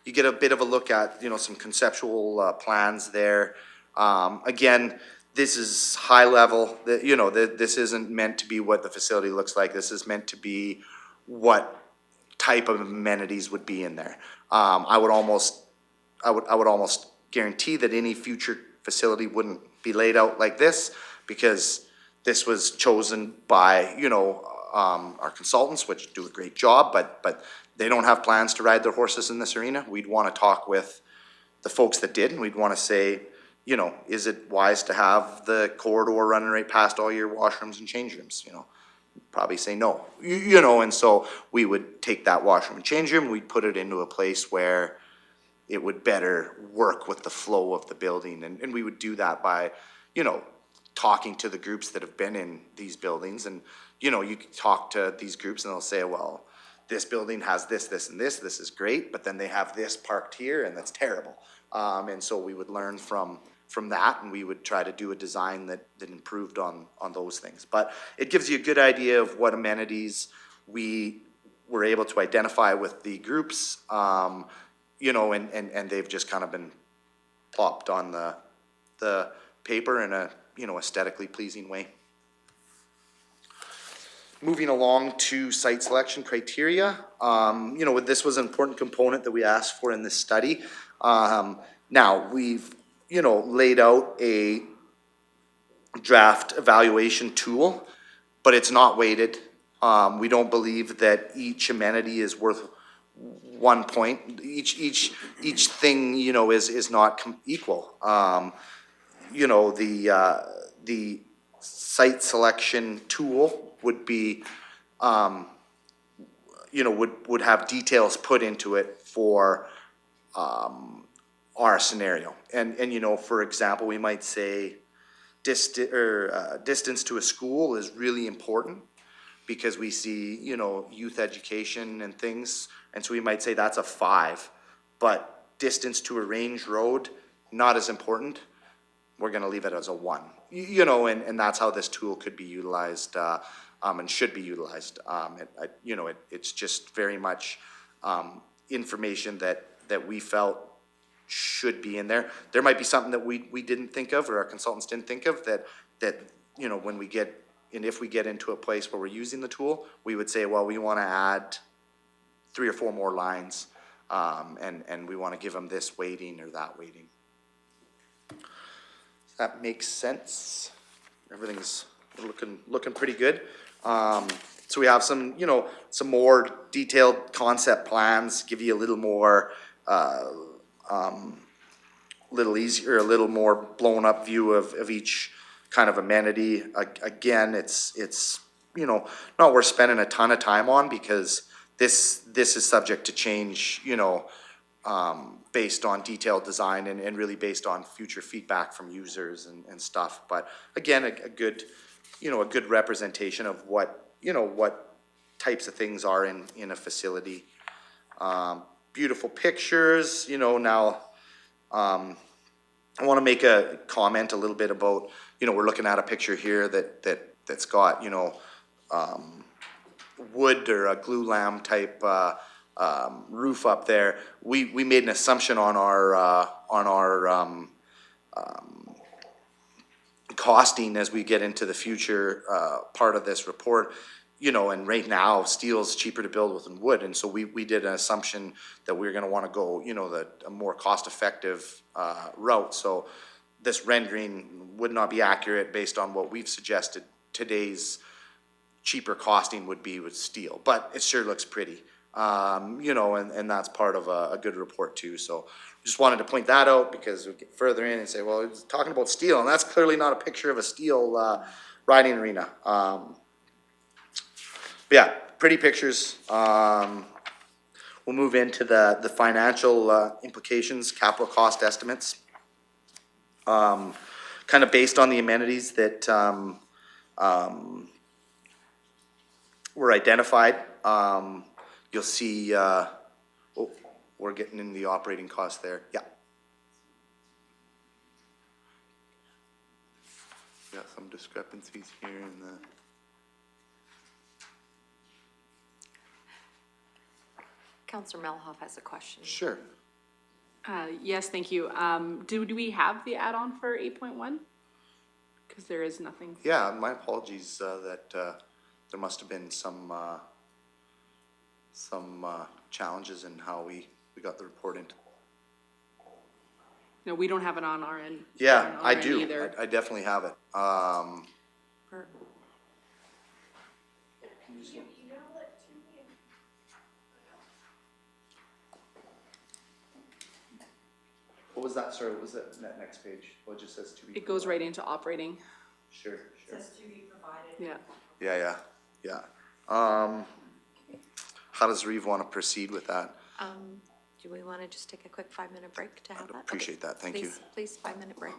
You get a bit of a look at, you know, some conceptual plans there. Again, this is high level. You know, this isn't meant to be what the facility looks like. This is meant to be what type of amenities would be in there. I would almost guarantee that any future facility wouldn't be laid out like this, because this was chosen by, you know, our consultants, which do a great job, but they don't have plans to ride their horses in this arena. We'd want to talk with the folks that did, and we'd want to say, you know, is it wise to have the corridor running right past all your washrooms and change rooms? You know, probably say no. You know, and so we would take that washroom and change room, we'd put it into a place where it would better work with the flow of the building. And we would do that by, you know, talking to the groups that have been in these buildings. And, you know, you talk to these groups and they'll say, well, this building has this, this, and this is great, but then they have this parked here and that's terrible. And so we would learn from that, and we would try to do a design that improved on those things. But it gives you a good idea of what amenities we were able to identify with the groups. You know, and they've just kind of been plopped on the paper in a, you know, aesthetically pleasing way. Moving along to site selection criteria, you know, this was an important component that we asked for in this study. Now, we've, you know, laid out a draft evaluation tool, but it's not weighted. We don't believe that each amenity is worth 1 point. Each thing, you know, is not equal. You know, the site selection tool would be, you know, would have details put into it for, our scenario. And, you know, for example, we might say distance to a school is really important because we see, you know, youth education and things. And so we might say that's a 5, but distance to a range road, not as important. We're gonna leave it as a 1. You know, and that's how this tool could be utilized, and should be utilized. You know, it's just very much, information that we felt should be in there. There might be something that we didn't think of, or our consultants didn't think of, that, you know, when we get, and if we get into a place where we're using the tool, we would say, well, we wanna add 3 or 4 more lines, and we wanna give them this weighting or that weighting. That makes sense. Everything's looking pretty good. So we have some, you know, some more detailed concept plans, give you a little more, little easier, a little more blown up view of each kind of amenity. Again, it's, you know, not worth spending a ton of time on because this is subject to change, you know, based on detailed design and really based on future feedback from users and stuff. But again, a good, you know, a good representation of what, you know, what types of things are in a facility. Beautiful pictures, you know. Now, I want to make a comment a little bit about, you know, we're looking at a picture here that's got, you know, wood or a glue lamb type roof up there. We made an assumption on our costing as we get into the future part of this report. You know, and right now steel is cheaper to build with than wood, and so we did an assumption that we were going to want to go, you know, a more cost-effective route. So this rendering would not be accurate based on what we've suggested today's cheaper costing would be with steel, but it sure looks pretty. You know, and that's part of a good report too. So just wanted to point that out because we get further in and say, well, it's talking about steel, and that's clearly not a picture of a steel riding arena. But yeah, pretty pictures. We'll move into the financial implications, capital cost estimates. Kind of based on the amenities that were identified. You'll see, oh, we're getting into the operating cost there. Yeah. Got some discrepancies here in the. Counselor Melhoff has a question. Sure. Yes, thank you. Do we have the add-on for 8.1? Because there is nothing. Yeah, my apologies that there must have been some challenges in how we got the report into. No, we don't have it on our end. Yeah, on I our end do. either. I definitely have it. What was that? Sorry, what was that next page? What just says to be? It goes right into operating. Sure. Says to be provided. Yeah. Yeah. How does Reeve want to proceed with that? Do we want to just take a quick 5-minute break to have that? Appreciate that. Thank you. Please, 5-minute break.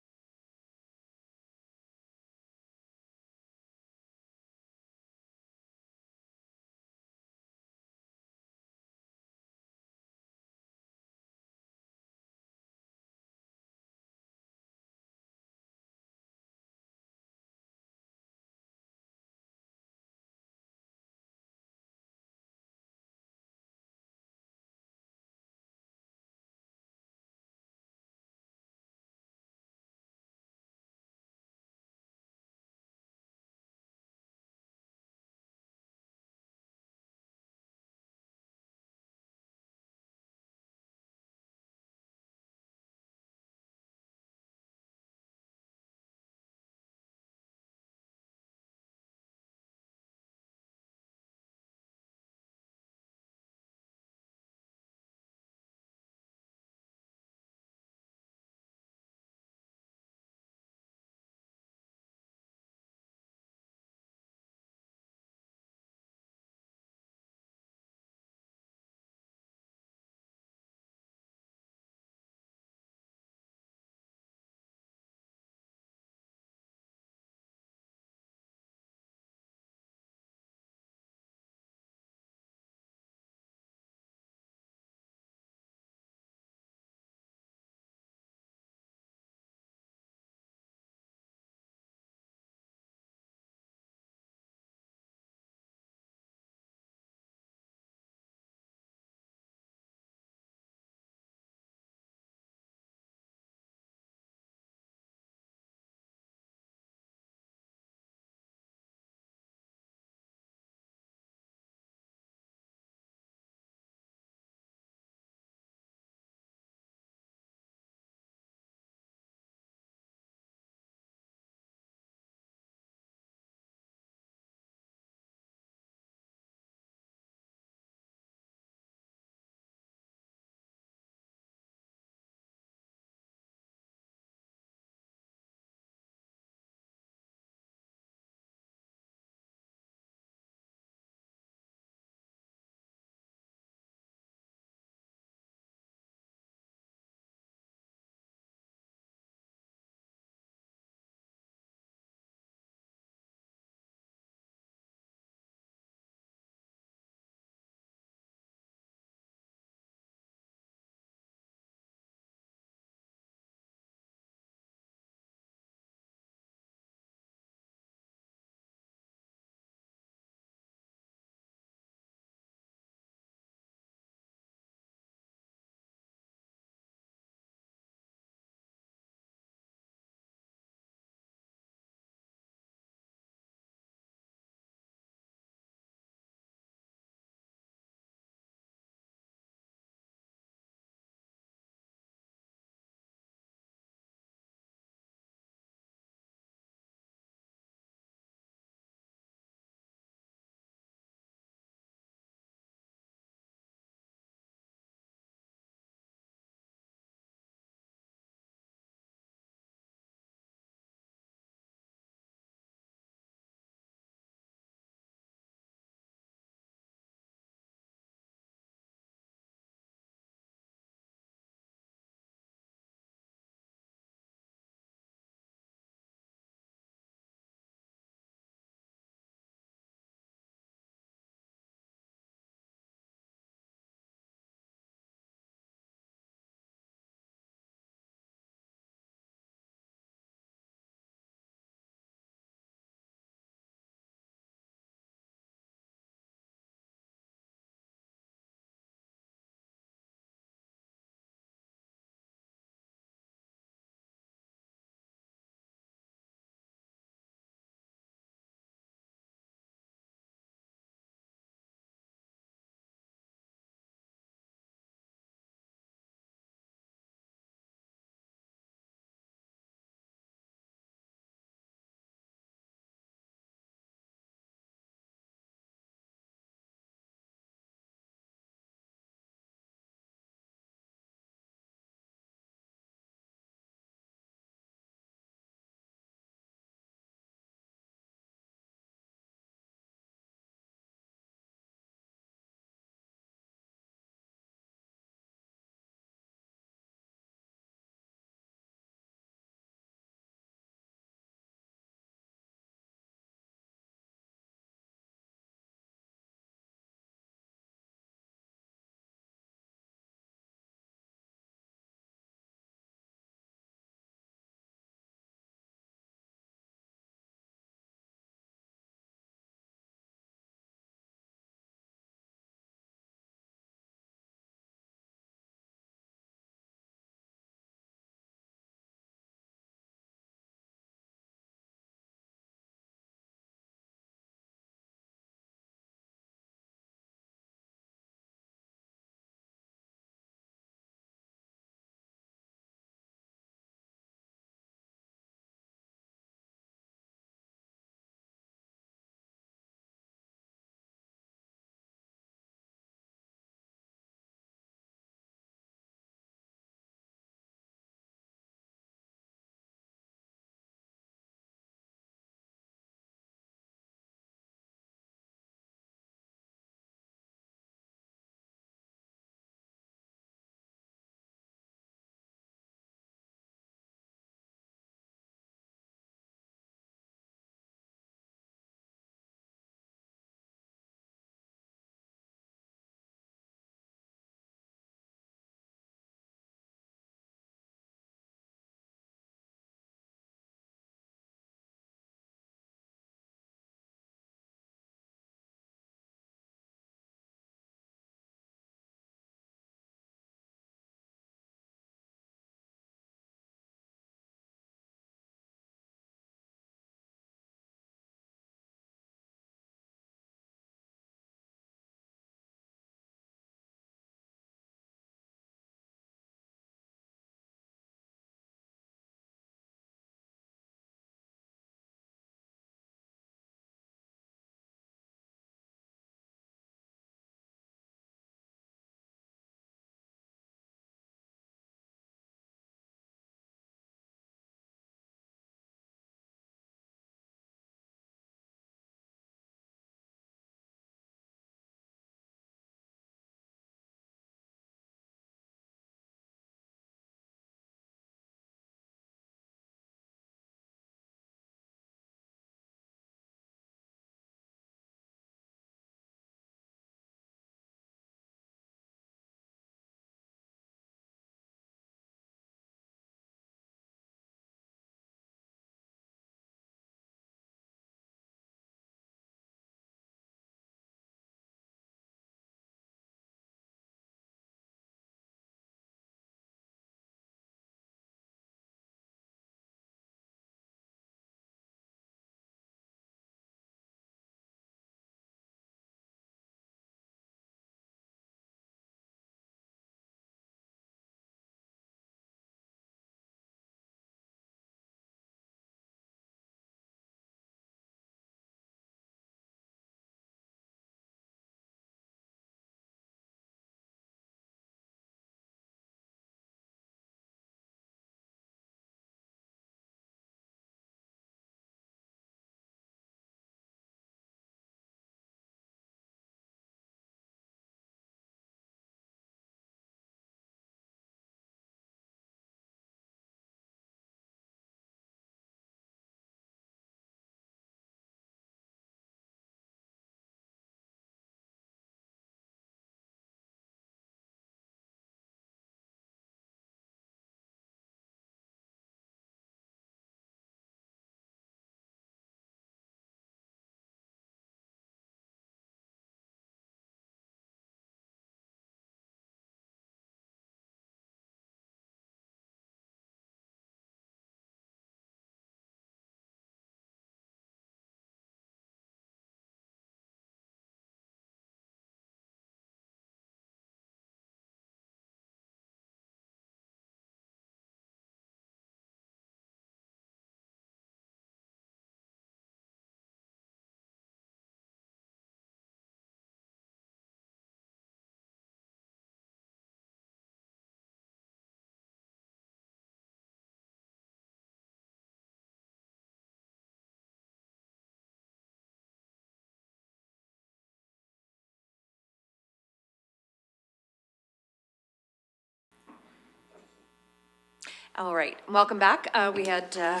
All right, welcome back. We had to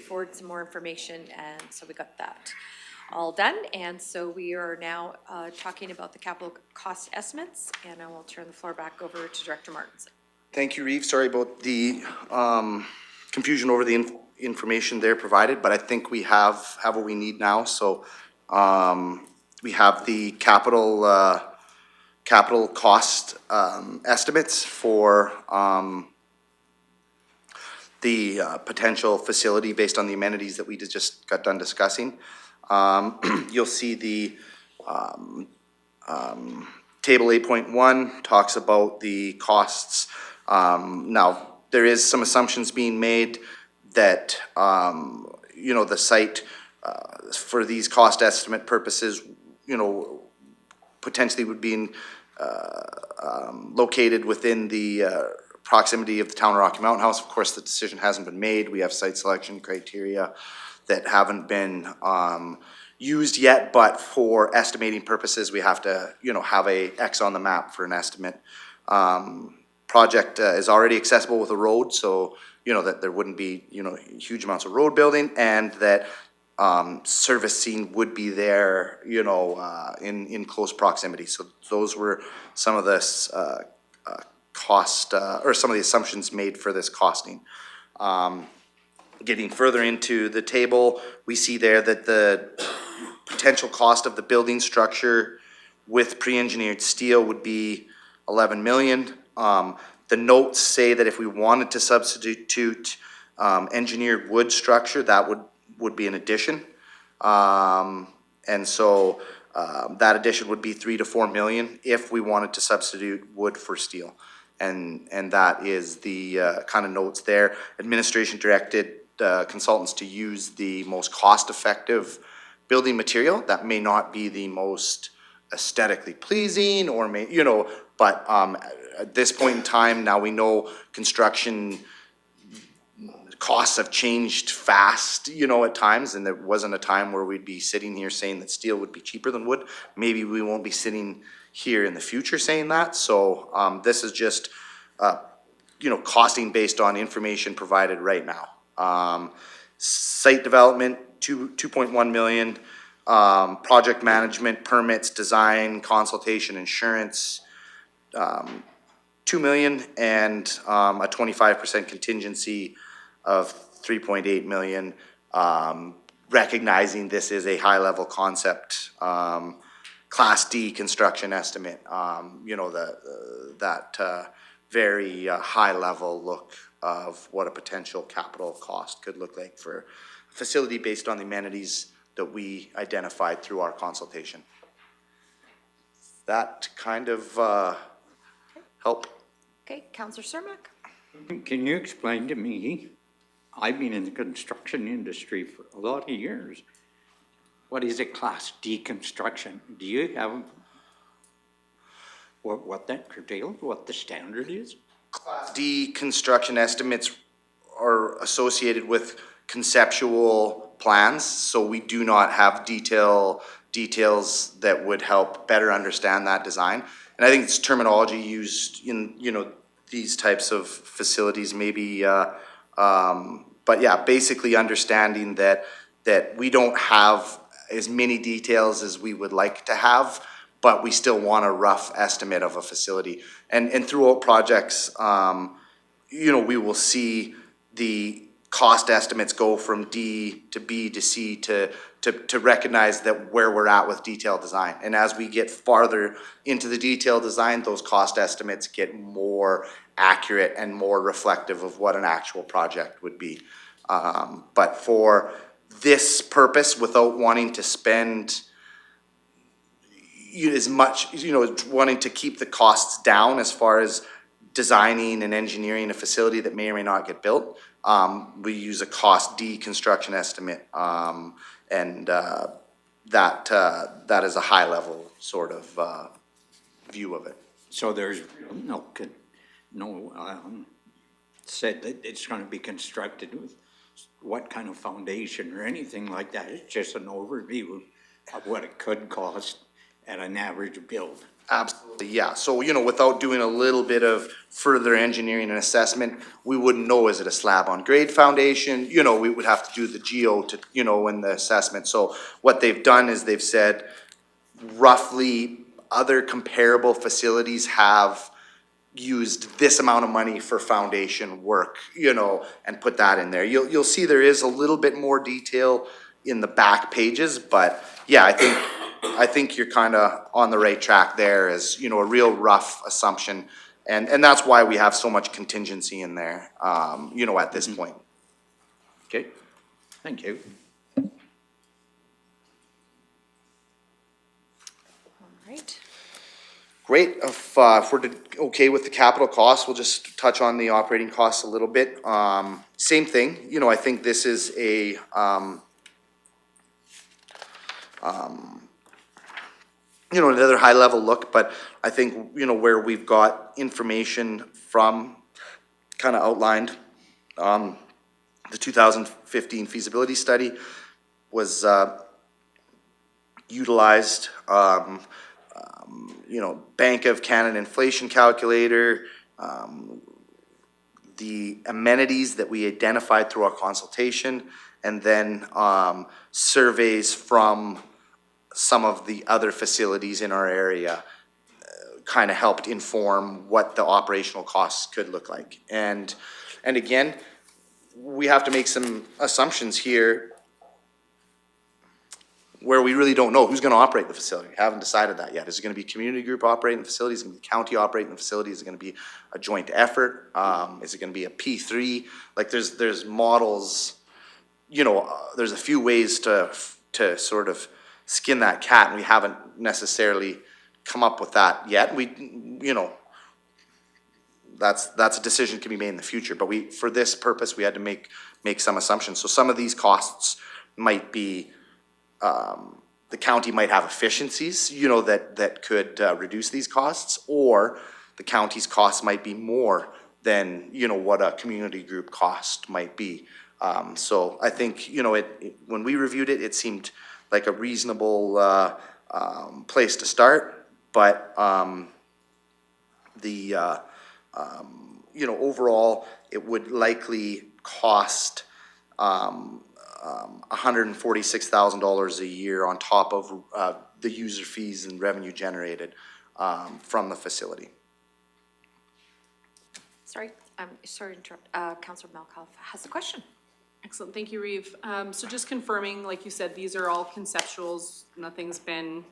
forward some more information, and so we got that all done. And so we are now talking about the capital cost estimates, and I will turn the floor back over to Director Martinson. Thank you, Reeve. Sorry about the confusion over the information there provided, but I think we have what we need now. So we have the capital cost estimates for the potential facility based on the amenities that we just got done discussing. You'll see the table 8.1 talks about the costs. Now, there is some assumptions being made that, you know, the site for these cost estimate purposes, you know, potentially would be located within the proximity of the town of Rocky Mountain House. Of course, the decision hasn't been made. We have site selection criteria that haven't been used yet, but for estimating purposes, we have to, you know, have a X on the map for an estimate. Project is already accessible with a road, so, you know, that there wouldn't be, you know, huge amounts of road building, and that servicing would be there, you know, in close proximity. So those were some of this cost, or some of the assumptions made for this costing. Getting further into the table, we see there that the potential cost of the building structure with pre-engineered steel would be 11 million. The notes say that if we wanted to substitute engineered wood structure, that would be an addition. And so that addition would be 3 to 4 million if we wanted to substitute wood for steel. And that is the kind of notes there. Administration directed consultants to use the most cost-effective building material. That may not be the most aesthetically pleasing, or may, you know, but at this point in time, now we know construction costs have changed fast, you know, at times, and there wasn't a time where we'd be sitting here saying that steel would be cheaper than wood. Maybe we won't be sitting here in the future saying that. So this is just, you know, costing based on information provided right now. Site development, 2.1 million. Project management, permits, design, consultation, insurance, 2 million, and a 25% contingency of 3.8 million. Recognizing this is a high-level concept, Class D construction estimate, you know, that very high-level look of what a potential capital cost could look like for a facility based on the amenities that we identified through our consultation. That kind of help. Okay, Councillor Cermak. Can you explain to me, I've been in the construction industry for a lot of years, what is a Class D construction? Do you have what that curtails, what the standard is? Class D construction estimates are associated with conceptual plans, so we do not have details that would help better understand that design. And I think it's terminology used in, you know, these types of facilities maybe, but yeah, basically understanding that we don't have as many details as we would like to have, but we still want a rough estimate of a facility. And throughout projects, you know, we will see the cost estimates go from D to B to C to recognize that where we're at with detailed design. And as we get farther into the detailed design, those cost estimates get more accurate and more reflective of what an actual project would be. But for this purpose, without wanting to spend as much, you know, wanting to keep the costs down as far as designing and engineering a facility that may or may not get built, we use a cost D construction estimate, and that is a high level sort of view of it. So there's no said that it's going to be constructed with what kind of foundation or anything like that. It's just an overview of what it could cost at an average build. Absolutely, yeah. So, without doing a little bit of further engineering and assessment, we wouldn't know, is it a slab on grade foundation? We would have to do the geo to, in the assessment. So what they've done is they've said roughly other comparable facilities have used this amount of money for foundation work, and put that in there. You'll see there is a little bit more detail in the back pages, but yeah, I think you're kind of on the right track there as, a real rough assumption. And that's why we have so much contingency in there, at this point. Okay, thank you. All right. Great, if we're okay with the capital costs, we'll just touch on the operating costs a little bit. Same thing, I think this is a, another high-level look, but I think, where we've got information from, kind of outlined, the 2015 feasibility study was utilized, Bank of Canada inflation calculator, the amenities that we identified through our consultation, and then surveys from some of the other facilities in our area kind of helped inform what the operational costs could look like. And again, we have to make some assumptions here where we really don't know who's going to operate the facility. We haven't decided that yet. Is it going to be community group operating the facility? Is it going to be county operating the facility? Is it going to be a joint effort? Is it going to be a P3? Like there's models, there's a few ways to sort of skin that cat, and we haven't necessarily come up with that yet. That's a decision can be made in the future, but for this purpose, we had to make some assumptions. So some of these costs might be, the county might have efficiencies, that could reduce these costs, or the county's costs might be more than, what a community group cost might be. So I think, when we reviewed it, it seemed like a reasonable place to start, but overall, it would likely cost $146,000 a year on top of the user fees and revenue generated from the facility. Sorry to interrupt. Councillor Malkoff has a question. Excellent, thank you, Reeve. So just confirming, like you said, these are all conceptuals, nothing's been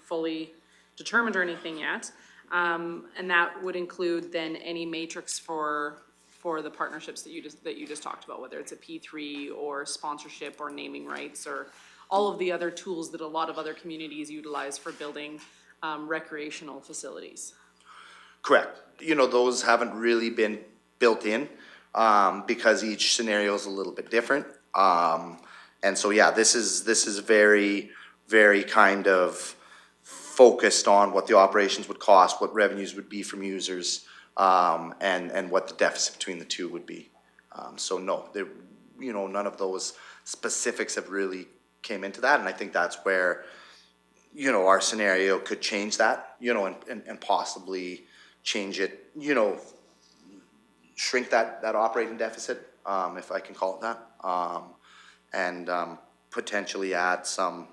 fully determined or anything yet. And that would include then any matrix for the partnerships that you just talked about, whether it's a P3 or sponsorship or naming rights or all of the other tools that a lot of other communities utilize for building recreational facilities. Correct. Those haven't really been built in because each scenario is a little bit different. And so, yeah, this is very, very kind of focused on what the operations would cost, what revenues would be from users, and what the deficit between the two would be. So no, none of those specifics have really came into that, and I think that's where, our scenario could change that, and possibly change it, shrink that operating deficit, if I can call it that, and potentially add some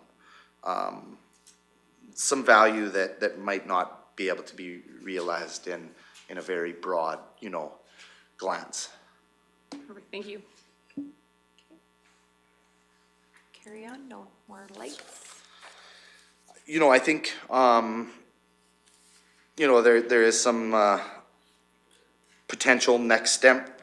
value that might not be able to be realized in a very broad, glance. Perfect, thank you. Carry on, no more lights. I think, there is some potential next step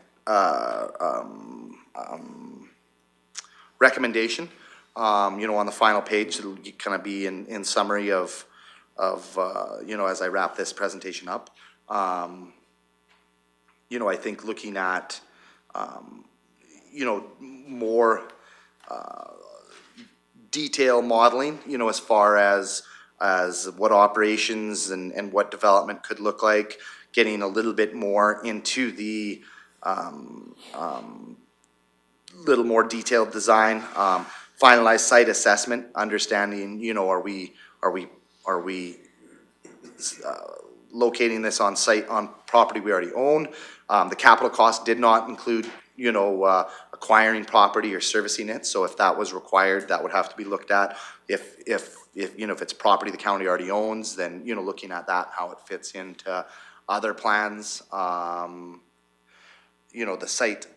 recommendation. On the final page, it'll kind of be in summary of as I wrap this presentation up. I think looking at, more detail modeling, as far as what operations and what development could look like, getting a little bit more into the little more detailed design, finalized site assessment, understanding, are we Are we locating this on site, on property we already own? The capital cost did not include, you know, acquiring property or servicing it, so if that was required, that would have to be looked at. If, you know, if it's property the county already owns, then, you know, looking at that, how it fits into other plans. You know, the site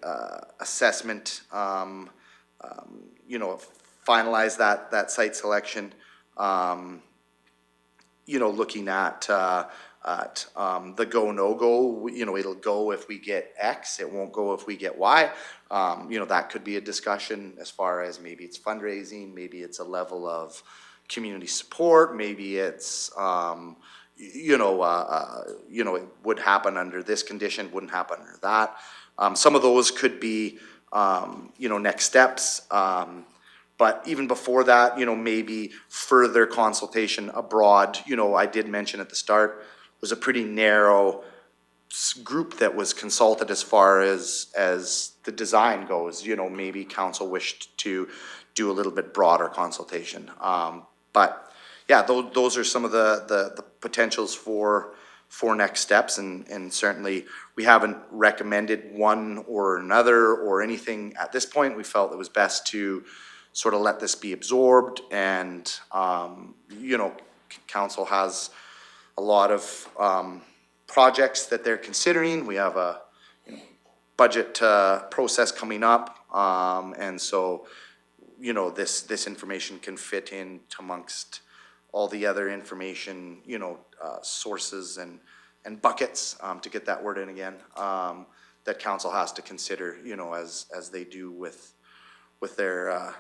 assessment, you know, finalize that site selection. You know, looking at the go, no-go, you know, it'll go if we get X, it won't go if we get Y. You know, that could be a discussion as far as maybe it's fundraising, maybe it's a level of community support, maybe it's, you know, it would happen under this condition, wouldn't happen under that. Some of those could be, you know, next steps. But even before that, you know, maybe further consultation abroad. You know, I did mention at the start, was a pretty narrow group that was consulted as far as the design goes. You know, maybe council wished to do a little bit broader consultation. But yeah, those are some of the potentials for next steps, and certainly we haven't recommended one or another or anything at this point. We felt it was best to sort of let this be absorbed, and you know, council has a lot of projects that they're considering. We have a budget process coming up, and so, you know, this information can fit in amongst all the other information, you know, sources and buckets, to get that word in again, that council has to consider, you know, as they do with their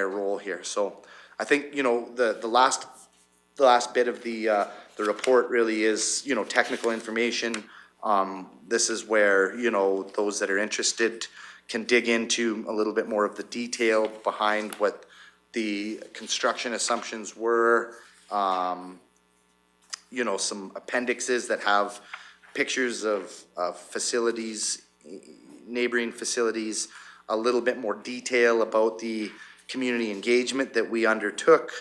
role here. So I think, you know, the last bit of the report really is, you know, technical information. This is where, you know, those that are interested can dig into a little bit more of the detail behind what the construction assumptions were. You know, some appendixes that have pictures of facilities, neighboring facilities, a little bit more detail about the community engagement that we undertook.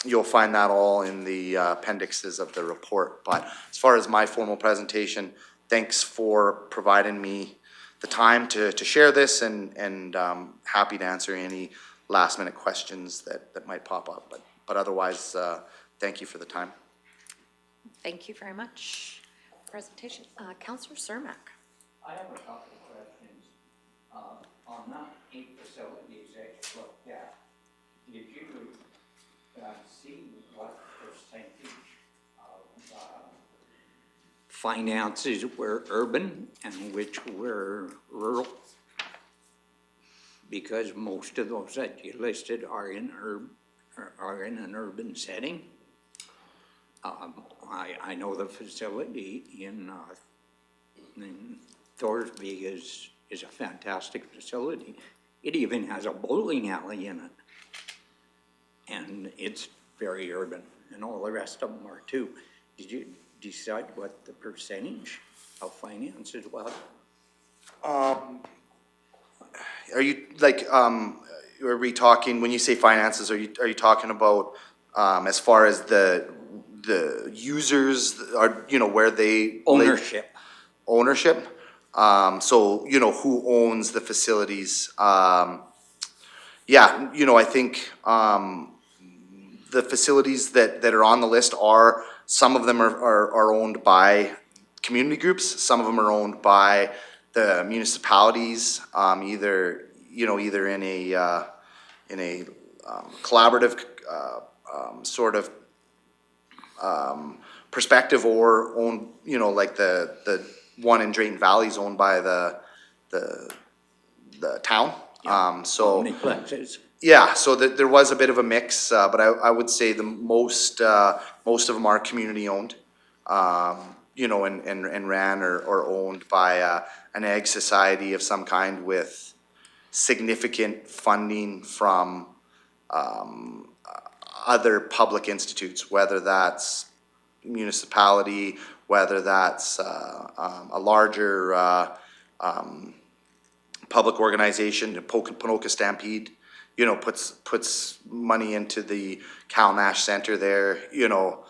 You'll find that all in the appendixes of the report. But as far as my formal presentation, thanks for providing me the time to share this, and happy to answer any last minute questions that might pop up. But otherwise, thank you for the time. Thank you very much. Presentation, Councillor Cermak. I have a couple of questions. On that 8 facilities that you looked at, did you see what percentage of finances were urban and which were rural? Because most of those that you listed are in an urban setting. I know the facility in Thorsby is a fantastic facility. It even has a bowling alley in it. And it's very urban, and all the rest of them are too. Did you decide what the percentage of finances was? Are you like, are we talking, when you say finances, are you talking about as far as the users are, you know, where they Ownership. Ownership? So, you know, who owns the facilities? Yeah, you know, I think the facilities that are on the list are, some of them are owned by community groups, some of them are owned by the municipalities, either in a collaborative sort of perspective, or owned, you know, like the one in Drayton Valley is owned by the town. So Omniplexes. yeah, so there was a bit of a mix, but I would say the most of them are community owned, you know, and ran or owned by an ag society of some kind with significant funding from other public institutes, whether that's municipality, whether that's a larger public organization. Ponoka Stampede you know, puts money into the Cal Nash Center there, you know,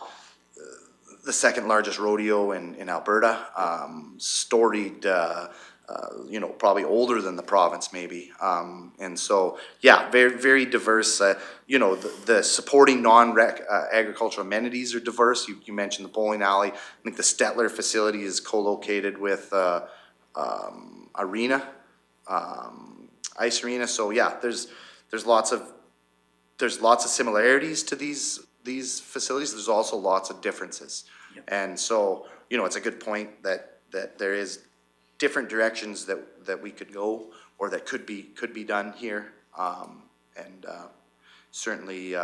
the second largest rodeo in Alberta, storied, you know, probably older than the province maybe. And so, yeah, very, very diverse. You know, the supporting non-rec agricultural amenities are diverse. You mentioned the bowling alley. I think the Stettler facility is co-located with arena, ice arena. So yeah, there's lots of similarities to these facilities. There's also lots of differences. And so, you know, it's a good point that there is different directions that we could go or that could be done here. And certainly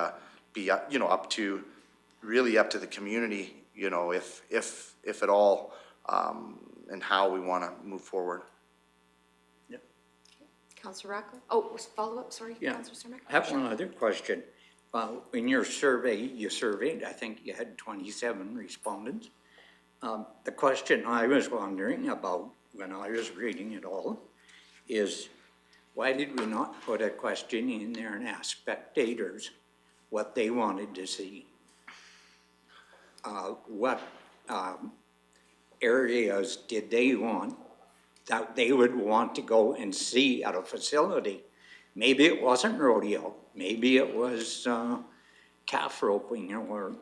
be you know, up to the community, you know, if at all, and how we want to move forward. Councillor Rocco? Oh, follow-up, sorry, Yeah. Councillor Cermak? I have one other question. In your survey, you surveyed, I think you had 27 respondents. The question I was wondering about when I was reading it all is, why did we not put a question in there and ask spectators what they wanted to see? What areas did they want that they would want to go and see at a facility? Maybe it wasn't rodeo, maybe it was calf roping, or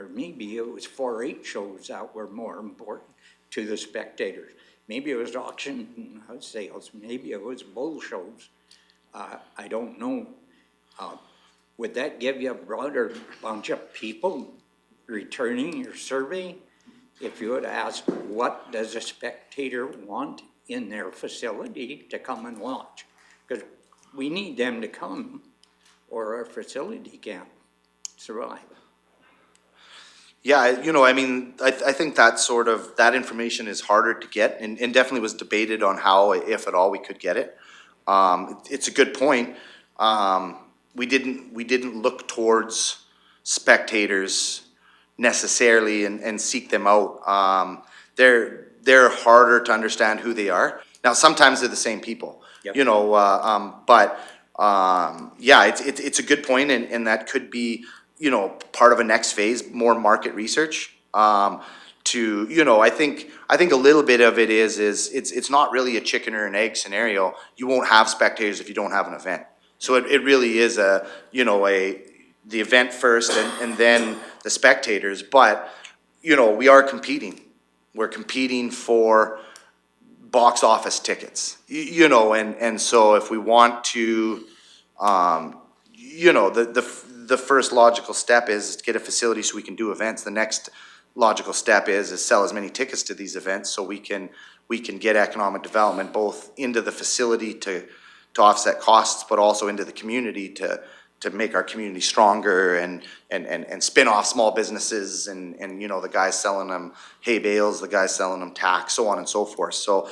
maybe it was 4-H shows that were more important to the spectators. Maybe it was auction sales, maybe it was bull shows. I don't know. Would that give you a broader bunch of people returning your survey if you would ask, what does a spectator want in their facility to come and watch? Because we need them to come or our facility can't survive. Yeah, you know, I mean, I think that information is harder to get and definitely was debated on how, if at all, we could get it. It's a good point. We didn't look towards spectators necessarily and seek them out. They're harder to understand who they are. Now, sometimes they're the same people, you know, but yeah, it's a good point, and that could be, you know, part of a next phase, more market research. To, you know, I think a little bit of it is it's not really a chicken or an egg scenario. You won't have spectators if you don't have an event. So it really is a, you know, the event first and then the spectators. But, you know, we are competing. We're competing for box office tickets, you know, and so if we want to, you know, the first logical step is to get a facility so we can do events. The next logical step is sell as many tickets to these events so we can get economic development both into the facility to offset costs, but also into the community to make our community stronger and spin off small businesses and you know, the guys selling them hay bales, the guys selling them tack, so on and so forth. So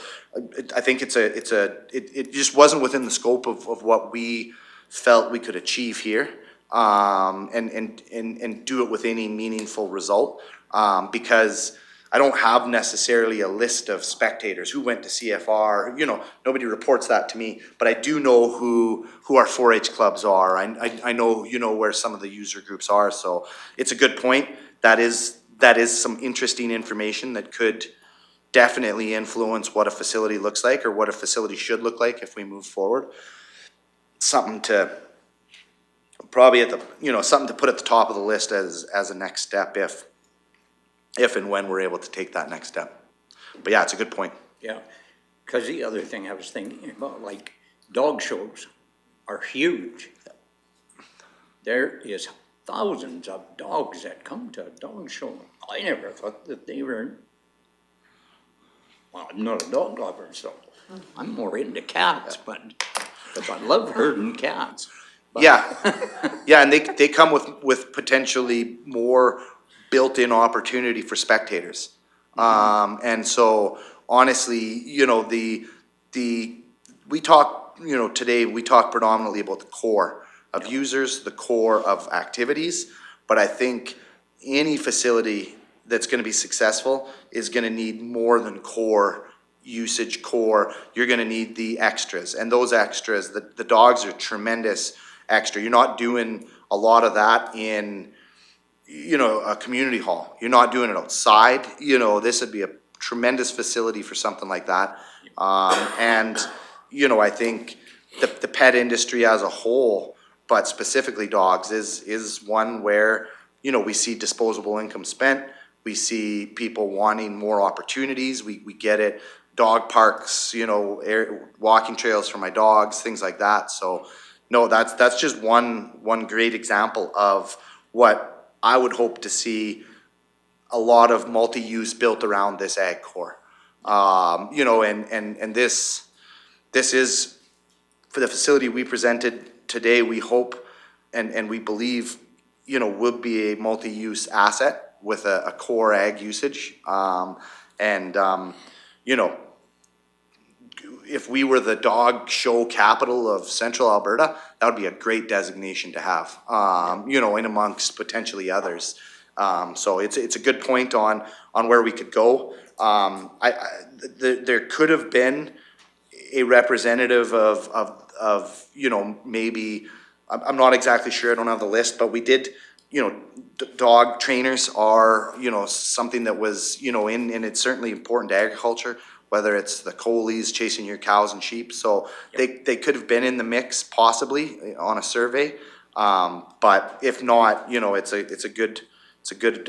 I think it just wasn't within the scope of what we felt we could achieve here, and do it with any meaningful result, because I don't have necessarily a list of spectators who went to CFR. You know, nobody reports that to me, but I do know who our 4-H clubs are. I know, you know, where some of the user groups are. So it's a good point. That is some interesting information that could definitely influence what a facility looks like or what a facility should look like if we move forward. Something to probably something to put at the top of the list as a next step if and when we're able to take that next step. But yeah, it's a good point. Yeah, because the other thing I was thinking about, like, dog shows are huge. There is thousands of dogs that come to a dog show. I never thought that they were, well, I'm not a dog lover, so I'm more into cats, but because I love herding cats. But Yeah, yeah, and they come with potentially more built-in opportunity for spectators. And so honestly, you know, we talk, you know, today we talk predominantly about the core of users, the core of activities, but I think any facility that's gonna be successful is gonna need more than core usage core, you're gonna need the extras, and those extras, the dogs are tremendous extra. You're not doing a lot of that in, you know, a community hall. You're not doing it outside, you know, this would be a tremendous facility for something like that. And, you know, I think the pet industry as a whole, but specifically dogs, is one where, you know, we see disposable income spent. We see people wanting more opportunities. We get it. Dog parks, you know, walking trails for my dogs, things like that. So, no, that's just one great example of what I would hope to see a lot of multi-use built around this ag core. You know, and this is, for the facility we presented today, we hope and we believe, you know, would be a multi-use asset with a core ag usage. You know, if we were the dog show capital of central Alberta, that would be a great designation to have, you know, in amongst potentially others. So it's a good point on where we could go. There could have been a representative of you know, maybe, I'm not exactly sure, I don't have the list, but we did, you know, dog trainers are, you know, something that was, you know, and it's certainly important to agriculture, whether it's the coalies chasing your cows and sheep. So they could have been in the mix possibly on a survey. But if not, you know, it's a good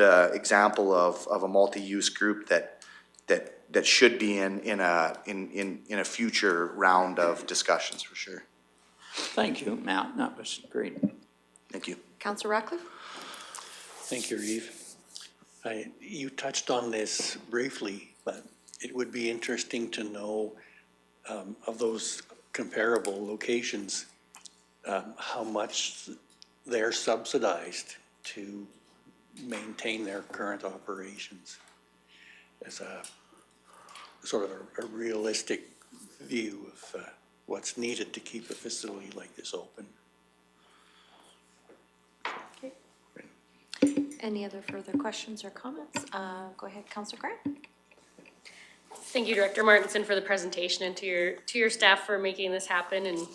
example of a multi-use group that should be in a future round of discussions for sure. Thank you, Matt, that was great. Thank you. Councillor Ratcliffe? Thank you, Reeve. You touched on this briefly, but it would be interesting to know of those comparable locations, how much they're subsidized to maintain their current operations as a sort of a realistic view of what's needed to keep a facility like this open. Okay. Any other further questions or comments? Go ahead, Councillor Grant. Thank you, Director Martinson, for the presentation, and to your staff for making this happen. And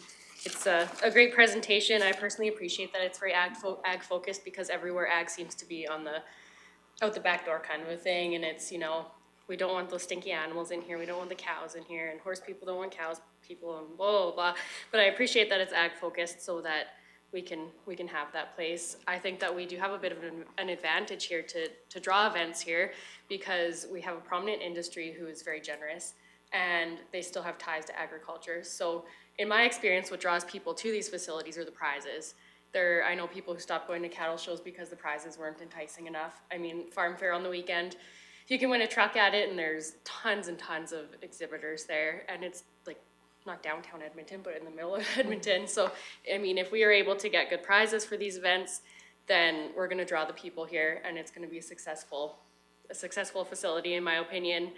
it's a great presentation. I personally appreciate that it's very ag focused, because everywhere ag seems to be on out the back door kind of a thing. And it's, you know, we don't want those stinky animals in here. We don't want the cows in here, and horse people don't want cows people, and blah, blah, blah. But I appreciate that it's ag focused so that we can have that place. I think that we do have a bit of an advantage here to draw events here, because we have a prominent industry who is very generous, and they still have ties to agriculture. So in my experience, what draws people to these facilities are the prizes. I know people who stopped going to cattle shows because the prizes weren't enticing enough. I mean, farm fair on the weekend, you can win a truck at it, and there's tons and tons of exhibitors there, and it's like not downtown Edmonton, but in the middle of Edmonton. So, I mean, if we are able to get good prizes for these events, then we're gonna draw the people here, and it's gonna be a successful facility, in my opinion.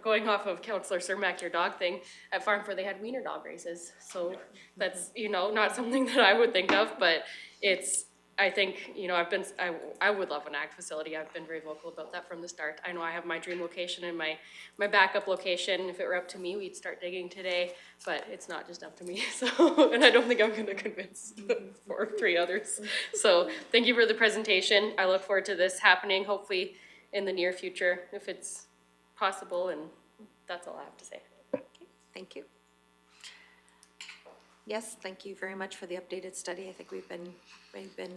Going off of Councillor Cermak, your dog thing, at Farm Fair they had wiener dog races. So that's, you know, not something that I would think of, but I think, you know, I would love an ag facility. I've been very vocal about that from the start. I know I have my dream location and my backup location. If it were up to me, we'd start digging today, but it's not just up to me. So, and I don't think I'm gonna convince 4 or 3 others. So thank you for the presentation. I look forward to this happening, hopefully in the near future, if it's possible, and that's all I have to say. Okay, thank you. Yes, thank you very much for the updated study. I think we've been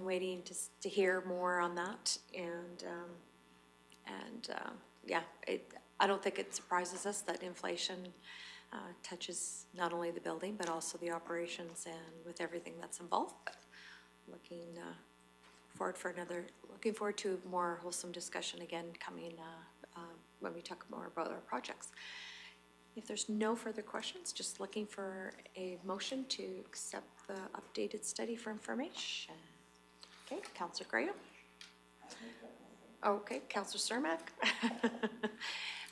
waiting to hear more on that, and yeah, I don't think it surprises us that inflation touches not only the building but also the operations and with everything that's involved. But looking forward to a more wholesome discussion again coming when we talk more about our projects. If there's no further questions, just looking for a motion to accept the updated study for information. Okay, Councillor Graham. Okay, Councillor Cermak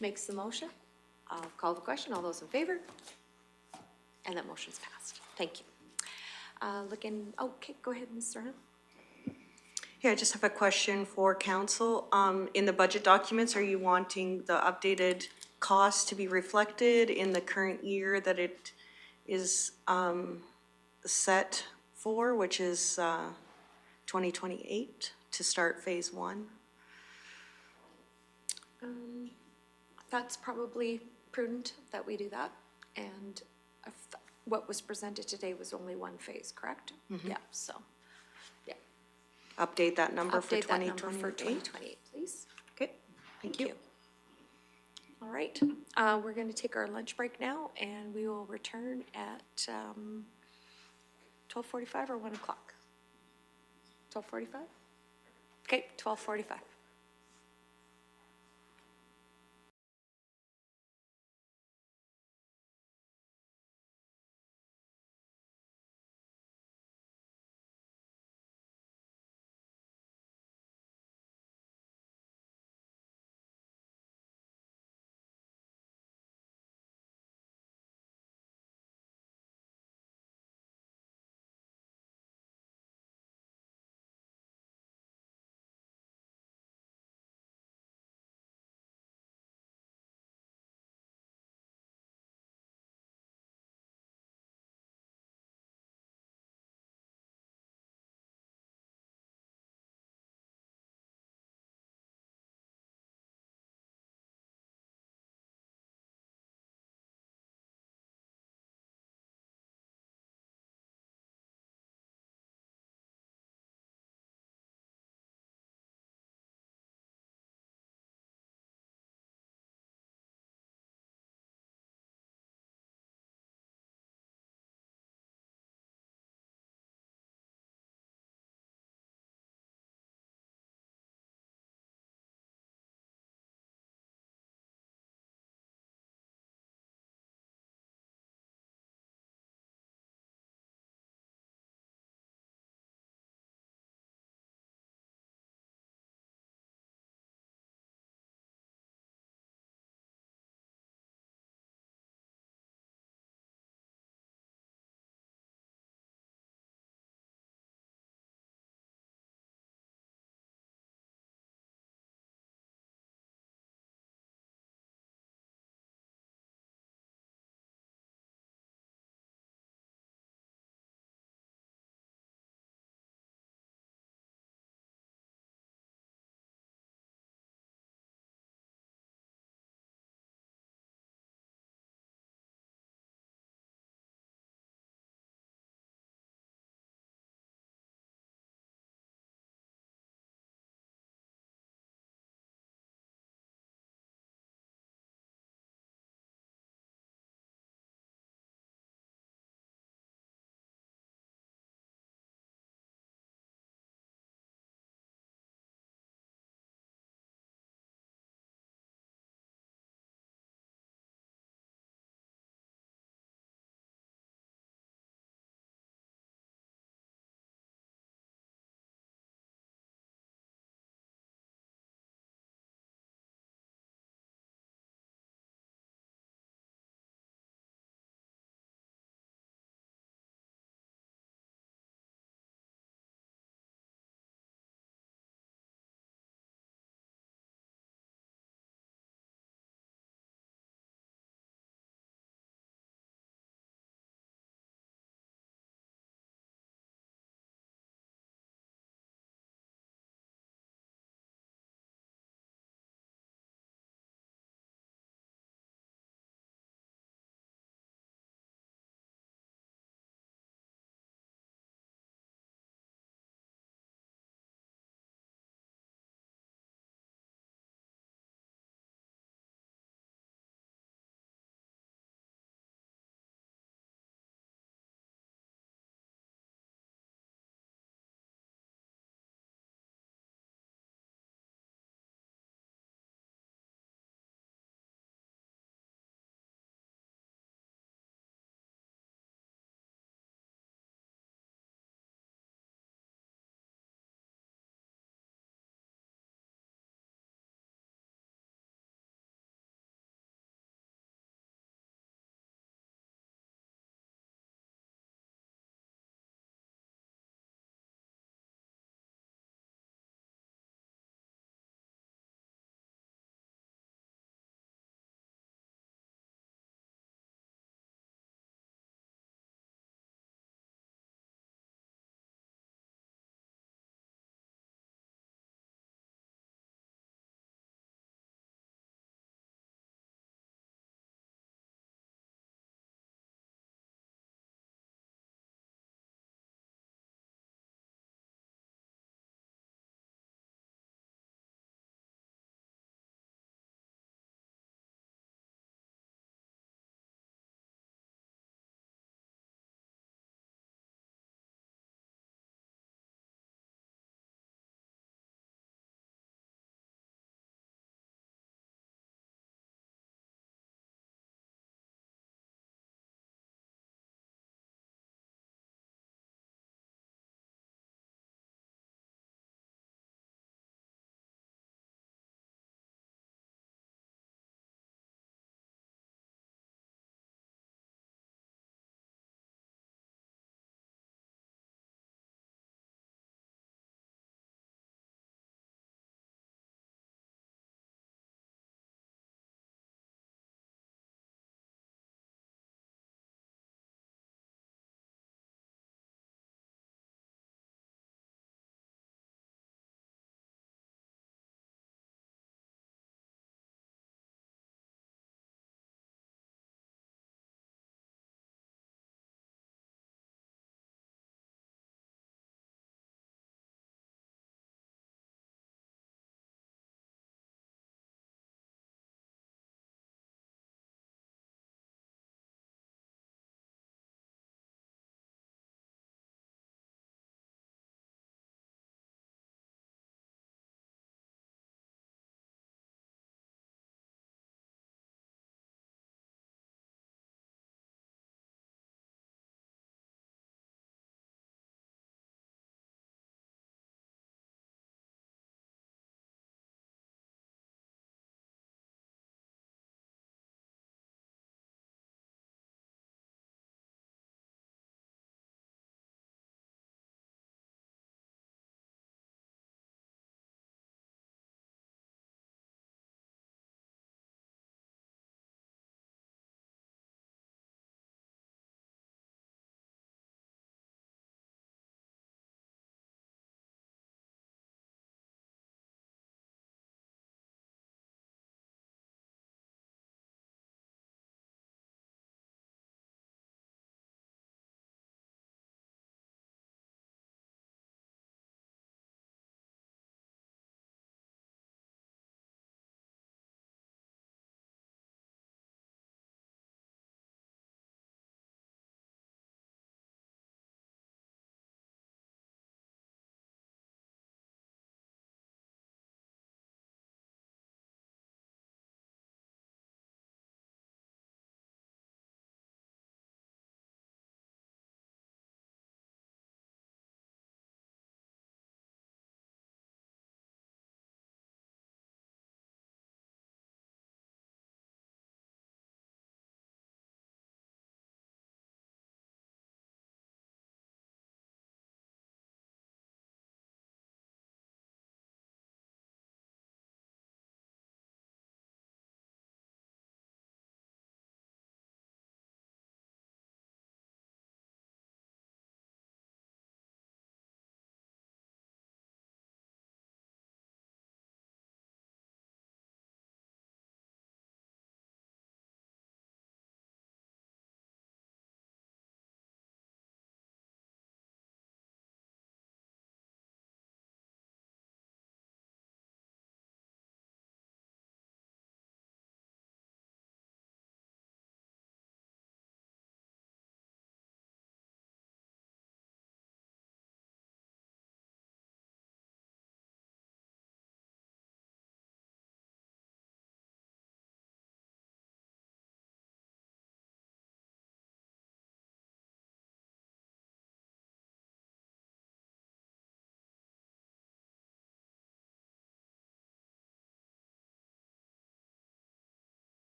makes the motion. I'll call the question. All those in favor? And that motion's passed. Thank you. Okay, go ahead, Ms. Serna. Yeah, I just have a question for council. In the budget documents, are you wanting the updated cost to be reflected in the current year that it is set for, which is 2028 to start phase one. That's probably prudent that we do that. And what was presented today was only one phase, correct? Yeah, so, yeah. Update that number for Update that number for 2028. 2028, please. Okay, thank you. All right, we're going to take our lunch break now, and we will return at 12:45 or 1 o'clock? 12:45? Okay, 12:45.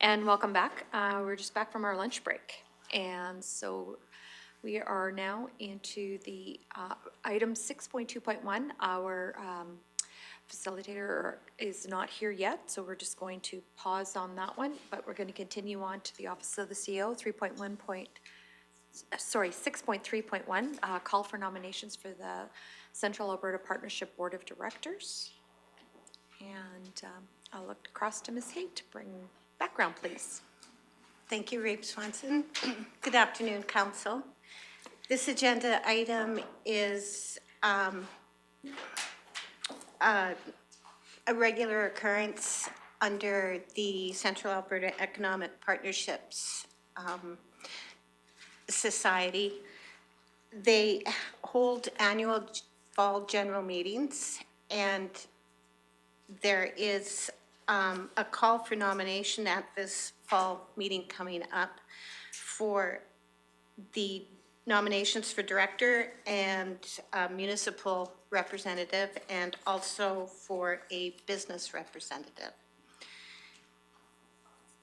And welcome back. We're just back from our lunch break. And so we are now into the item 6.2.1. Our facilitator is not here yet, so we're just going to pause on that one, but we're going to continue on to the Office of the CEO, 6.3.1, call for nominations for the Central Alberta Partnership Board of Directors. And I'll look across to Ms. Haight to bring background, please. Thank you, Reeve Swanson. Good afternoon, Council. This agenda item is a regular occurrence under the Central Alberta Economic Partnerships Society. They hold annual fall general meetings, and there is a call for nomination at this fall meeting coming up for the nominations for director and municipal representative, and also for a business representative.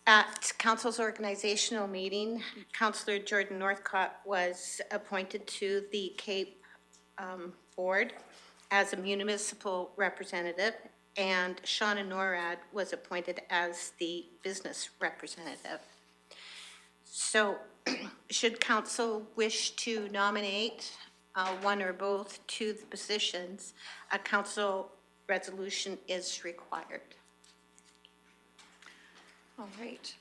At Council's organizational meeting, Councillor Jordan Northcott was appointed to the Cape board as a municipal representative, and Shauna Norad was appointed as the business representative. So should council wish to nominate one or both to the positions, a council resolution is required. All right.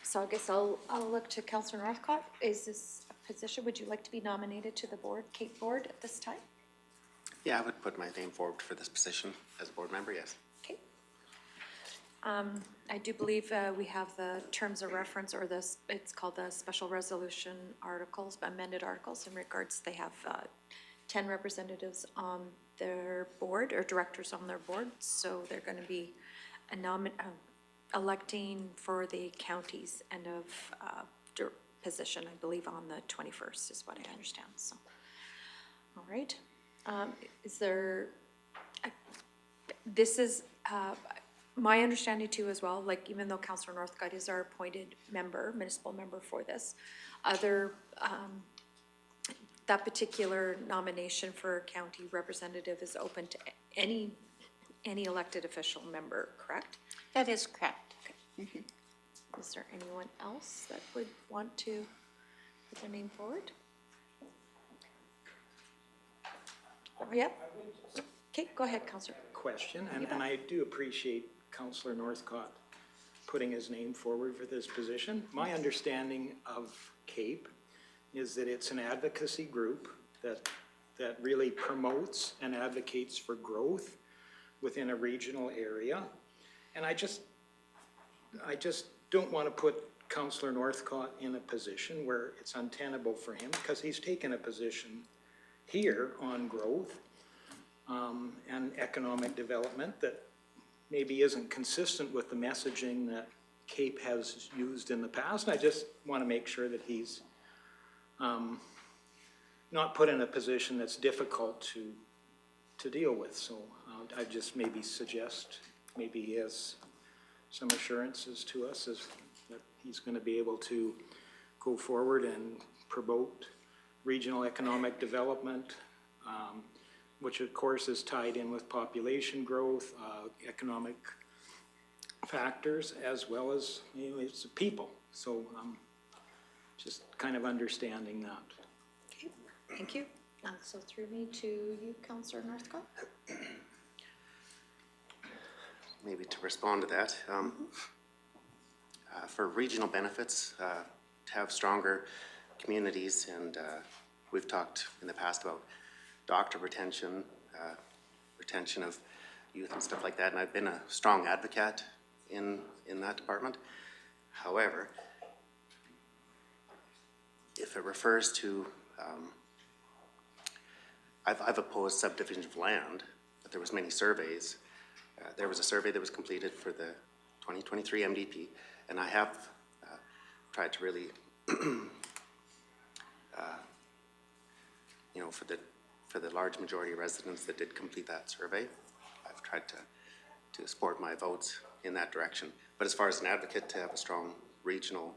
So I guess I'll look to Councillor Northcott. Is this a position, would you like to be nominated to the board, Cape Board at this time? Yeah, I would put my name forward for this position as a board member, yes. Okay. I do believe we have the terms of reference, or this, it's called the special resolution articles, amended articles in regards, they have 10 representatives on their board, or directors on their board, so they're going to be electing for the county's end of position, I believe on the 21st is what I understand, so. All right. Is there, this is my understanding too as well, like even though Councillor Northcott is our appointed member, municipal member for this, that particular nomination for county representative is open to any elected official member, correct? That is correct. Okay. Mm-hmm. Is there anyone else that would want to put their name forward? Oh, yeah. Okay, go ahead, Councillor. Question, and I do appreciate Councillor Northcott putting his name forward for this position. My understanding of CAPE is that it's an advocacy group that really promotes and advocates for growth within a regional area. And I just don't want to put Councillor Northcott in a position where it's untenable for him, because he's taken a position here on growth and economic development that maybe isn't consistent with the messaging that CAPE has used in the past. And I just want to make sure that he's not put in a position that's difficult to deal with. So I just maybe suggest maybe he has some assurances to us as that he's going to be able to go forward and promote regional economic development, which of course is tied in with population growth, economic factors, as well as, you know, it's people. So just kind of understanding that. Okay, thank you. So through me to you, Councillor Northcott. Maybe to respond to that, for regional benefits, to have stronger communities, and we've talked in the past about doctor retention, retention of youth and stuff like that, and I've been a strong advocate in that department. However, if it refers to, I've opposed subdivision of land, but there was many surveys. There was a survey that was completed for the 2023 MDP, and I have tried to really, you know, for the large majority of residents that did complete that survey, I've tried to support my votes in that direction. But as far as an advocate to have a strong regional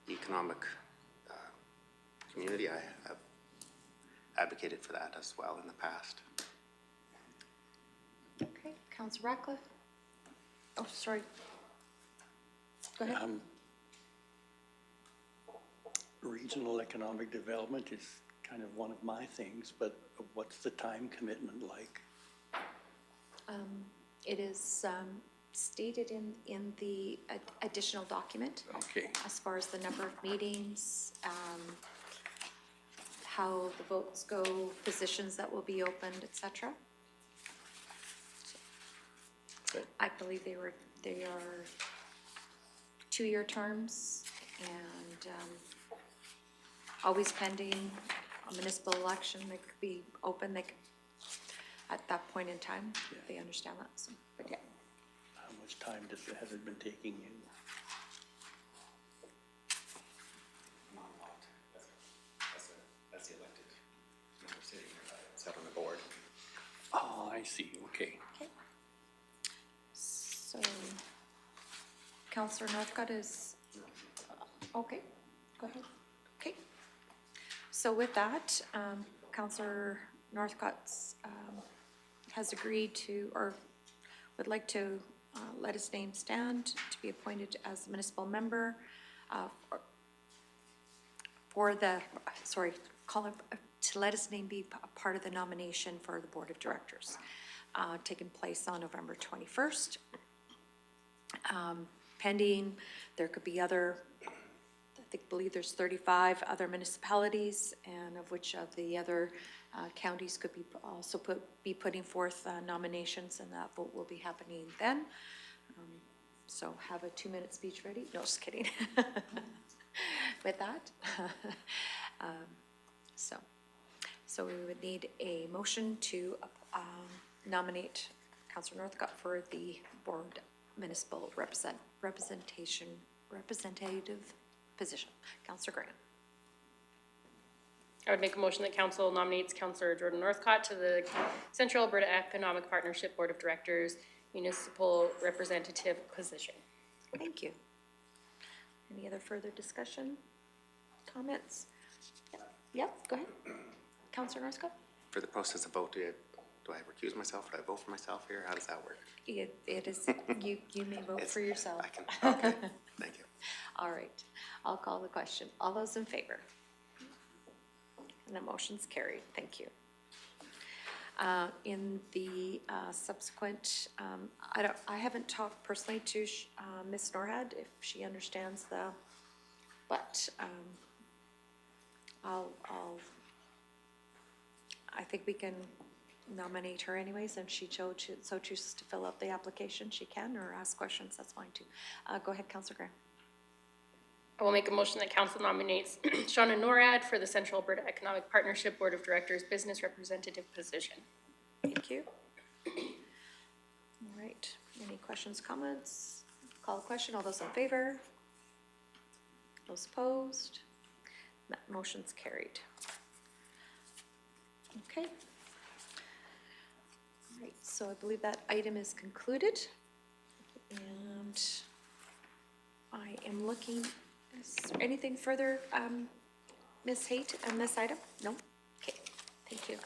economic community, I have advocated for that as well in the past. Okay, Councillor Ratcliffe? Oh, sorry. Go ahead. Regional economic development is kind of one of my things, but what's the time commitment like? It is stated in the additional document. Okay. As far as the number of meetings, how the votes go, positions that will be opened, et cetera. I believe they are 2-year terms and always pending a municipal election. They could be open, they could, at that point in time, they understand that, so, but yeah. How much time has it been taking you? That's the elected member sitting here, sat on the board. Oh, I see, okay. Okay. So, Councillor Northcott is, okay, go ahead. Okay. So with that, Councillor Northcott's has agreed to, or would like to let his name stand to be appointed as a municipal member for the, sorry, call him, to let his name be a part of the nomination for the Board of Directors, taking place on November 21st. Pending, there could be other, I believe there's 35 other municipalities, and of which of the other counties could be also be putting forth nominations, and that vote will be happening then. So have a 2-minute speech ready. No, just kidding. With that, so we would need a motion to nominate Councillor Northcott for the board municipal representative position. Councillor Graham. I would make a motion that council nominates Councillor Jordan Northcott to the Central Alberta Economic Partnership Board of Directors municipal representative position. Thank you. Any other further discussion, comments? Yep, go ahead. Councillor Northcott? For the process of vote, do I recuse myself? Do I vote for myself here? How does that work? It is, you may vote for yourself. I can, okay, thank you. All right, I'll call the question. All those in favor? And the motion's carried. Thank you. In the subsequent, I haven't talked personally to Ms. Norhad if she understands but I think we can nominate her anyways, and she so chooses to fill out the application, she can, or ask questions, that's fine too. Go ahead, Councillor Graham. I will make a motion that council nominates Shauna Norad for the Central Alberta Economic Partnership Board of Directors business representative position. Thank you. All right, any questions, comments? Call the question, all those in favor? Those opposed? That motion's carried. Okay. All right, so I believe that item is concluded. And I am looking, is there anything further, Ms. Haight, on this item? No? Okay, thank you.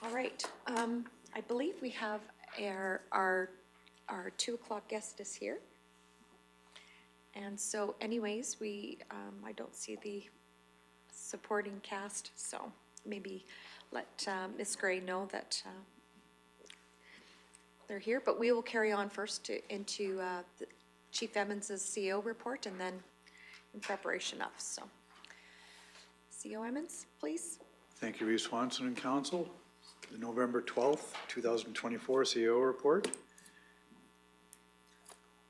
All right, I believe we have our 2 o'clock guest is here. And so anyways, I don't see the supporting cast, so maybe let Ms. Gray know that they're here, but we will carry on first into the Chief Emmons's CEO report and then in preparation of, so. CEO Emmons, please. Thank you, Reeve Swanson and Council. The November 12th, 2024 CEO report.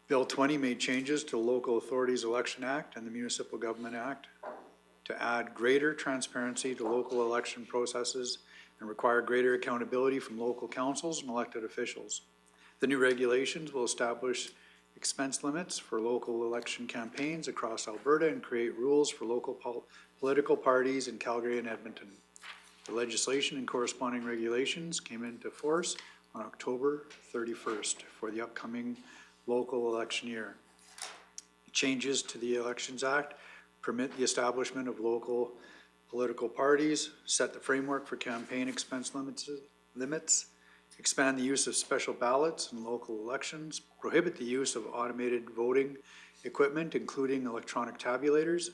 Bill 20 made changes to the Local Authorities Election Act and the Municipal Government Act to add greater transparency to local election processes and require greater accountability from local councils and elected officials. The new regulations will establish expense limits for local election campaigns across Alberta and create rules for local political parties in Calgary and Edmonton. The legislation and corresponding regulations came into force on October 31st for the upcoming local election year. Changes to the Elections Act permit the establishment of local political parties, set the framework for campaign expense limits, expand the use of special ballots in local elections, prohibit the use of automated voting equipment, including electronic tabulators,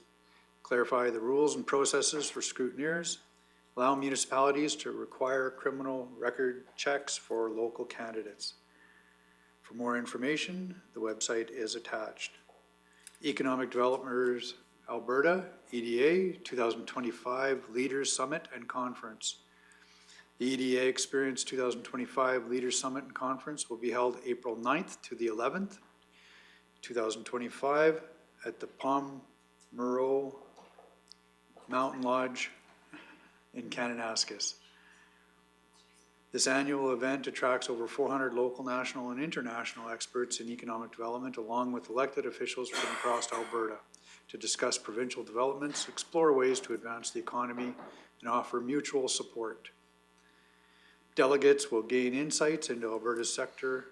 clarify the rules and processes for scrutineers, allow municipalities to require criminal record checks for local candidates. For more information, the website is attached. Economic Developers Alberta, EDA, 2025 Leaders Summit and Conference. The EDA Experience 2025 Leaders Summit and Conference will be held April 9th to the 11th, 2025 at the Pomereux Mountain Lodge in Kananaskis. This annual event attracts over 400 local, national, and international experts in economic development, along with elected officials from across Alberta, to discuss provincial developments, explore ways to advance the economy, and offer mutual support. Delegates will gain insights into Alberta's sector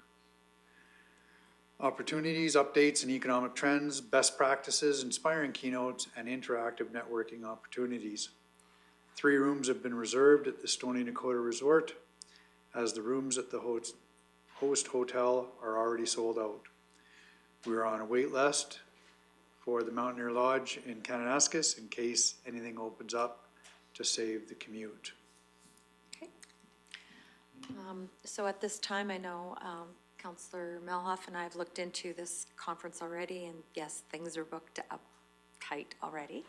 opportunities, updates, and economic trends, best practices, inspiring keynotes, and interactive networking opportunities. 3 rooms have been reserved at the Stony Nakota Resort, as the rooms at the host hotel are already sold out. We are on a wait list for the Mountaineer Lodge in Kananaskis in case anything opens up to save the commute. Okay. So at this time, I know Councillor Melhoff and I have looked into this conference already, and yes, things are booked up tight already.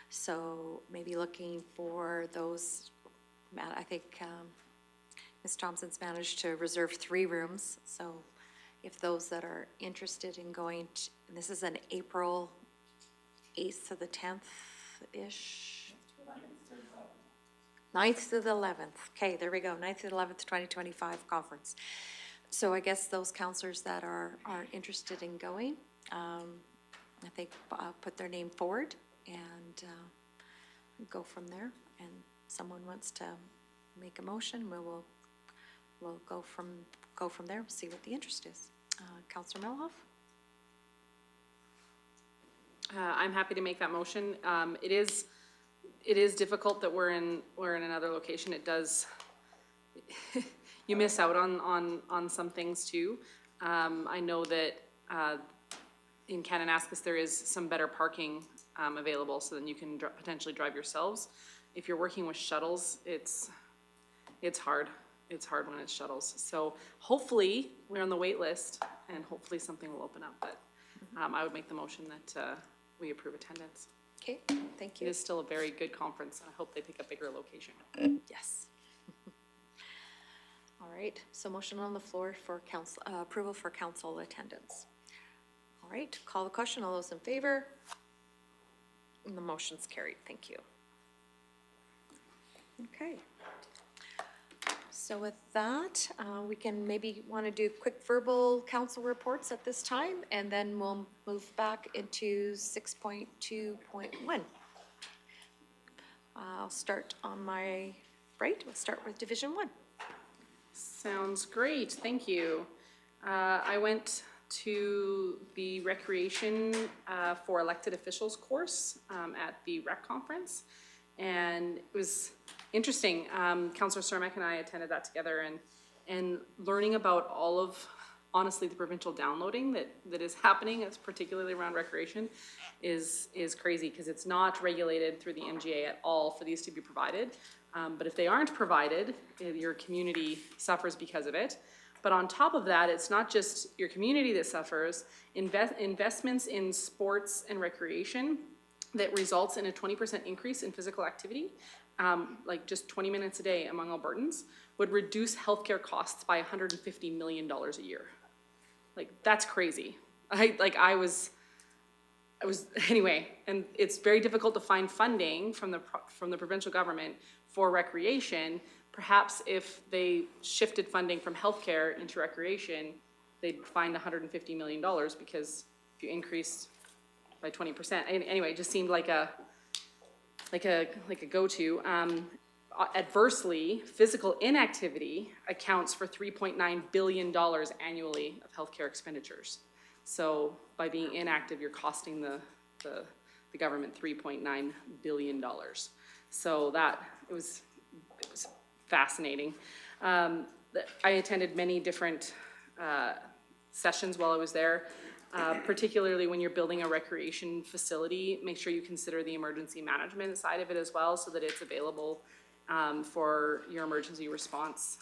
So maybe looking for those, I think Ms. Thompson's managed to reserve 3 rooms. So if those that are interested in going, and this is an April 8th to the 10th-ish? 9th to the 11th. Okay, there we go, 9th to the 11th, 2025 conference. So I guess those councillors that are interested in going, I think put their name forward and go from there. And someone wants to make a motion, we'll go from there, see what the interest is. Councillor Melhoff? I'm happy to make that motion. It is difficult that we're in another location. It does, you miss out on some things too. I know that in Kananaskis there is some better parking available, so then you can potentially drive yourselves. If you're working with shuttles, it's hard. It's hard when it's shuttles. So hopefully we're on the wait list and hopefully something will open up, but I would make the motion that we approve attendance. Okay, thank you. It is still a very good conference, and I hope they pick a bigger location. Yes. All right, so motion on the floor for council, approval for council attendance. All right, call the question. All those in favor? And the motion's carried. Thank you. Okay. So with that, we can maybe want to do quick verbal council reports at this time, and then we'll move back into 6.2.1. I'll start on my right. We'll start with Division 1. Sounds great, thank you. I went to the Recreation for Elected Officials course at the REC conference, and it was interesting. Councillor Cermak and I attended that together, and learning about all of, honestly, the provincial downloading that is happening, it's particularly around recreation, is crazy, because it's not regulated through the MGA at all for these to be provided. But if they aren't provided, your community suffers because of it. But on top of that, it's not just your community that suffers. Investments in sports and recreation that results in a 20% increase in physical activity, like just 20 minutes a day among Albertans, would reduce healthcare costs by $150 million a year. Like, that's crazy. I was anyway, and it's very difficult to find funding from the provincial government for recreation. Perhaps if they shifted funding from healthcare into recreation, they'd find $150 million, because if you increase by 20%, anyway, it just seemed like a go-to. Adversely, physical inactivity accounts for $3.9 billion annually of healthcare expenditures. So by being inactive, you're costing the government $3.9 billion. So it was fascinating. I attended many different sessions while I was there. Particularly when you're building a recreation facility, make sure you consider the emergency management side of it as well, so that it's available for your emergency response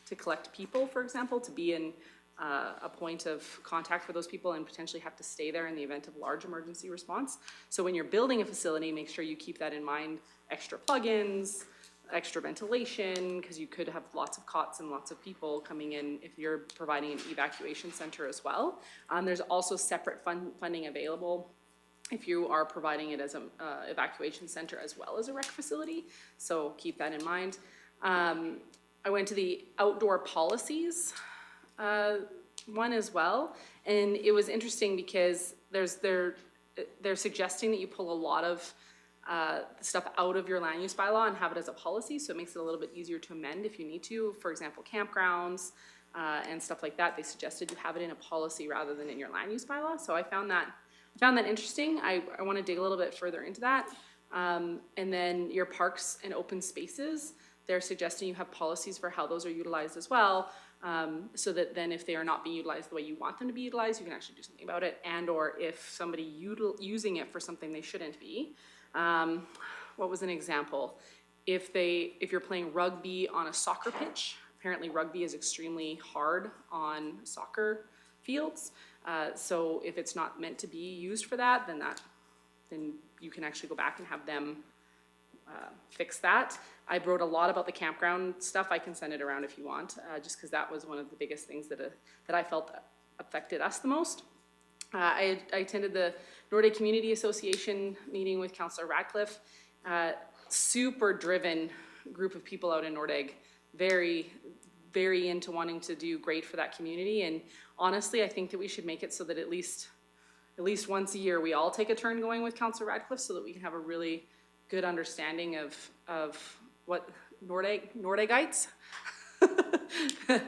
to collect people, for example, to be in a point of contact for those people and potentially have to stay there in the event of large emergency response. So when you're building a facility, make sure you keep that in mind. Extra plugins, extra ventilation, because you could have lots of cots and lots of people coming in if you're providing an evacuation center as well. There's also separate funding available if you are providing it as an evacuation center as well as a rec facility. So keep that in mind. I went to the outdoor policies one as well, and it was interesting because they're suggesting that you pull a lot of stuff out of your land use bylaw and have it as a policy, so it makes it a little bit easier to amend if you need to. For example, campgrounds and stuff like that, they suggested you have it in a policy rather than in your land use bylaw. So I found that interesting. I want to dig a little bit further into that. And then your parks and open spaces, they're suggesting you have policies for how those are utilized as well, so that then if they are not being utilized the way you want them to be utilized, you can actually do something about it. And or if somebody using it for something they shouldn't be. What was an example? If you're playing rugby on a soccer pitch, apparently rugby is extremely hard on soccer fields. So if it's not meant to be used for that, then you can actually go back and have them fix that. I wrote a lot about the campground stuff. I can send it around if you want, just because that was one of the biggest things that I felt affected us the most. I attended the Nordic Community Association meeting with Councillor Radcliffe. Super driven group of people out in Nordegg, very, very into wanting to do great for that community. And honestly, I think that we should make it so that at least once a year we all take a turn going with Councillor Radcliffe, so that we can have a really good understanding of what Nordeggites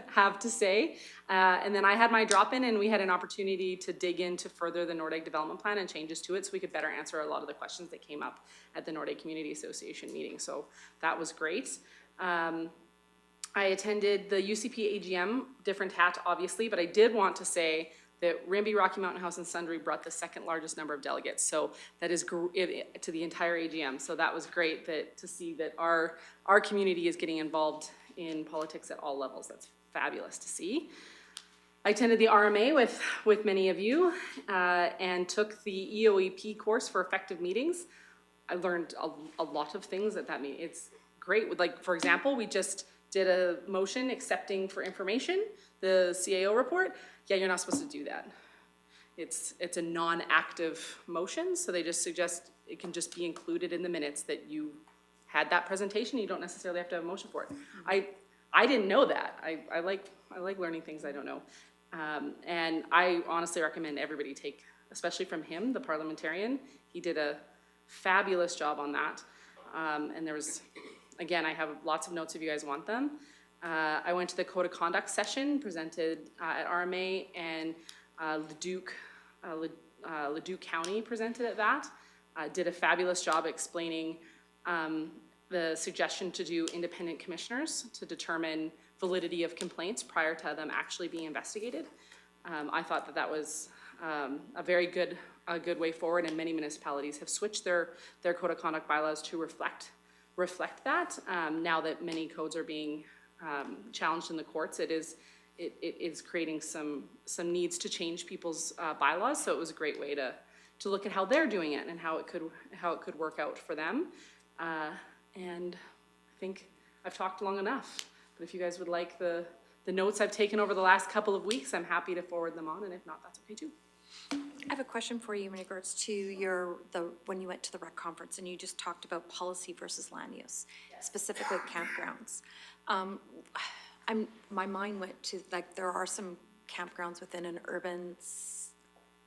have to say. And then I had my drop-in, and we had an opportunity to dig into further the Nordegg development plan and changes to it, so we could better answer a lot of the questions that came up at the Nordegg Community Association meeting. So that was great. I attended the UCP AGM, different hat obviously, but I did want to say that Rimbey, Rocky Mountain House and Sundry brought the second largest number of delegates. So that is to the entire AGM. So that was great to see that our community is getting involved in politics at all levels. That's fabulous to see. I attended the RMA with many of you and took the EOEP course for effective meetings. I learned a lot of things at that meeting. It's great. Like, for example, we just did a motion accepting for information the CAO report. Yeah, you're not supposed to do that. It's a non-active motion, so they just suggest it can just be included in the minutes that you had that presentation. You don't necessarily have to have a motion for it. I didn't know that. I like learning things I don't know. And I honestly recommend everybody take, especially from him, the parliamentarian. He did a fabulous job on that. And there was, again, I have lots of notes if you guys want them. I went to the Code of Conduct session presented at RMA, and Leduc County presented at that. Did a fabulous job explaining the suggestion to do independent commissioners to determine validity of complaints prior to them actually being investigated. I thought that was a very good way forward, and many municipalities have switched their Code of Conduct bylaws to reflect that. Now that many codes are being challenged in the courts, it is creating some needs to change people's bylaws. So it was a great way to look at how they're doing it and how it could work out for them. And I think I've talked long enough. But if you guys would like the notes I've taken over the last couple of weeks, I'm happy to forward them on, and if not, that's okay too. I have a question for you in regards to when you went to the rec conference and you just talked about policy versus land use, specifically campgrounds. My mind went to, like, there are some campgrounds within an urban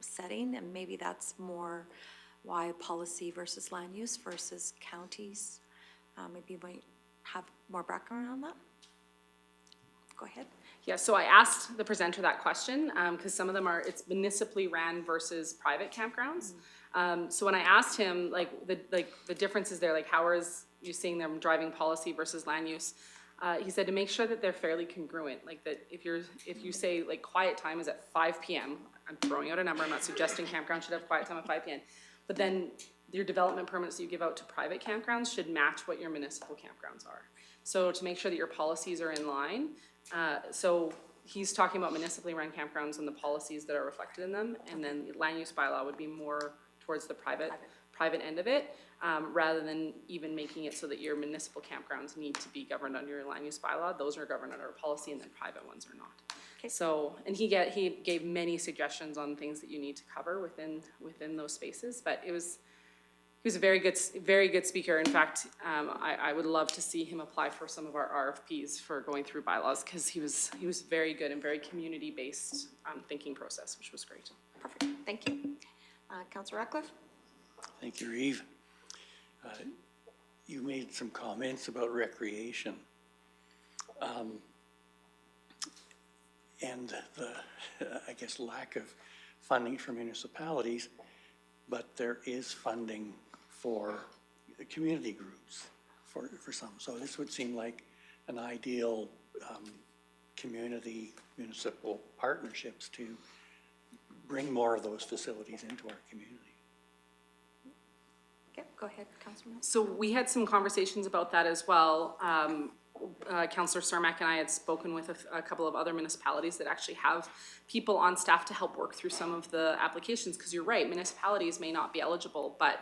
setting, and maybe that's more why policy versus land use versus counties. Maybe you might have more background on that. Go ahead. Yeah, so I asked the presenter that question, because some of them it's municipally ran versus private campgrounds. So when I asked him, the differences there, how is you seeing them driving policy versus land use? He said to make sure that they're fairly congruent, that if you say quiet time is at 5 p.m., I'm throwing out a number, I'm not suggesting campgrounds should have quiet time at 5 p.m., but then your development permits that you give out to private campgrounds should match what your municipal campgrounds are. So to make sure that your policies are in line, so he's talking about municipally run campgrounds and the policies that are reflected in them, and then land use bylaw would be more towards the private end of it, rather than even making it so that your municipal campgrounds need to be governed under your land use bylaw. Those are governed under a policy, and then private ones are not. Okay. So, and he gave many suggestions on things that you need to cover within those spaces, but he was a very good speaker. In fact, I would love to see him apply for some of our RFPs for going through bylaws, because he was very good and very community-based thinking process, which was great. Perfect, thank you. Councillor Ratcliffe? Thank you, Reeve. You made some comments about recreation. And the, I guess, lack of funding for municipalities, but there is funding for the community groups for some. So this would seem like an ideal community municipal partnerships to bring more of those facilities into our community. Okay, go ahead, Councilor. So we had some conversations about that as well. Councillor Cermak and I had spoken with a couple of other municipalities that actually have people on staff to help work through some of the applications, because you're right, municipalities may not be eligible, but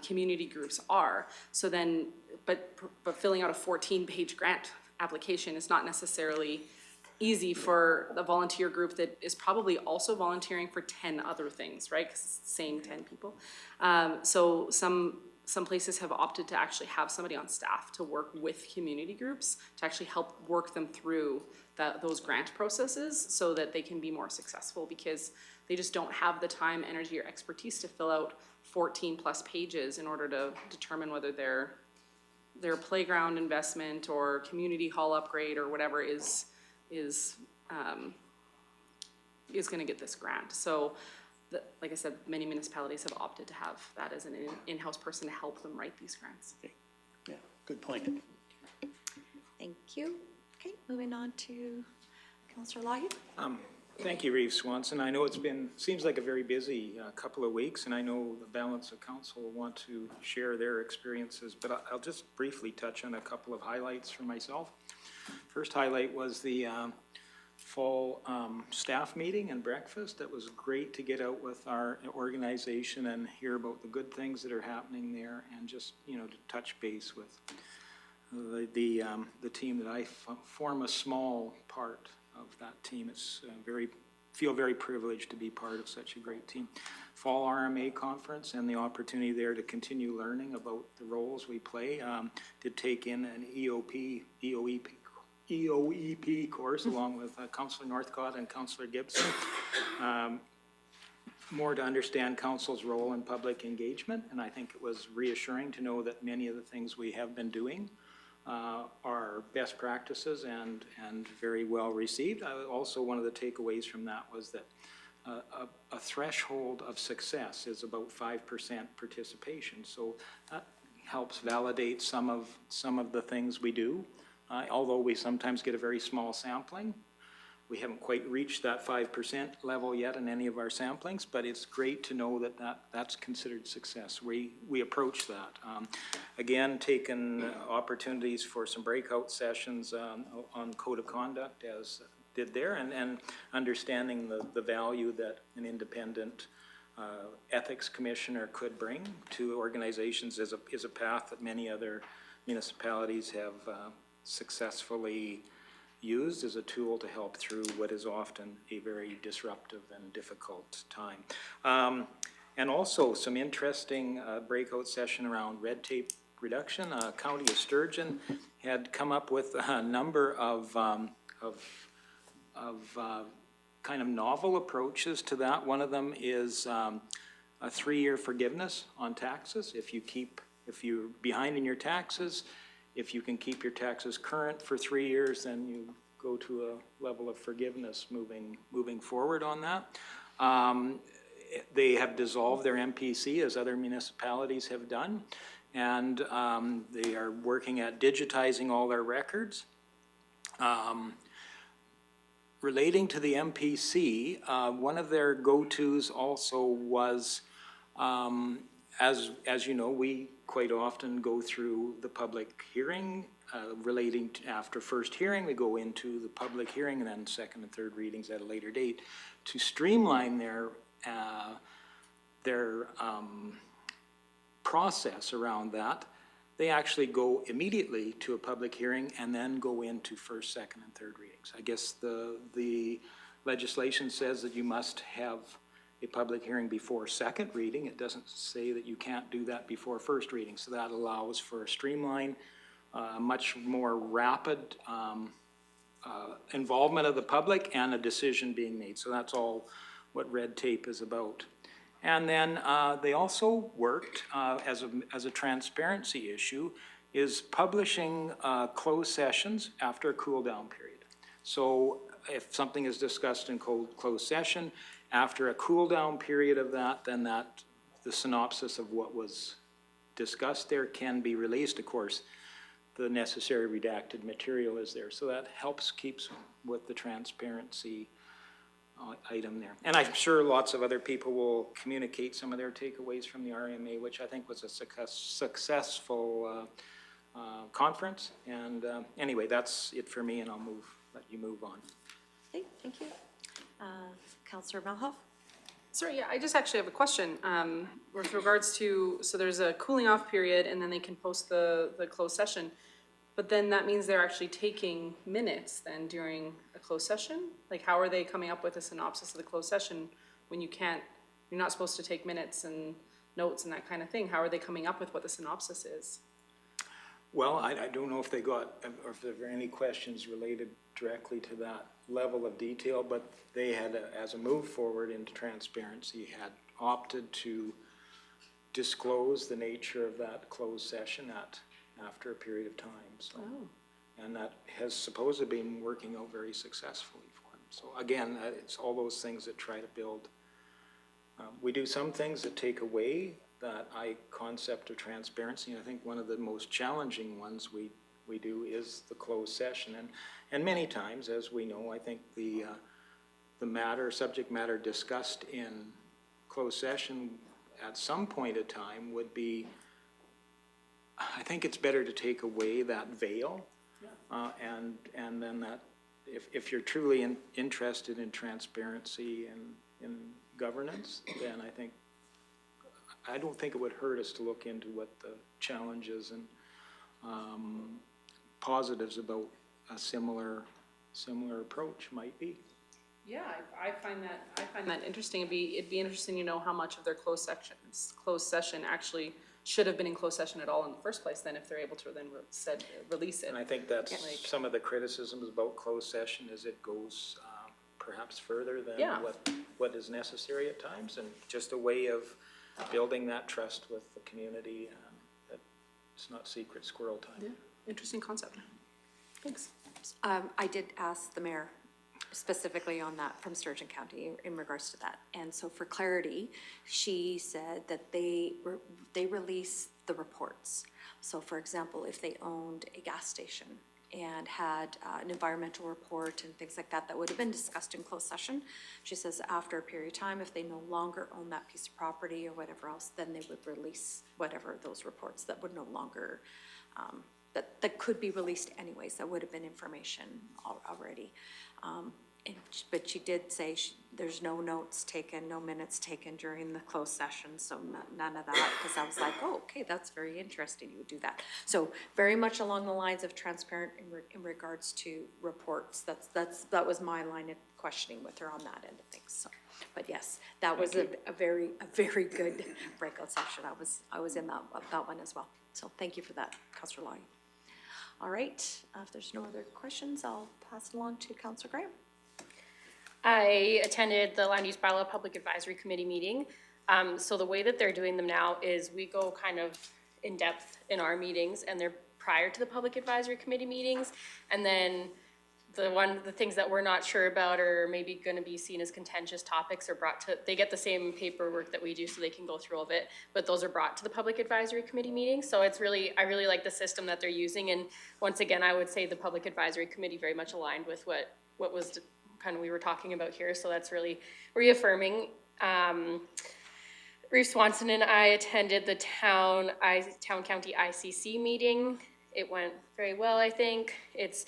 community groups are. So then, but filling out a 14-page grant application is not necessarily easy for the volunteer group that is probably also volunteering for 10 other things, right? Because it's the same 10 people. So some places have opted to actually have somebody on staff to work with community groups to actually help work them through those grant processes so that they can be more successful, because they just don't have the time, energy, or expertise to fill out 14 plus pages in order to determine whether their playground investment or community hall upgrade or whatever is going to get this grant. So, like I said, many municipalities have opted to have that as an in-house person to help them write these grants. Okay. Yeah, good point. Thank you. Okay, moving on to Councillor Lahey. Thank you, Reeve Swanson. I know seems like a very busy couple of weeks, and I know the balance of council will want to share their experiences, but I'll just briefly touch on a couple of highlights for myself. First highlight was the fall staff meeting and breakfast. That was great to get out with our organization and hear about the good things that are happening there, and just, to touch base with the team that I form a small part of that team. It's feel very privileged to be part of such a great team. Fall RMA conference and the opportunity there to continue learning about the roles we play. Did take in an EOEP course along with Councillor Northcott and Councillor Gibson. More to understand council's role in public engagement, and I think it was reassuring to know that many of the things we have been doing are best practices and very well received. Also, one of the takeaways from that was that a threshold of success is about 5% participation. So that helps validate some of the things we do. Although we sometimes get a very small sampling, we haven't quite reached that 5% level yet in any of our samplings, but it's great to know that's considered success. We approach that. Again, taken opportunities for some breakout sessions on code of conduct, as did there, and understanding the value that an independent ethics commissioner could bring to organizations is a path that many other municipalities have successfully used as a tool to help through what is often a very disruptive and difficult time. And also some interesting breakout session around red tape reduction. County of Sturgeon had come up with a number of kind of novel approaches to that. One of them is a 3-year forgiveness on taxes. If you're behind in your taxes, if you can keep your taxes current for 3 years, then you go to a level of forgiveness moving forward on that. They have dissolved their MPC, as other municipalities have done, and they are working at digitizing all their records. Relating to the MPC, one of their go-tos also was, as you know, we quite often go through the public hearing, relating to, after first hearing, we go into the public hearing and then second and third readings at a later date to streamline their process around that. They actually go immediately to a public hearing and then go into first, second, and third readings. I guess the legislation says that you must have a public hearing before second reading. It doesn't say that you can't do that before first reading. So that allows for a streamline, much more rapid involvement of the public and a decision being made. So that's all what red tape is about. And then they also worked as a transparency issue, is publishing closed sessions after a cool down period. So if something is discussed in closed session, after a cool down period of that, then the synopsis of what was discussed there can be released. Of course, the necessary redacted material is there. So that keeps with the transparency item there. And I'm sure lots of other people will communicate some of their takeaways from the RMA, which I think was a successful conference. And anyway, that's it for me, and I'll let you move on. Okay, thank you. Councillor Malhoff? Sorry, yeah, I just actually have a question with regards to, so there's a cooling off period and then they can post the closed session. But then that means they're actually taking minutes then during a closed session? Like, how are they coming up with a synopsis of the closed session when you're not supposed to take minutes and notes and that kind of thing? How are they coming up with what the synopsis is? Well, I don't know if they got, or if there were any questions related directly to that level of detail, but they had, as a move forward into transparency, had opted to disclose the nature of that closed session after a period of time. So, and that has supposedly been working out very successfully for them. So again, it's all those things that try to build. We do some things that take away that concept of transparency. And I think one of the most challenging ones we do is the closed session. And many times, as we know, I think the subject matter discussed in closed session at some point in time would be, I think it's better to take away that veil, and then that if you're truly interested in transparency and in governance, then I don't think it would hurt us to look into what the challenges and positives about a similar approach might be. Yeah, I find that interesting. It'd be interesting to know how much of their closed session actually should have been in closed session at all in the first place, then if they're able to then release it. And I think that's some of the criticisms about closed session is it goes perhaps further than what is necessary at times, and just a way of building that trust with the community, that it's not secret squirrel time. Yeah, interesting concept. Thanks. I did ask the mayor specifically on that from Sturgeon County in regards to that. And so for clarity, she said that they release the reports. So for example, if they owned a gas station and had an environmental report and things like that, that would have been discussed in closed session. She says after a period of time, if they no longer own that piece of property or whatever else, then they would release whatever those reports that would no longer, that could be released anyways. That would have been information already. But she did say there's no notes taken, no minutes taken during the closed session, so none of that, because I was like, oh, okay, that's very interesting, you would do that. So very much along the lines of transparent in regards to reports. That was my line of questioning with her on that end of things. So, but yes, that was a very good breakout session. I was in that one as well. So thank you for that, Councillor Lawyer. All right, if there's no other questions, I'll pass it along to Councillor Graham. I attended the Land Use Bylaw Public Advisory Committee meeting. So the way that they're doing them now is we go kind of in depth in our meetings, and they're prior to the Public Advisory Committee meetings, and then the things that we're not sure about or maybe gonna be seen as contentious topics are brought to, they get the same paperwork that we do so they can go through all of it, but those are brought to the Public Advisory Committee meeting, so it's really, I really like the system that they're using, and once again, I would say the Public Advisory Committee very much aligned with what was kind of we were talking about here, so that's really reaffirming. Reeve Swanson and I attended the town county ICC meeting. It went very well, I think. It's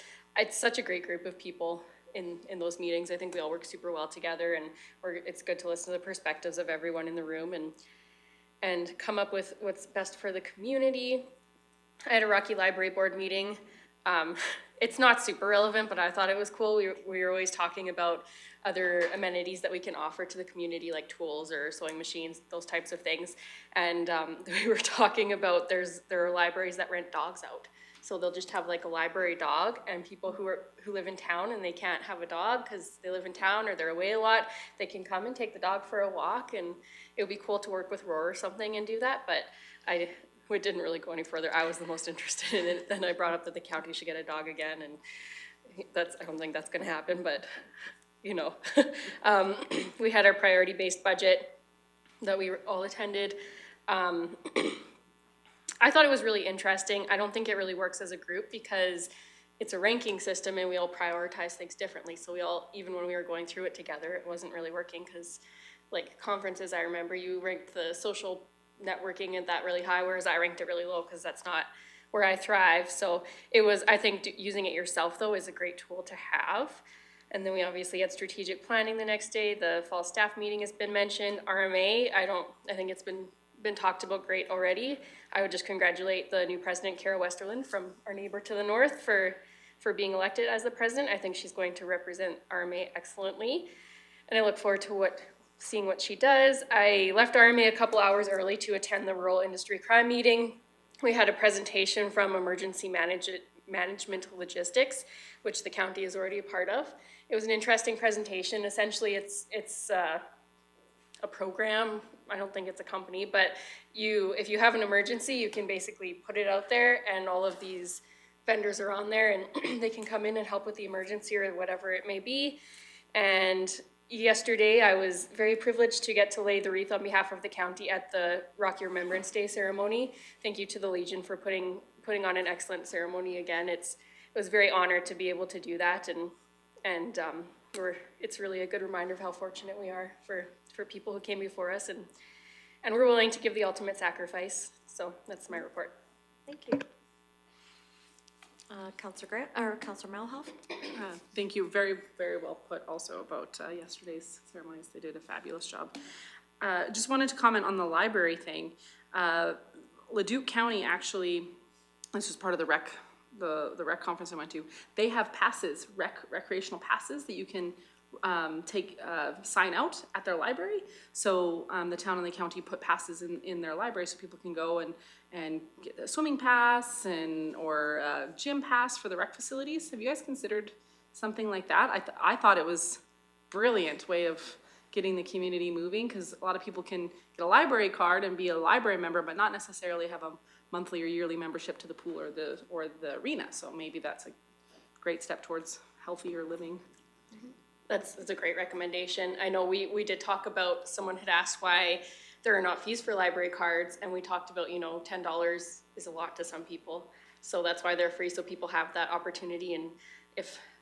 such a great group of people in those meetings. I think we all work super well together, and it's good to listen to the perspectives of everyone in the room and come up with what's best for the community. I had a Rocky Library Board meeting. It's not super relevant, but I thought it was cool. We were always talking about other amenities that we can offer to the community, like tools or sewing machines, those types of things. And we were talking about there are libraries that rent dogs out. So they'll just have like a library dog, and people who live in town and they can't have a dog because they live in town or they're away a lot, they can come and take the dog for a walk, and it would be cool to work with Roar or something and do that, but we didn't really go any further. I was the most interested in it. Then I brought up that the county should get a dog again, and I don't think that's gonna happen, but you know. We had our priority-based budget that we all attended. I thought it was really interesting. I don't think it really works as a group because it's a ranking system and we all prioritize things differently. So we all, even when we were going through it together, it wasn't really working because like conferences, I remember you ranked the social networking at that really high, whereas I ranked it really low because that's not where I thrive. So it was, I think using it yourself though is a great tool to have. And then we obviously had strategic planning the next day. The fall staff meeting has been mentioned. RMA, I think it's been talked about great already. I would just congratulate the new president, Kara Westerland, from our neighbor to the north for being elected as the president. I think she's going to represent RMA excellently. And I look forward to seeing what she does. I left RMA a couple hours early to attend the Rural Industry Crime meeting. We had a presentation from Emergency Management Logistics, which the county is already a part of. It was an interesting presentation. Essentially, it's a program. I don't think it's a company, but if you have an emergency, you can basically put it out there, and all of these vendors are on there, and they can come in and help with the emergency or whatever it may be. And yesterday, I was very privileged to get to lay the wreath on behalf of the county at the Rocky Remembrance Day ceremony. Thank you to the Legion for putting on an excellent ceremony again. It was very honored to be able to do that, and it's really a good reminder of how fortunate we are for people who came before us, and we're willing to give the ultimate sacrifice. So that's my report. Thank you. Councillor Grant, or Councillor Malhoff? Thank you. Very, very well put also about yesterday's ceremonies. They did a fabulous job. Just wanted to comment on the library thing. Leduc County actually, this was part of the rec conference I went to, they have passes, recreational passes that you can sign out at their library. So the town and the county put passes in their library so people can go and get a swimming pass or a gym pass for the rec facilities. Have you guys considered something like that? I thought it was a brilliant way of getting the community moving, because a lot of people can get a library card and be a library member, but not necessarily have a monthly or yearly membership to the pool or the arena. So maybe that's a great step towards healthier living. That's a great recommendation. I know we did talk about, someone had asked why there are not fees for library cards, and we talked about, $10 is a lot to some people. So that's why they're free, so people have that opportunity. And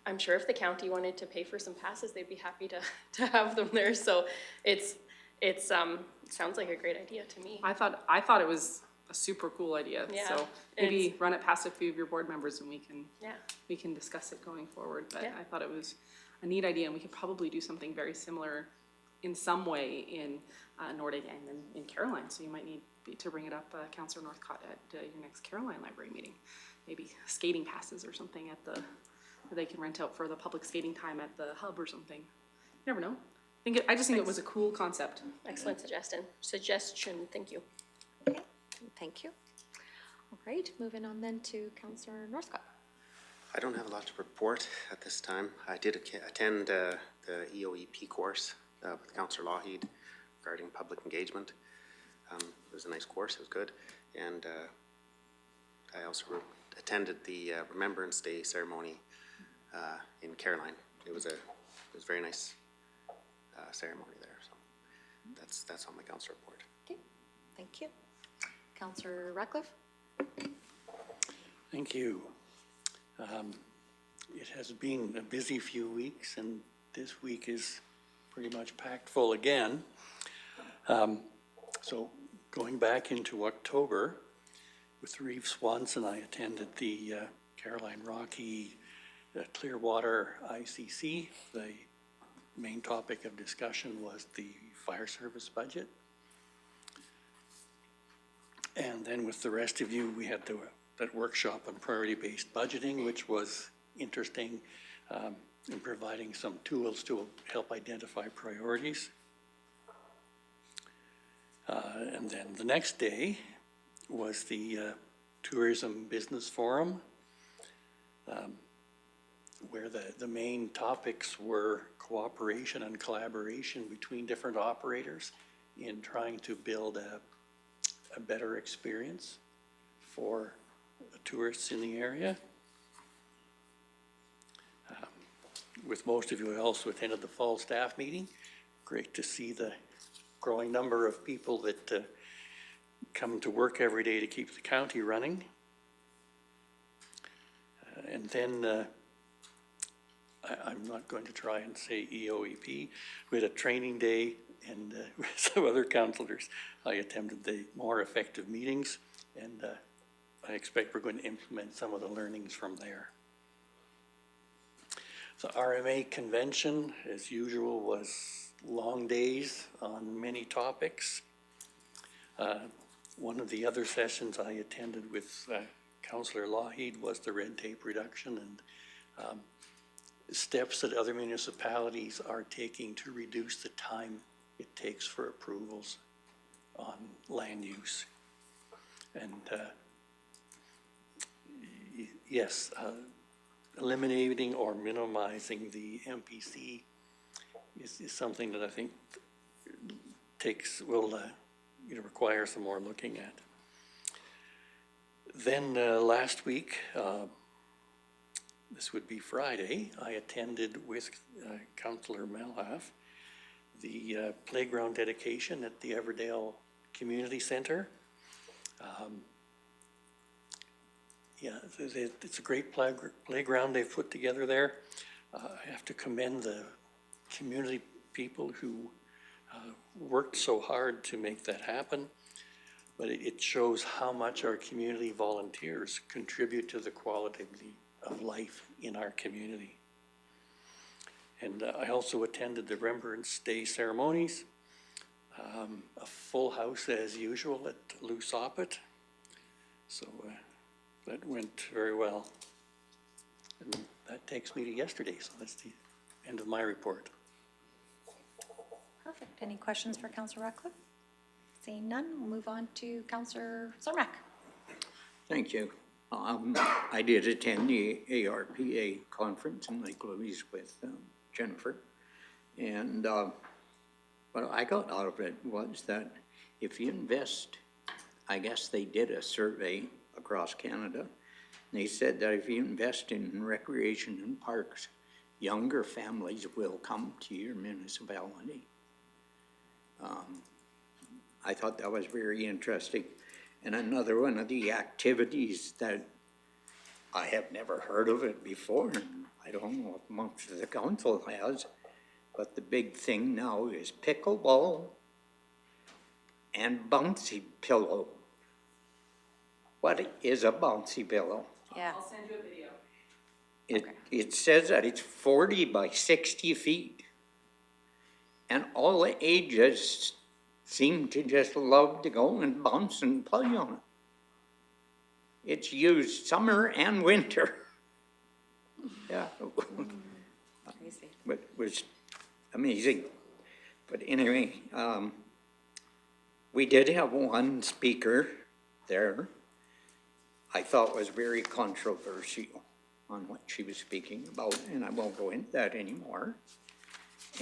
I'm sure if the county wanted to pay for some passes, they'd be happy to have them there. So it sounds like a great idea to me. I thought it was a super cool idea. Yeah. So maybe run it past a few of your board members and we can discuss it going forward. But I thought it was a neat idea, and we could probably do something very similar in some way in Nordic and in Caroline. So you might need to bring it up, Councillor Northcott, at your next Caroline Library meeting. Maybe skating passes or something that they can rent out for the public skating time at the hub or something. You never know. I just think it was a cool concept. Excellent suggestion. Thank you. Okay, thank you. All right, moving on then to Councillor Northcott. I don't have a lot to report at this time. I did attend the EOEP course with Councillor Lougheed regarding public engagement. It was a nice course, it was good. And I also attended the Remembrance Day ceremony in Caroline. It was a very nice ceremony there, so that's on my council report. Okay, thank you. Councillor Ratcliffe? Thank you. It has been a busy few weeks, and this week is pretty much packed full again. So going back into October, with Reeve Swanson, I attended the Caroline Rocky Clearwater ICC. The main topic of discussion was the fire service budget. And then with the rest of you, we had that workshop on priority-based budgeting, which was interesting in providing some tools to help identify priorities. And then the next day was the Tourism Business Forum, where the main topics were cooperation and collaboration between different operators in trying to build a better experience for tourists in the area. With most of you, I also attended the fall staff meeting. Great to see the growing number of people that come to work every day to keep the county running. And then I'm not going to try and say EOEP. We had a training day, and with some other councillors, I attended the more effective meetings, and I expect we're going to implement some of the learnings from there. The RMA convention, as usual, was long days on many topics. One of the other sessions I attended with Councillor Lougheed was the red tape reduction and steps that other municipalities are taking to reduce the time it takes for approvals on land use. And yes, eliminating or minimizing the MPC is something that I think will require some more looking at. Then last week, this would be Friday, I attended with Councillor Malhaf the playground dedication at the Everdale Community Centre. Yeah, it's a great playground they've put together there. I have to commend the community people who worked so hard to make that happen. But it shows how much our community volunteers contribute to the quality of life in our community. And I also attended the Remembrance Day ceremonies. A full house as usual at Lou Soppet. So that went very well. And that takes me to yesterday, so that's the end of my report. Perfect. Any questions for Councillor Ratcliffe? Seeing none, we'll move on to Councillor Zornak. Thank you. I did attend the ARPA conference in Lake Louise with Jennifer. And what I got out of it was that if you invest, I guess they did a survey across Canada, and they said that if you invest in recreation and parks, younger families will come to your municipality. I thought that was very interesting. And another one of the activities that I have never heard of it before, and I don't know if most of the council has, but the big thing now is pickleball and bouncy pillow. What is a bouncy pillow? Yeah. I'll send you a video. It says that it's 40 by 60 feet. And all the ages seem to just love to go and bounce and play on it. It's used summer and winter. Yeah. Crazy. But it was amazing. But anyway, we did have one speaker there I thought was very controversial on what she was speaking about, and I won't go into that anymore.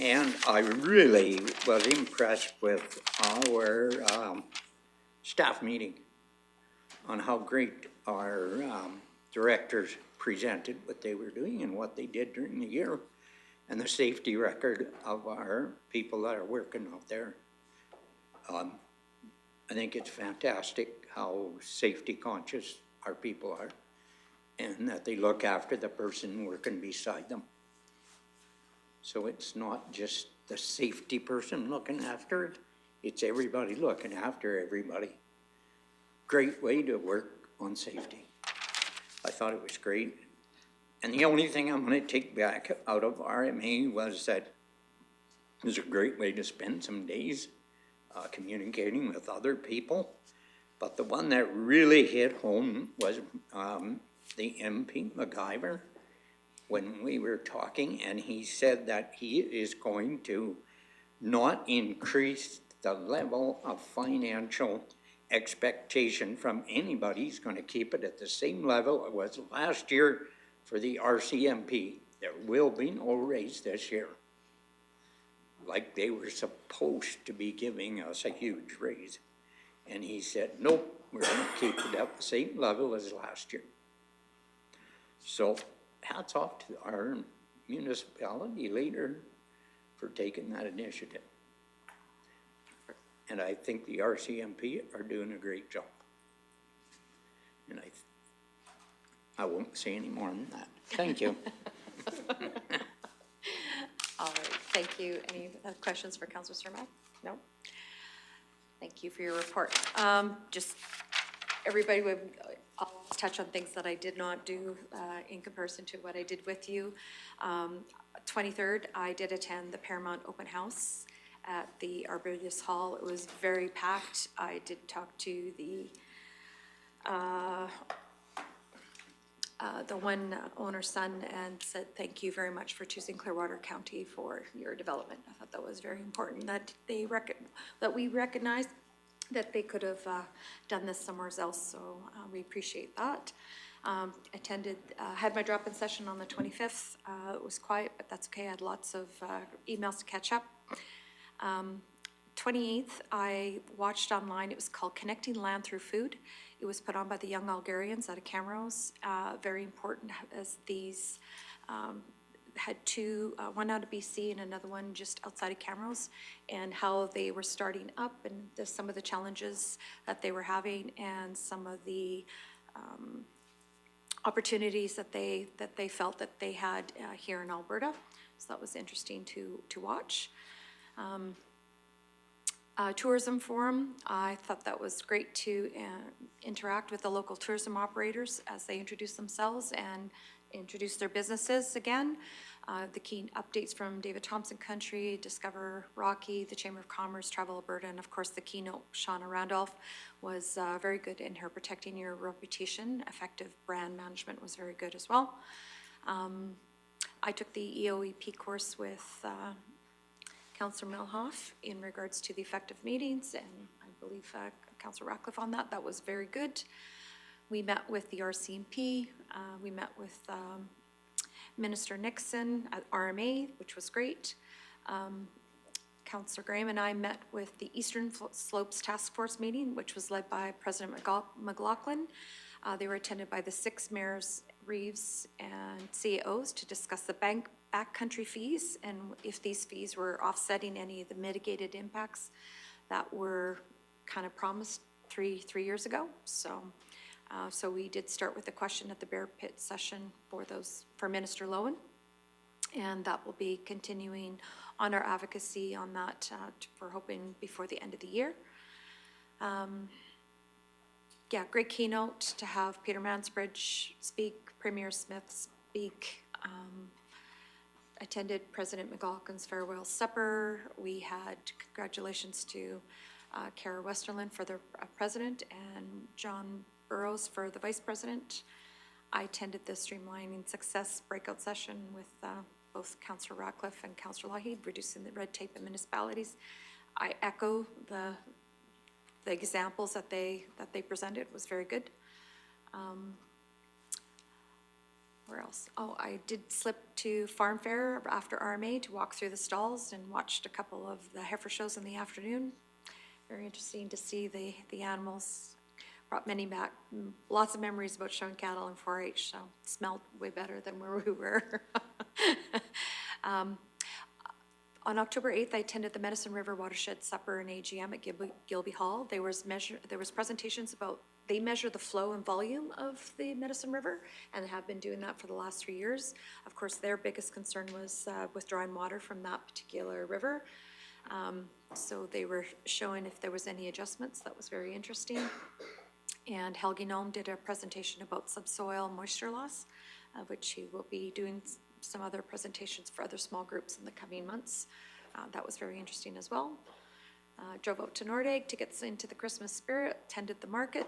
And I really was impressed with our staff meeting on how great our directors presented what they were doing and what they did during the year, and the safety record of our people that are working out there. I think it's fantastic how safety conscious our people are, and that they look after the person working beside them. So it's not just the safety person looking after it, it's everybody looking after everybody. Great way to work on safety. I thought it was great. And the only thing I'm gonna take back out of RMA was that it was a great way to spend some days communicating with other people. But the one that really hit home was the MP MacGyver, when we were talking, and he said that he is going to not increase the level of financial expectation from anybody. He's going to keep it at the same level it was last year for the RCMP. There will be no raise this year. Like they were supposed to be giving us a huge raise. And he said, nope, we're going to keep it at the same level as last year. So hats off to our municipality leader for taking that initiative. And I think the RCMP are doing a great job. And I won't say any more than that. Thank you. All right, thank you. Any questions for Councillor Sermac? No? Thank you for your report. Just everybody would, I'll touch on things that I did not do in comparison to what I did with you. 23rd, I did attend the Paramount Open House at the Arbutus Hall. It was very packed. I did talk to the one owner's son and said, thank you very much for choosing Clearwater County for your development. I thought that was very important, that that we recognize that they could have done this somewhere else, so we appreciate that. Had my drop-in session on the 25th. It was quiet, but that's okay. I had lots of emails to catch up. 28th, I watched online. It was called Connecting Land Through Food. It was put on by the Young Algarians out of Camrose. Very important, as these had two, one out of BC and another one just outside of Camrose, and how they were starting up and some of the challenges that they were having and some of the opportunities that they felt that they had here in Alberta. So that was interesting to watch. Tourism forum, I thought that was great to interact with the local tourism operators as they introduce themselves and introduce their businesses again. The key updates from David Thompson Country, Discover Rocky, the Chamber of Commerce, Travel Alberta, and of course the keynote, Shauna Randolph, was very good in her protecting your reputation. Effective brand management was very good as well. I took the EOEP course with Councillor Milhoff in regards to the effective meetings, and I believe Councillor Ratcliffe on that. That was very good. We met with the RCMP. We met with Minister Nixon at RMA, which was great. Councillor Graham and I met with the Eastern Slopes Task Force meeting, which was led by President McLaughlin. They were attended by the 6 mayors, Reeves, and CAOs to discuss the backcountry fees and if these fees were offsetting any of the mitigated impacts that were kind of promised three years ago. So we did start with a question at the Bear Pit session for Minister Lowen, and that will be continuing on our advocacy on that. We're hoping before the end of the year. Yeah, great keynote to have Peter Mansbridge speak, Premier Smith speak. Attended President McLaughlin's farewell supper. We had congratulations to Kara Westerland for the president and John Burrows for the vice president. I attended the Streamlining Success breakout session with both Councillor Ratcliffe and Councillor Lougheed, reducing the red tape in municipalities. I echo the examples that they presented. It was very good. Where else? Oh, I did slip to Farm Fair after RMA to walk through the stalls and watched a couple of the heifer shows in the afternoon. Very interesting to see the animals brought many back, lots of memories about showing cattle in 4-H, so it smelled way better than where we were. On October 8th, I attended the Medicine River Watershed Supper and AGM at Gilby Hall. There was presentations about, they measure the flow and volume of the Medicine River and have been doing that for the last 3 years. Of course, their biggest concern was withdrawing water from that particular river. So they were showing if there was any adjustments. That was very interesting. And Helgi Noem did a presentation about subsoil moisture loss, which he will be doing some other presentations for other small groups in the coming months. That was very interesting as well. Drove out to Nordegg to get into the Christmas spirit, attended the market.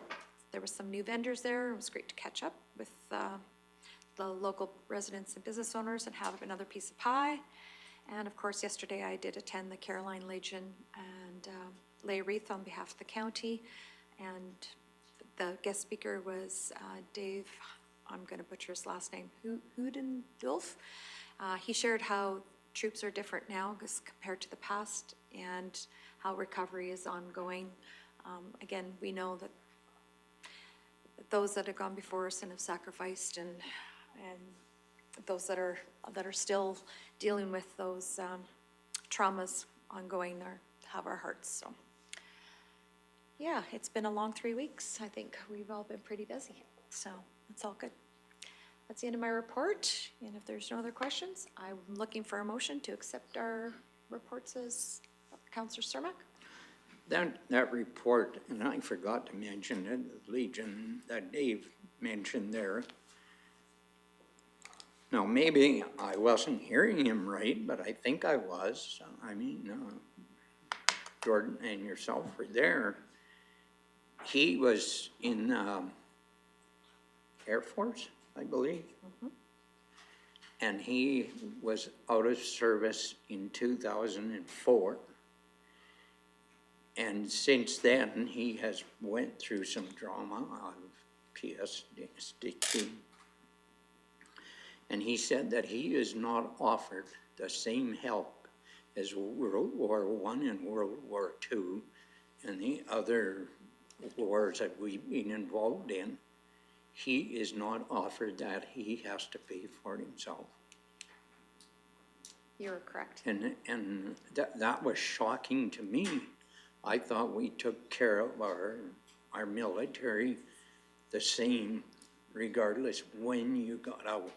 There were some new vendors there. It was great to catch up with the local residents and business owners and have another piece of pie. And of course, yesterday I did attend the Caroline Legion and lay a wreath on behalf of the county. And the guest speaker was Dave, I'm going to butcher his last name, Hoodendulf. He shared how troops are different now as compared to the past and how recovery is ongoing. Again, we know that those that have gone before us and have sacrificed and those that are still dealing with those traumas ongoing have our hearts. So yeah, it's been a long 3 weeks. I think we've all been pretty busy, so it's all good. That's the end of my report, and if there's no other questions, I'm looking for a motion to accept our reports as Councillor Cermak. That report, and I forgot to mention it, the Legion that Dave mentioned there. Now, maybe I wasn't hearing him right, but I think I was. I mean, Jordan and yourself were there. He was in Air Force, I believe. Mm-hmm. And he was out of service in 2004. And since then, he has went through some drama of PTSD. And he said that he is not offered the same help as World War I and World War II and the other wars that we've been involved in. He is not offered that. He has to pay for it himself. You're correct. And that was shocking to me. I thought we took care of our military the same regardless when you got out.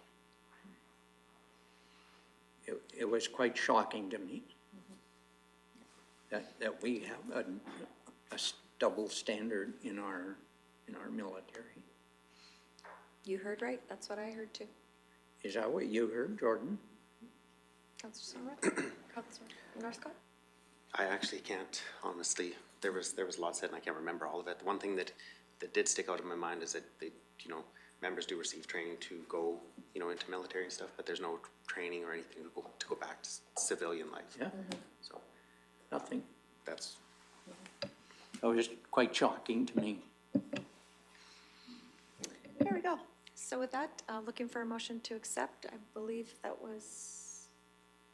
It was quite shocking to me that we have a double standard in our military. You heard right. That's what I heard too. Is that what you heard, Jordan? Councillor Sarah? Councillor Northcott? I actually can't, honestly. There was a lot said and I can't remember all of it. The one thing that did stick out in my mind is that they, members do receive training to go, into military and stuff, but there's no training or anything to go back to civilian life. Yeah. Mm-hmm. So Nothing. that's. That was quite shocking to me. There we go. So with that, looking for a motion to accept. I believe that was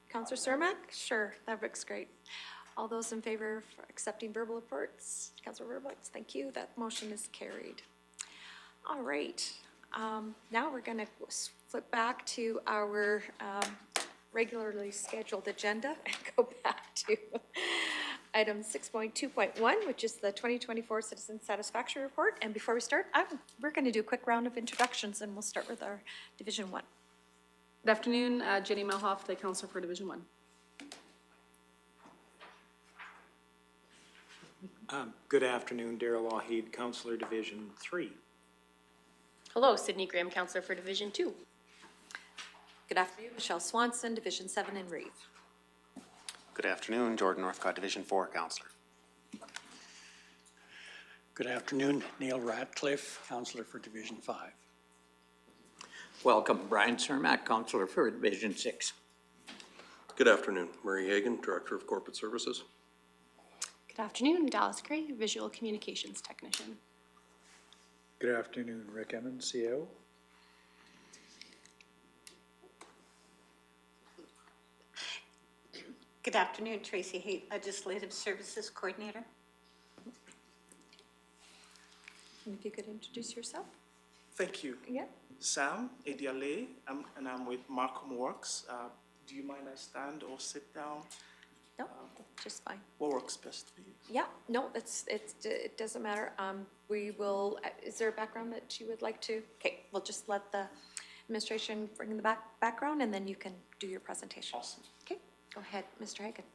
Councillor Cermak? Sure, that looks great. All those in favor of accepting verbal reports? Councillor Verblitz, thank you. That motion is carried. All right. Now we're going to flip back to our regularly scheduled agenda and go back to item 6.2.1, which is the 2024 Citizen Satisfaction Report. And before we start, we're going to do a quick round of introductions, and we'll start with our Division 1. Good afternoon, Jenny Melhoff, the Councillor for Division 1. Good afternoon, Darrell Wahid, Councillor Division 3. Hello, Sydney Graham, Councillor for Division 2. Good afternoon, Michelle Swanson, Division 7 in Reeve. Good afternoon, Jordan Northcott, Division 4, Councillor. Good afternoon, Neil Ratcliffe, Councillor for Division 5. Welcome, Brian Cermak, Councillor for Division 6. Good afternoon, Murray Hagan, Director of Corporate Services. Good afternoon, Dallas Gray, Visual Communications Technician. Good afternoon, Rick Emmons, CO. Good afternoon, Tracy Haight, Legislative Services Coordinator. And if you could introduce yourself? Thank you. Yeah. Sam Ediale, and I'm with Markham Works. Do you mind I stand or sit down? No, just fine. What works best for you? Yeah, no, it doesn't matter. We will, is there a background that you would like to? Okay, we'll just let the administration bring the background and then you can do your presentation. Awesome. Okay, go ahead, Mr. Hagan.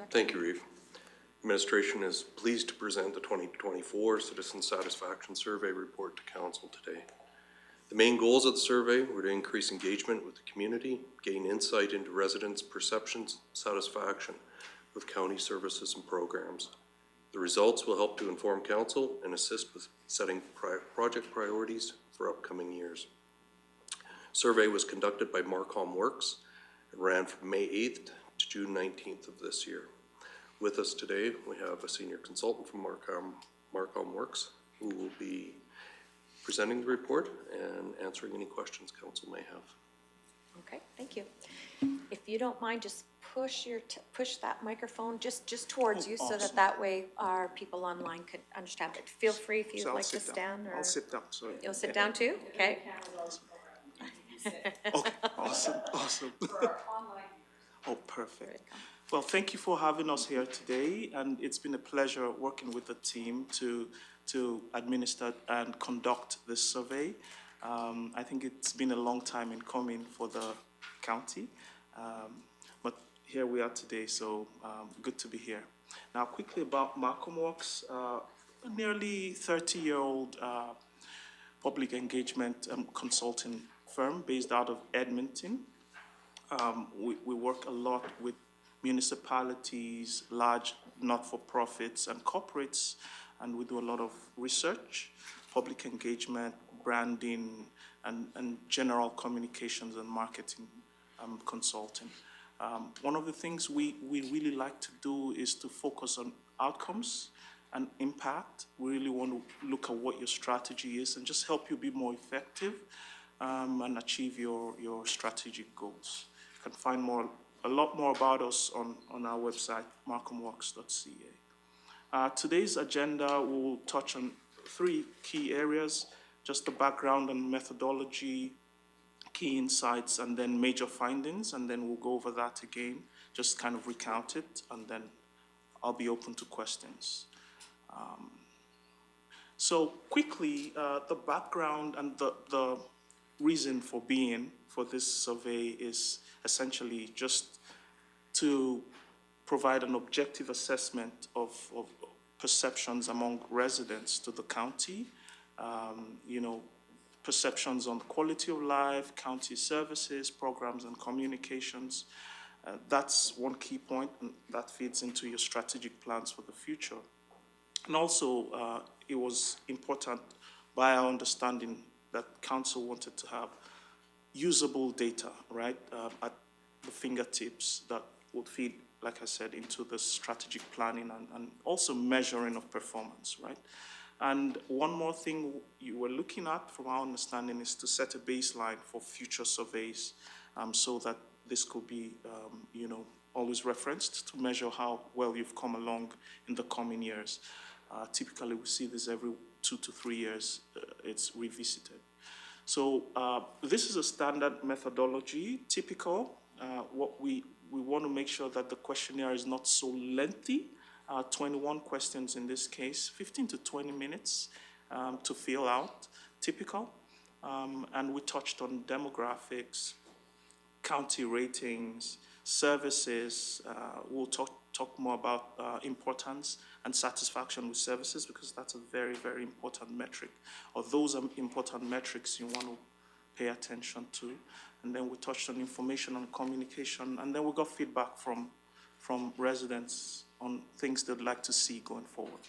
Thank you, Reeve. Administration is pleased to present the 2024 Citizen Satisfaction Survey report to Council today. The main goals of the survey were to increase engagement with the community, gain insight into residents' perceptions, satisfaction with county services and programs. The results will help to inform Council and assist with setting project priorities for upcoming years. Survey was conducted by Markham Works and ran from May 8th to June 19th of this year. With us today, we have a senior consultant from Markham Works who will be presenting the report and answering any questions Council may have. Okay, thank you. If you don't mind, just push that microphone just towards you so that way our people online could understand. But feel free if you'd like to stand or. I'll sit down, sorry. You'll sit down too? Okay. Okay, awesome. Oh, perfect. Well, thank you for having us here today, and it's been a pleasure working with the team to administer and conduct this survey. I think it's been a long time in coming for the county, but here we are today, so good to be here. Now, quickly about Markham Works, a nearly 30-year-old public engagement consulting firm based out of Edmonton. We work a lot with municipalities, large not-for-profits and corporates, and we do a lot of research, public engagement, branding, and general communications and marketing consulting. One of the things we really like to do is to focus on outcomes and impact. We really want to look at what your strategy is and just help you be more effective and achieve your strategic goals. You can find a lot more about us on our website, markhamworks.ca. Today's agenda will touch on 3 key areas, just the background and methodology, key insights, and then major findings, and then we'll go over that again, just kind of recount it, and then I'll be open to questions. So quickly, the background and the reason for being for this survey is essentially just to provide an objective assessment of perceptions among residents to the county, perceptions on quality of life, county services, programs, and communications. That's one key point, and that feeds into your strategic plans for the future. And also, it was important by our understanding that council wanted to have usable data, right, at the fingertips that would feed, like I said, into the strategic planning and also measuring of performance, right? And one more thing you were looking at, from our understanding, is to set a baseline for future surveys so that this could be, always referenced to measure how well you've come along in the coming years. Typically, we see this every 2 to 3 years, it's revisited. So this is a standard methodology, typical. What we want to make sure that the questionnaire is not so lengthy, 21 questions in this case, 15 to 20 minutes to fill out, typical. And we touched on demographics, county ratings, services. We'll talk more about importance and satisfaction with services, because that's a very, very important metric, or those are important metrics you want to pay attention to. And then we touched on information and communication, and then we got feedback from residents on things they'd like to see going forward.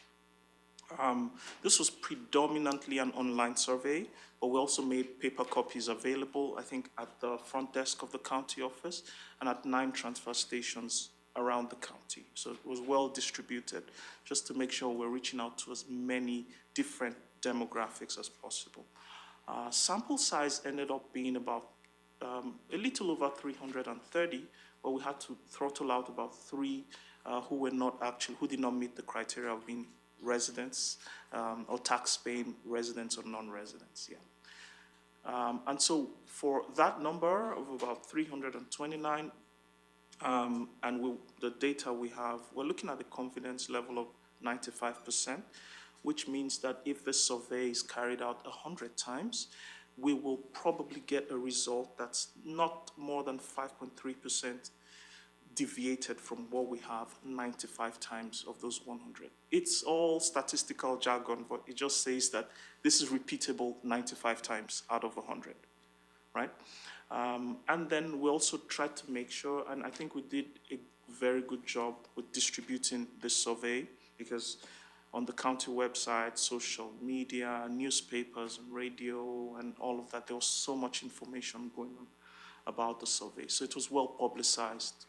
This was predominantly an online survey, but we also made paper copies available, I think, at the front desk of the county office and at 9 transfer stations around the county. So it was well distributed, just to make sure we're reaching out to as many different demographics as possible. Sample size ended up being about a little over 330, but we had to throttle out about 3 who did not meet the criteria of being residents or tax-paying residents or non-residents, yeah. And so for that number of about 329, and the data we have, we're looking at the confidence level of 95%, which means that if the survey is carried out 100 times, we will probably get a result that's not more than 5.3% deviated from what we have 95 times of those 100. It's all statistical jargon, but it just says that this is repeatable 95 times out of 100, right? And then we also tried to make sure, and I think we did a very good job with distributing this survey, because on the county website, social media, newspapers, and radio, and all of that, there was so much information going on about the survey. So it was well publicized.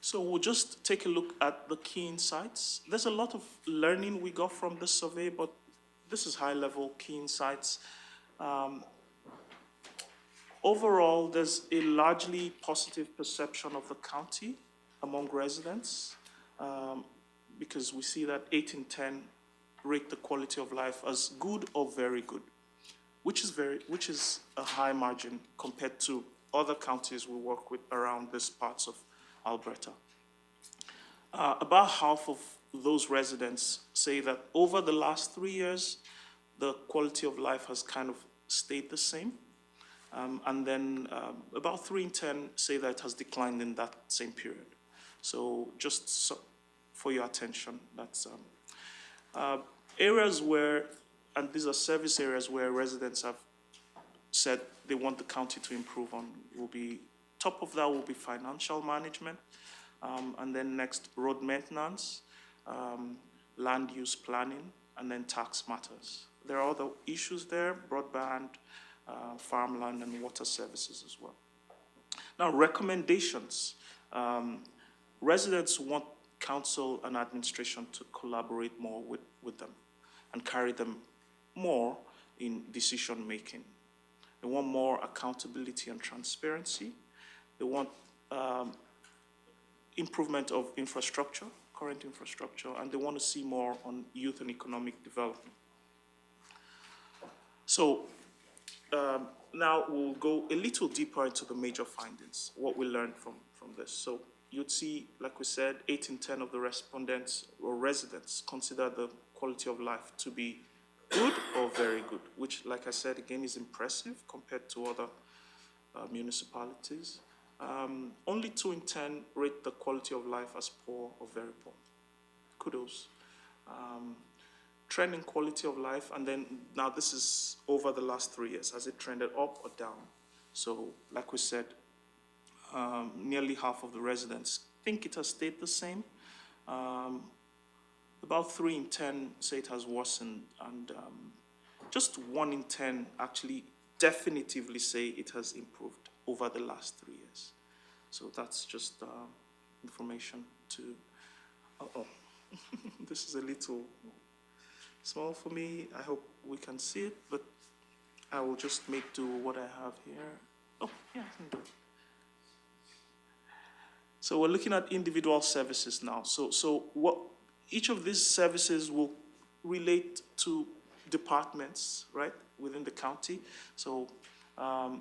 So we'll just take a look at the key insights. There's a lot of learning we got from this survey, but this is high-level key insights. Overall, there's a largely positive perception of the county among residents, because we see that 8 in 10 rate the quality of life as good or very good, which is a high margin compared to other counties we work with around these parts of Alberta. About half of those residents say that over the last 3 years, the quality of life has kind of stayed the same. And then about 3 in 10 say that it has declined in that same period. So just for your attention, that's areas where, and these are service areas where residents have said they want the county to improve on, will be, top of that will be financial management, and then next road maintenance, land use planning, and then tax matters. There are other issues there, broadband, farmland, and water services as well. Now, recommendations. Residents want council and administration to collaborate more with them and carry them more in decision making. They want more accountability and transparency. They want improvement of infrastructure, current infrastructure, and they want to see more on youth and economic development. So now we'll go a little deeper into the major findings, what we learned from this. So you'd see, like we said, 8 in 10 of the respondents or residents consider the quality of life to be good or very good, which, like I said, again, is impressive compared to other municipalities. Only 2 in 10 rate the quality of life as poor or very poor. Kudos. Trend in quality of life, and then now this is over the last 3 years. Has it trended up or down? So, like we said, nearly half of the residents think it has stayed the same. About 3 in 10 say it has worsened, and just 1 in 10 actually definitively say it has improved over the last 3 years. So that's just information to, this is a little small for me. I hope we can see it, but I will just make do what I have here. Oh, yeah, I can do it. So we're looking at individual services now. So what each of these services will relate to departments, right, within the county. So now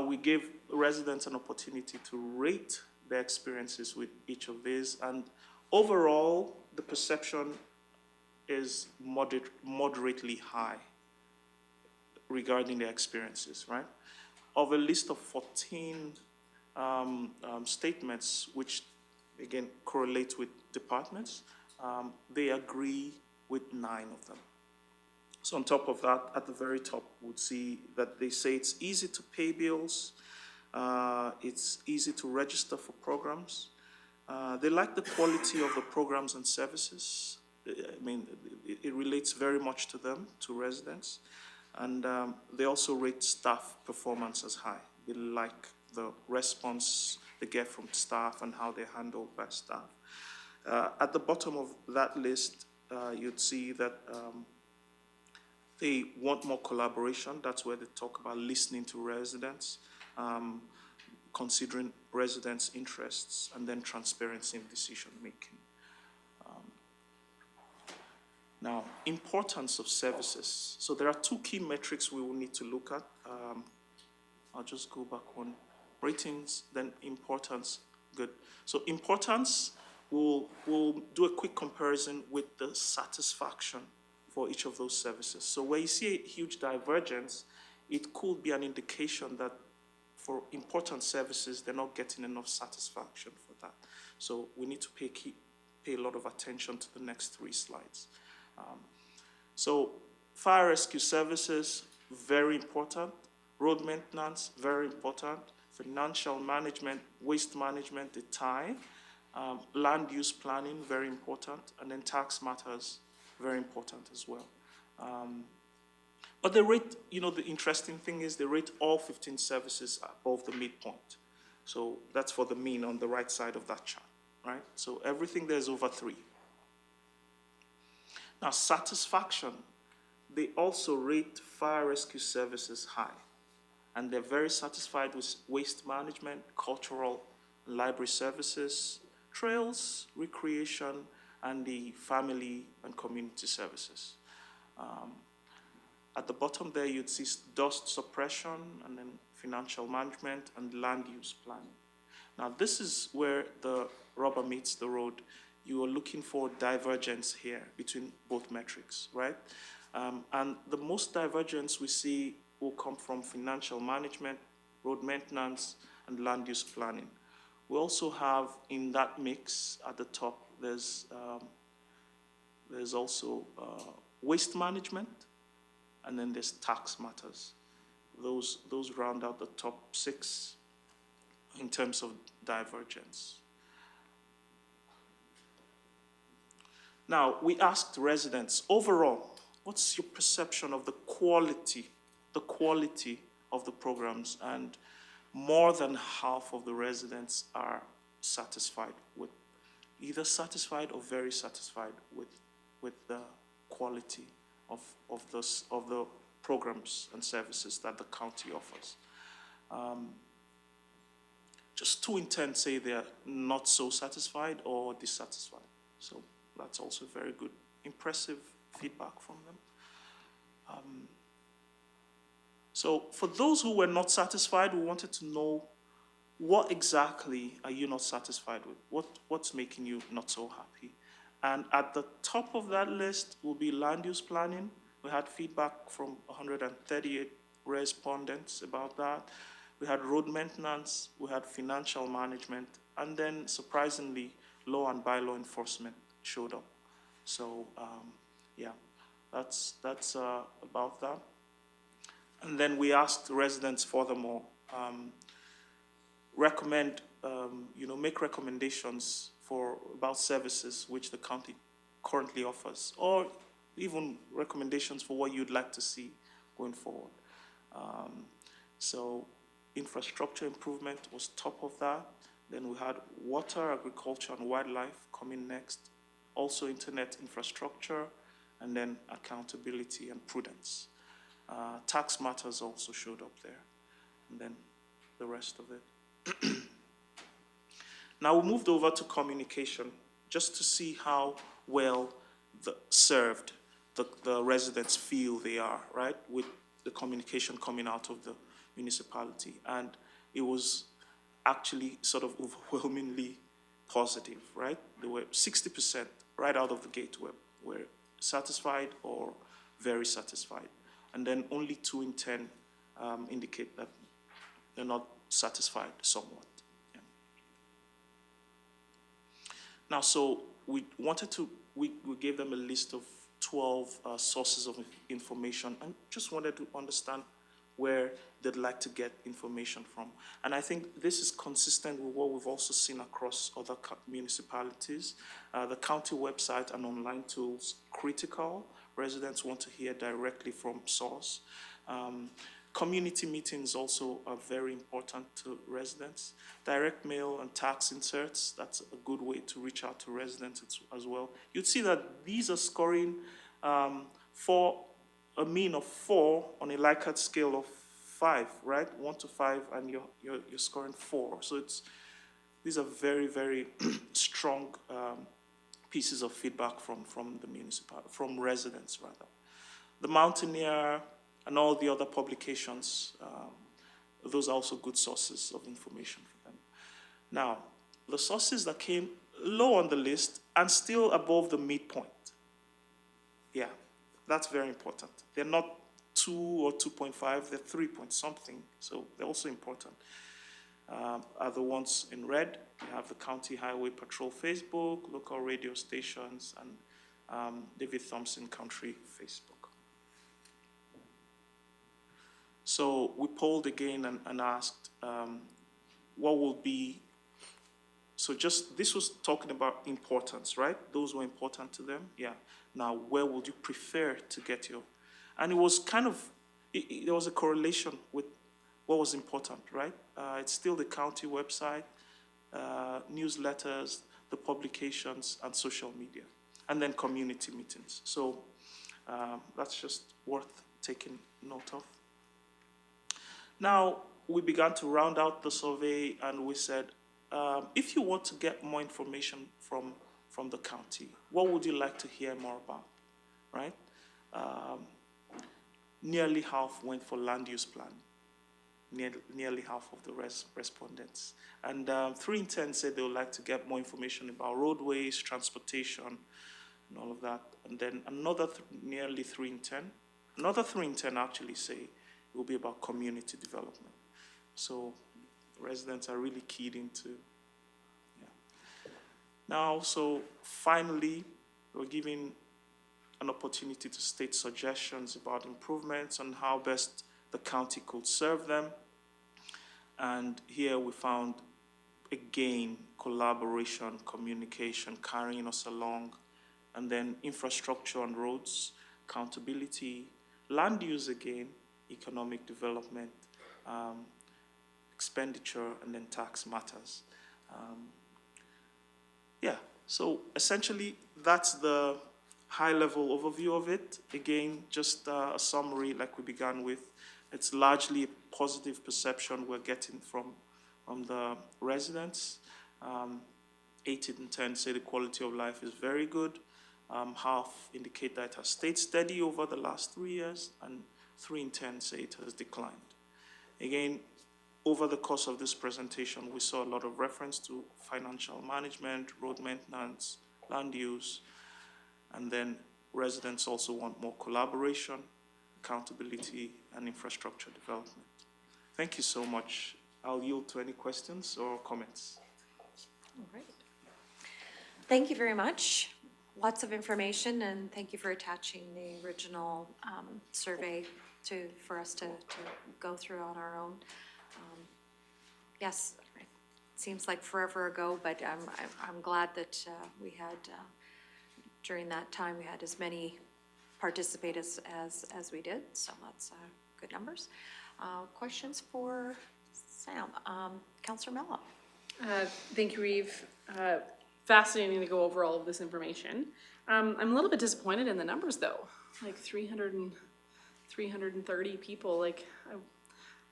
we give residents an opportunity to rate their experiences with each of these, and overall, the perception is moderately high regarding their experiences, right? Of a list of 14 statements, which again correlate with departments, they agree with 9 of them. So on top of that, at the very top, we'd see that they say it's easy to pay bills, it's easy to register for programs. They like the quality of the programs and services. I mean, it relates very much to them, to residents. And they also rate staff performance as high. They like the response they get from staff and how they're handled by staff. At the bottom of that list, you'd see that they want more collaboration. That's where they talk about listening to residents, considering residents' interests, and then transparency in decision-making. Now, importance of services. So there are two key metrics we will need to look at. I'll just go back one. Ratings, then importance. Good. So importance, we'll do a quick comparison with the satisfaction for each of those services. So where you see a huge divergence, it could be an indication that for important services, they're not getting enough satisfaction for that. So we need to pay a lot of attention to the next 3 slides. So fire rescue services, very important. Road maintenance, very important. Financial management, waste management, the tie. Land use planning, very important. And then tax matters, very important as well. But the rate, the interesting thing is they rate all 15 services above the midpoint. So that's for the mean on the right side of that chart, right? So everything there is over 3. Now, satisfaction, they also rate fire rescue services high. And they're very satisfied with waste management, cultural and library services, trails, recreation, and the family and community services. At the bottom there, you'd see dust suppression, and then financial management and land use planning. Now, this is where the rubber meets the road. You are looking for divergence here between both metrics, right? And the most divergence we see will come from financial management, road maintenance, and land use planning. We also have in that mix at the top, there's also waste management, and then there's tax matters. Those round out the top 6 in terms of divergence. Now, we asked residents, overall, what's your perception of the quality of the programs? And more than half of the residents are satisfied with, either satisfied or very satisfied with the quality of the programs and services that the county offers. Just 2 in 10 say they're not so satisfied or dissatisfied. So that's also very good, impressive feedback from them. So for those who were not satisfied, we wanted to know, what exactly are you not satisfied with? What's making you not so happy? And at the top of that list will be land use planning. We had feedback from 138 respondents about that. We had road maintenance, we had financial management, and then surprisingly, law and bylaw enforcement showed up. So yeah, that's about that. And then we asked residents furthermore, make recommendations about services which the county currently offers, or even recommendations for what you'd like to see going forward. So infrastructure improvement was top of that. Then we had water, agriculture, and wildlife coming next. Also internet infrastructure, and then accountability and prudence. Tax matters also showed up there, and then the rest of it. Now we moved over to communication, just to see how well served the residents feel they are, right, with the communication coming out of the municipality. And it was actually sort of overwhelmingly positive, right? There were 60% right out of the gate were satisfied or very satisfied. And then only 2 in 10 indicate that they're not satisfied somewhat. Yeah. Now, so we gave them a list of 12 sources of information, and just wanted to understand where they'd like to get information from. And I think this is consistent with what we've also seen across other municipalities. The county website and online tools, critical. Residents want to hear directly from source. Community meetings also are very important to residents. Direct mail and tax inserts, that's a good way to reach out to residents as well. You'd see that these are scoring for a mean of 4 on a Likert scale of 5, right? 1 to 5, and you're scoring 4. So These are very, very strong pieces of feedback from the municipality, from residents rather. The Mountaineer and all the other publications, those are also good sources of information for them. Now, the sources that came low on the list and still above the midpoint. Yeah, that's very important. They're not 2 or 2.5, they're 3 point something, so they're also important. Are the ones in red. We have the County Highway Patrol Facebook, local radio stations, and David Thompson Country Facebook. So we polled again and asked what will be, so just, this was talking about importance, right? Those were important to them, yeah. Now, where would you prefer to get your, and it was kind of, there was a correlation with what was important, right? It's still the county website, newsletters, the publications, and social media, and then community meetings. So that's just worth taking note of. Now, we began to round out the survey, and we said, if you want to get more information from the county, what would you like to hear more about, right? Nearly half went for land use plan. Nearly half of the respondents. And 3 in 10 said they would like to get more information about roadways, transportation, and all of that. And then another nearly 3 in 10, another 3 in 10 actually say it will be about community development. So residents are really keyed into, yeah. Now, so finally, we're giving an opportunity to state suggestions about improvements on how best the county could serve them. And here we found, again, collaboration, communication, carrying us along, and then infrastructure and roads, accountability, land use again, economic development, expenditure, and then tax matters. Yeah, so essentially that's the high-level overview of it. Again, just a summary like we began with. It's largely a positive perception we're getting from the residents. 8 in 10 say the quality of life is very good. Half indicate that it has stayed steady over the last 3 years, and 3 in 10 say it has declined. Again, over the course of this presentation, we saw a lot of reference to financial management, road maintenance, land use, and then residents also want more collaboration, accountability, and infrastructure development. Thank you so much. I'll yield to any questions or comments. All right. Thank you very much. Lots of information, and thank you for attaching the original survey for us to go through on our own. Yes, it seems like forever ago, but I'm glad that we had, during that time, we had as many participate as we did, so that's good numbers. Questions for Sam? Councillor Mello. Thank you, Reeve. Fascinating to go over all of this information. I'm a little bit disappointed in the numbers, though. Like 330 people, like,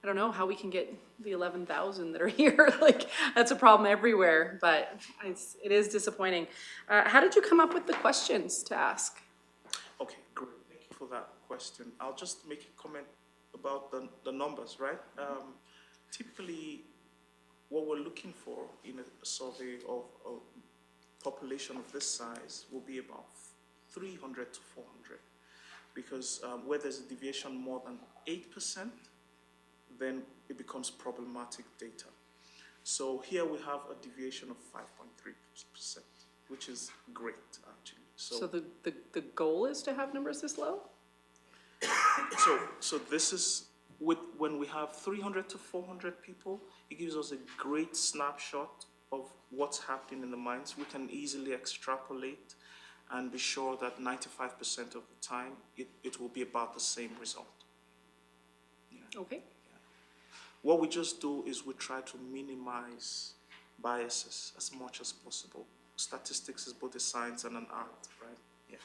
I don't know how we can get the 11,000 that are here. Like, that's a problem everywhere, but it is disappointing. How did you come up with the questions to ask? Okay, great. Thank you for that question. I'll just make a comment about the numbers, right? Typically, what we're looking for in a survey of a population of this size will be about 300 to 400. Because where there's a deviation more than 8%, then it becomes problematic data. So here we have a deviation of 5.3%, which is great, actually. So the goal is to have numbers this low? So this is, when we have 300 to 400 people, it gives us a great snapshot of what's happening in the minds. We can easily extrapolate and be sure that 95% of the time, it will be about the same result. Yeah. Okay. What we just do is we try to minimize biases as much as possible. Statistics is both a science and an art, right? Yeah.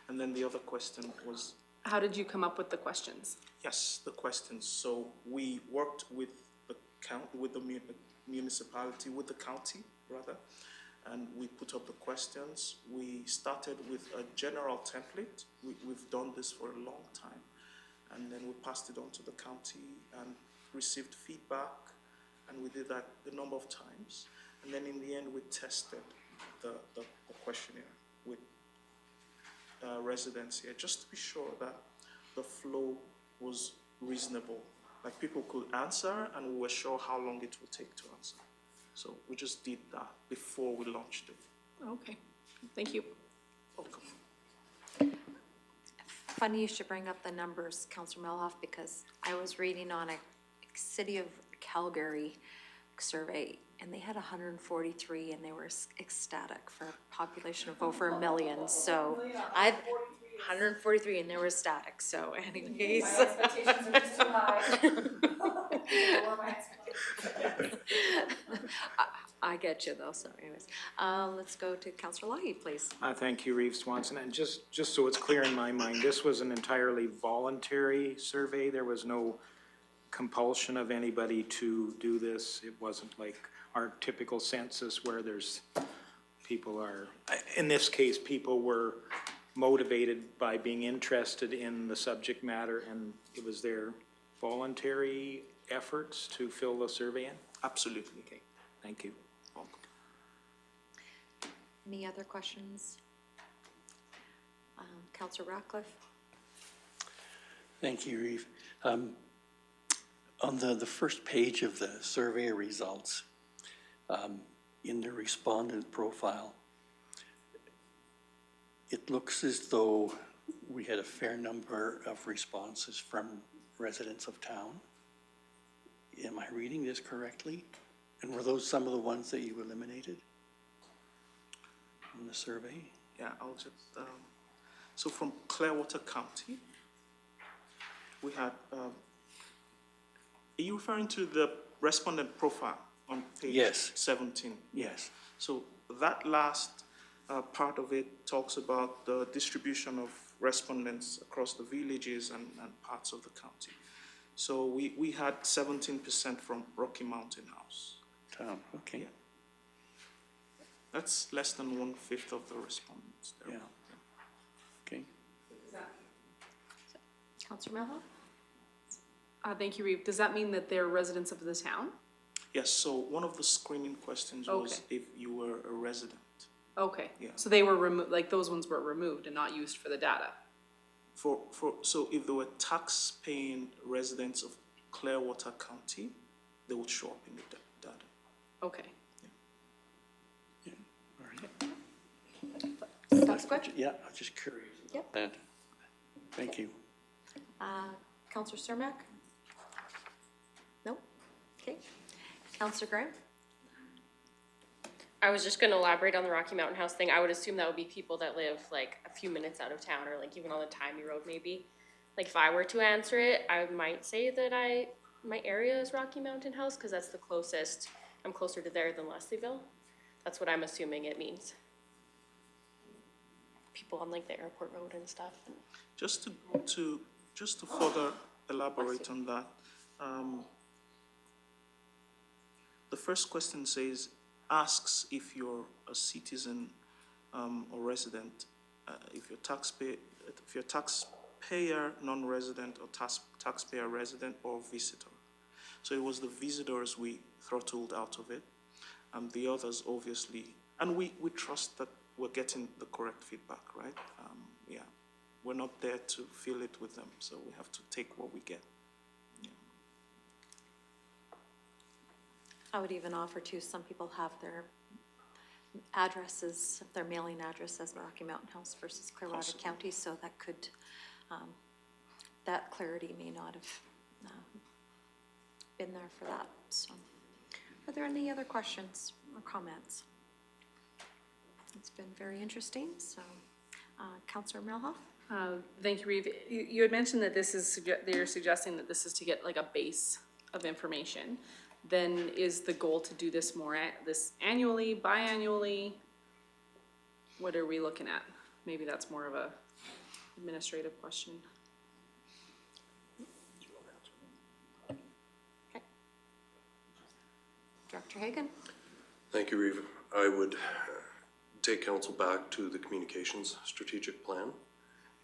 And then the other question was? How did you come up with the questions? Yes, the questions. So we worked with the municipality, with the county, rather. And we put up the questions. We started with a general template. We've done this for a long time. And then we passed it on to the county and received feedback. And we did that a number of times. And then in the end, we tested the questionnaire with residents here, just to be sure that the flow was reasonable. Like people could answer, and we were sure how long it would take to answer. So we just did that before we launched it. Okay, thank you. Welcome. Funny you should bring up the numbers, Councillor Melhoff, because I was reading on a City of Calgary survey, and they had 143, and they were ecstatic for a population of over 1 million. So I've 143, and they were ecstatic. So, anyways. My expectations are just too high. I get you though. So, anyways, let's go to Councillor Lahi, please. Thank you, Reeve Swanson. And just so it's clear in my mind, this was an entirely voluntary survey. There was no compulsion of anybody to do this. It wasn't like our typical census where there's people are, in this case, people were motivated by being interested in the subject matter, and it was their voluntary efforts to fill the survey in? Absolutely. Okay, thank you. Any other questions? Councillor Ratcliffe? Thank you, Reeve. On the first page of the survey results, in the respondent profile, it looks as though we had a fair number of responses from residents of town. Am I reading this correctly? And were those some of the ones that you eliminated in the survey? Yeah, I'll just, so from Clearwater County, we had, are you referring to the respondent profile on page Yes. 17? Yes. So that last part of it talks about the distribution of respondents across the villages and parts of the county. So we had 17% from Rocky Mountain House. Town, okay. Yeah. That's less than 1/5 of the respondents there. Yeah. Okay. Councillor Melhoff? Thank you, Reeve. Does that mean that they're residents of the town? Yes, so one of the screening questions was if you were a resident. Okay. Yeah. So they were removed, like those ones were removed and not used for the data? So if they were tax-paying residents of Clearwater County, they would show up in the data. Okay. That's good? Yeah, I'm just curious about that. Thank you. Councillor Cermak? No? Okay. Councillor Graham? I was just gonna elaborate on the Rocky Mountain House thing. I would assume that would be people that live like a few minutes out of town or like even on the Timey Road maybe. Like if I were to answer it, I might say that my area is Rocky Mountain House because that's the closest. I'm closer to there than Leslieville. That's what I'm assuming it means. People on like the airport road and stuff. Just to further elaborate on that, the first question asks if you're a citizen or resident, if you're taxpayer, non-resident, or taxpayer resident or visitor. So it was the visitors we throttled out of it, and the others obviously, and we trust that we're getting the correct feedback, right? Yeah, we're not there to fill it with them, so we have to take what we get. Yeah. I would even offer to, some people have their addresses, their mailing address as Rocky Mountain House versus Clearwater Possibly. County, so that could, that clarity may not have been there for that, so. Are there any other questions or comments? It's been very interesting, so, Councillor Melhoff? Thank you, Reeve. You had mentioned that this is, they're suggesting that this is to get like a base of information. Then is the goal to do this this annually, biannually? What are we looking at? Maybe that's more of a administrative question. Director Hagan? Thank you, Reeve. I would take council back to the communications strategic plan,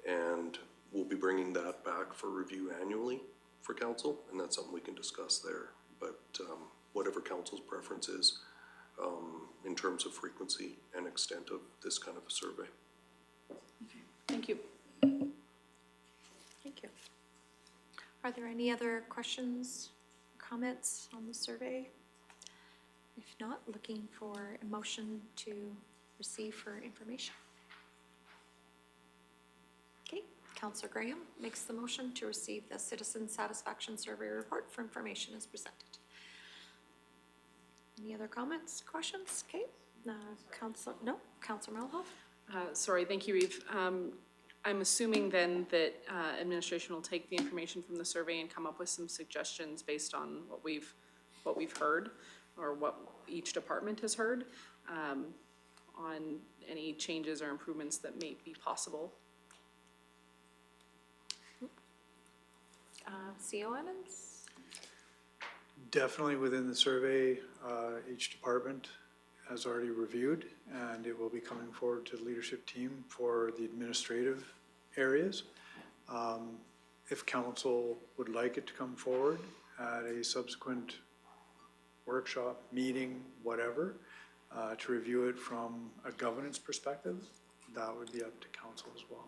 and we'll be bringing that back for review annually for council, and that's something we can discuss there. But whatever council's preference is in terms of frequency and extent of this kind of a survey. Thank you. Thank you. Are there any other questions, comments on the survey? If not, looking for a motion to receive for information. Okay, Councillor Graham makes the motion to receive the Citizen Satisfaction Survey Report for information as presented. Any other comments, questions? Okay, Councillor Melhoff? Sorry, thank you, Reeve. I'm assuming then that administration will take the information from the survey and come up with some suggestions based on what we've heard, or what each department has heard, on any changes or improvements that may be possible. CO Evans? Definitely within the survey, each department has already reviewed, and it will be coming forward to the leadership team for the administrative areas. If council would like it to come forward at a subsequent workshop, meeting, whatever, to review it from a governance perspective, that would be up to council as well.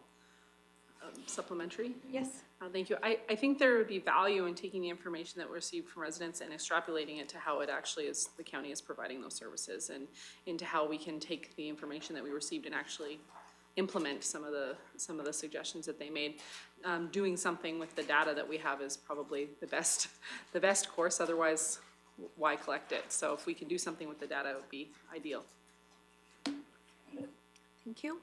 Supplementary? Yes. Thank you. I think there would be value in taking the information that we received from residents and extrapolating it to how it actually is, the county is providing those services, and into how we can take the information that we received and actually implement some of the suggestions that they made. Doing something with the data that we have is probably the best course. Otherwise, why collect it? So if we can do something with the data, it would be ideal. Thank you.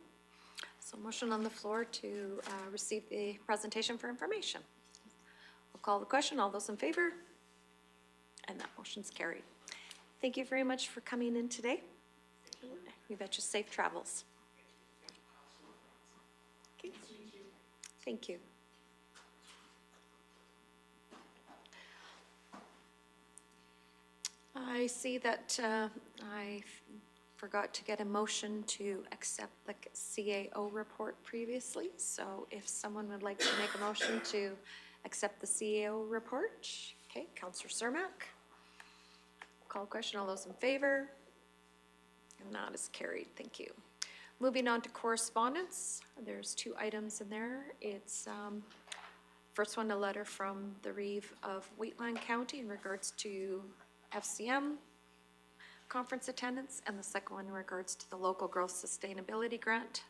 So motion on the floor to receive the presentation for information. We'll call the question. All those in favor? And that motion's carried. Thank you very much for coming in today. We bet you safe travels. Okay. Thank you. I see that I forgot to get a motion to accept the CAO report previously. So if someone would like to make a motion to accept the CAO report. Okay, Councillor Cermak. Call question, all those in favor? And that is carried, thank you. Moving on to correspondence, there's 2 items in there. It's first one, a letter from the Reeve of Wheatland County in regards to FCM conference attendance, and the second one in regards to the local growth sustainability grant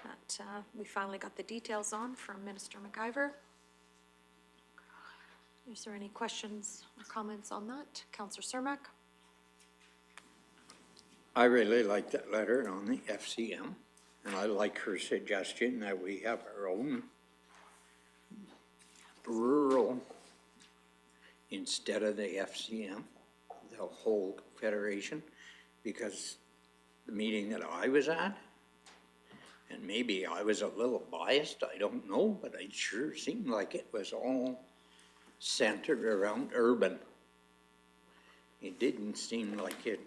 that we finally got the details on from Minister McIver. Is there any questions or comments on that? Councillor Cermak? I really like that letter on the FCM, and I like her suggestion that we have our own rural instead of the FCM, the whole federation, because the meeting that I was at, and maybe I was a little biased, I don't know, but it sure seemed like it was all centered around urban. It didn't seem like it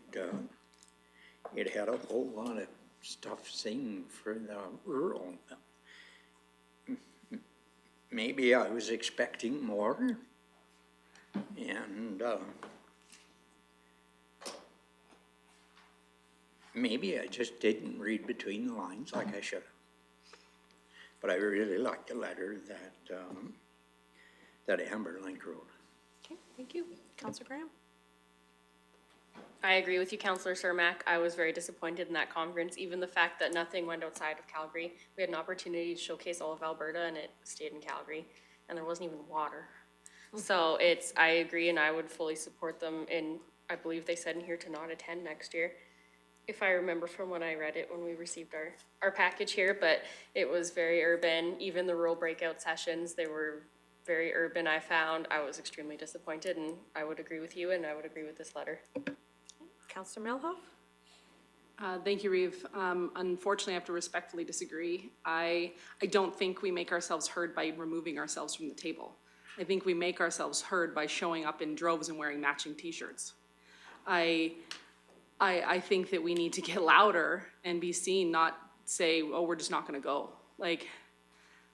had a whole lot of stuff saying for the rural. Maybe I was expecting more, and maybe I just didn't read between the lines like I should have. But I really liked the letter that Amber Link wrote. Okay, thank you. Councillor Graham? I agree with you, Councillor Cermak. I was very disappointed in that conference, even the fact that nothing went outside of Calgary. We had an opportunity to showcase all of Alberta, and it stayed in Calgary, and there wasn't even water. So I agree, and I would fully support them, and I believe they said in here to not attend next year, if I remember from when I read it when we received our package here, but it was very urban. Even the rural breakout sessions, they were very urban, I found. I was extremely disappointed, and I would agree with you, and I would agree with this letter. Councillor Melhoff? Thank you, Reeve. Unfortunately, I have to respectfully disagree. I don't think we make ourselves heard by removing ourselves from the table. I think we make ourselves heard by showing up in droves and wearing matching t-shirts. I think that we need to get louder and be seen, not say, oh, we're just not gonna go. Like,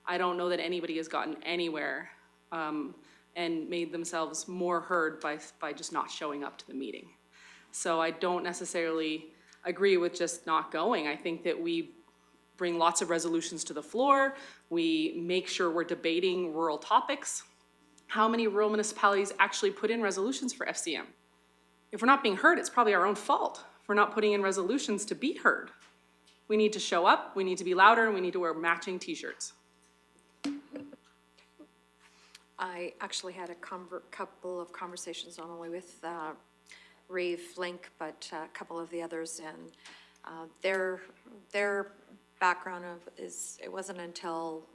I don't know that anybody has gotten anywhere, and made themselves more heard by just not showing up to the meeting. So I don't necessarily agree with just not going. I think that we bring lots of resolutions to the floor. We make sure we're debating rural topics. How many rural municipalities actually put in resolutions for FCM? If we're not being heard, it's probably our own fault. If we're not putting in resolutions to be heard. We need to show up, we need to be louder, and we need to wear matching t-shirts. I actually had a couple of conversations, not only with Reeve Link, but a couple of the others, and their background is, it wasn't until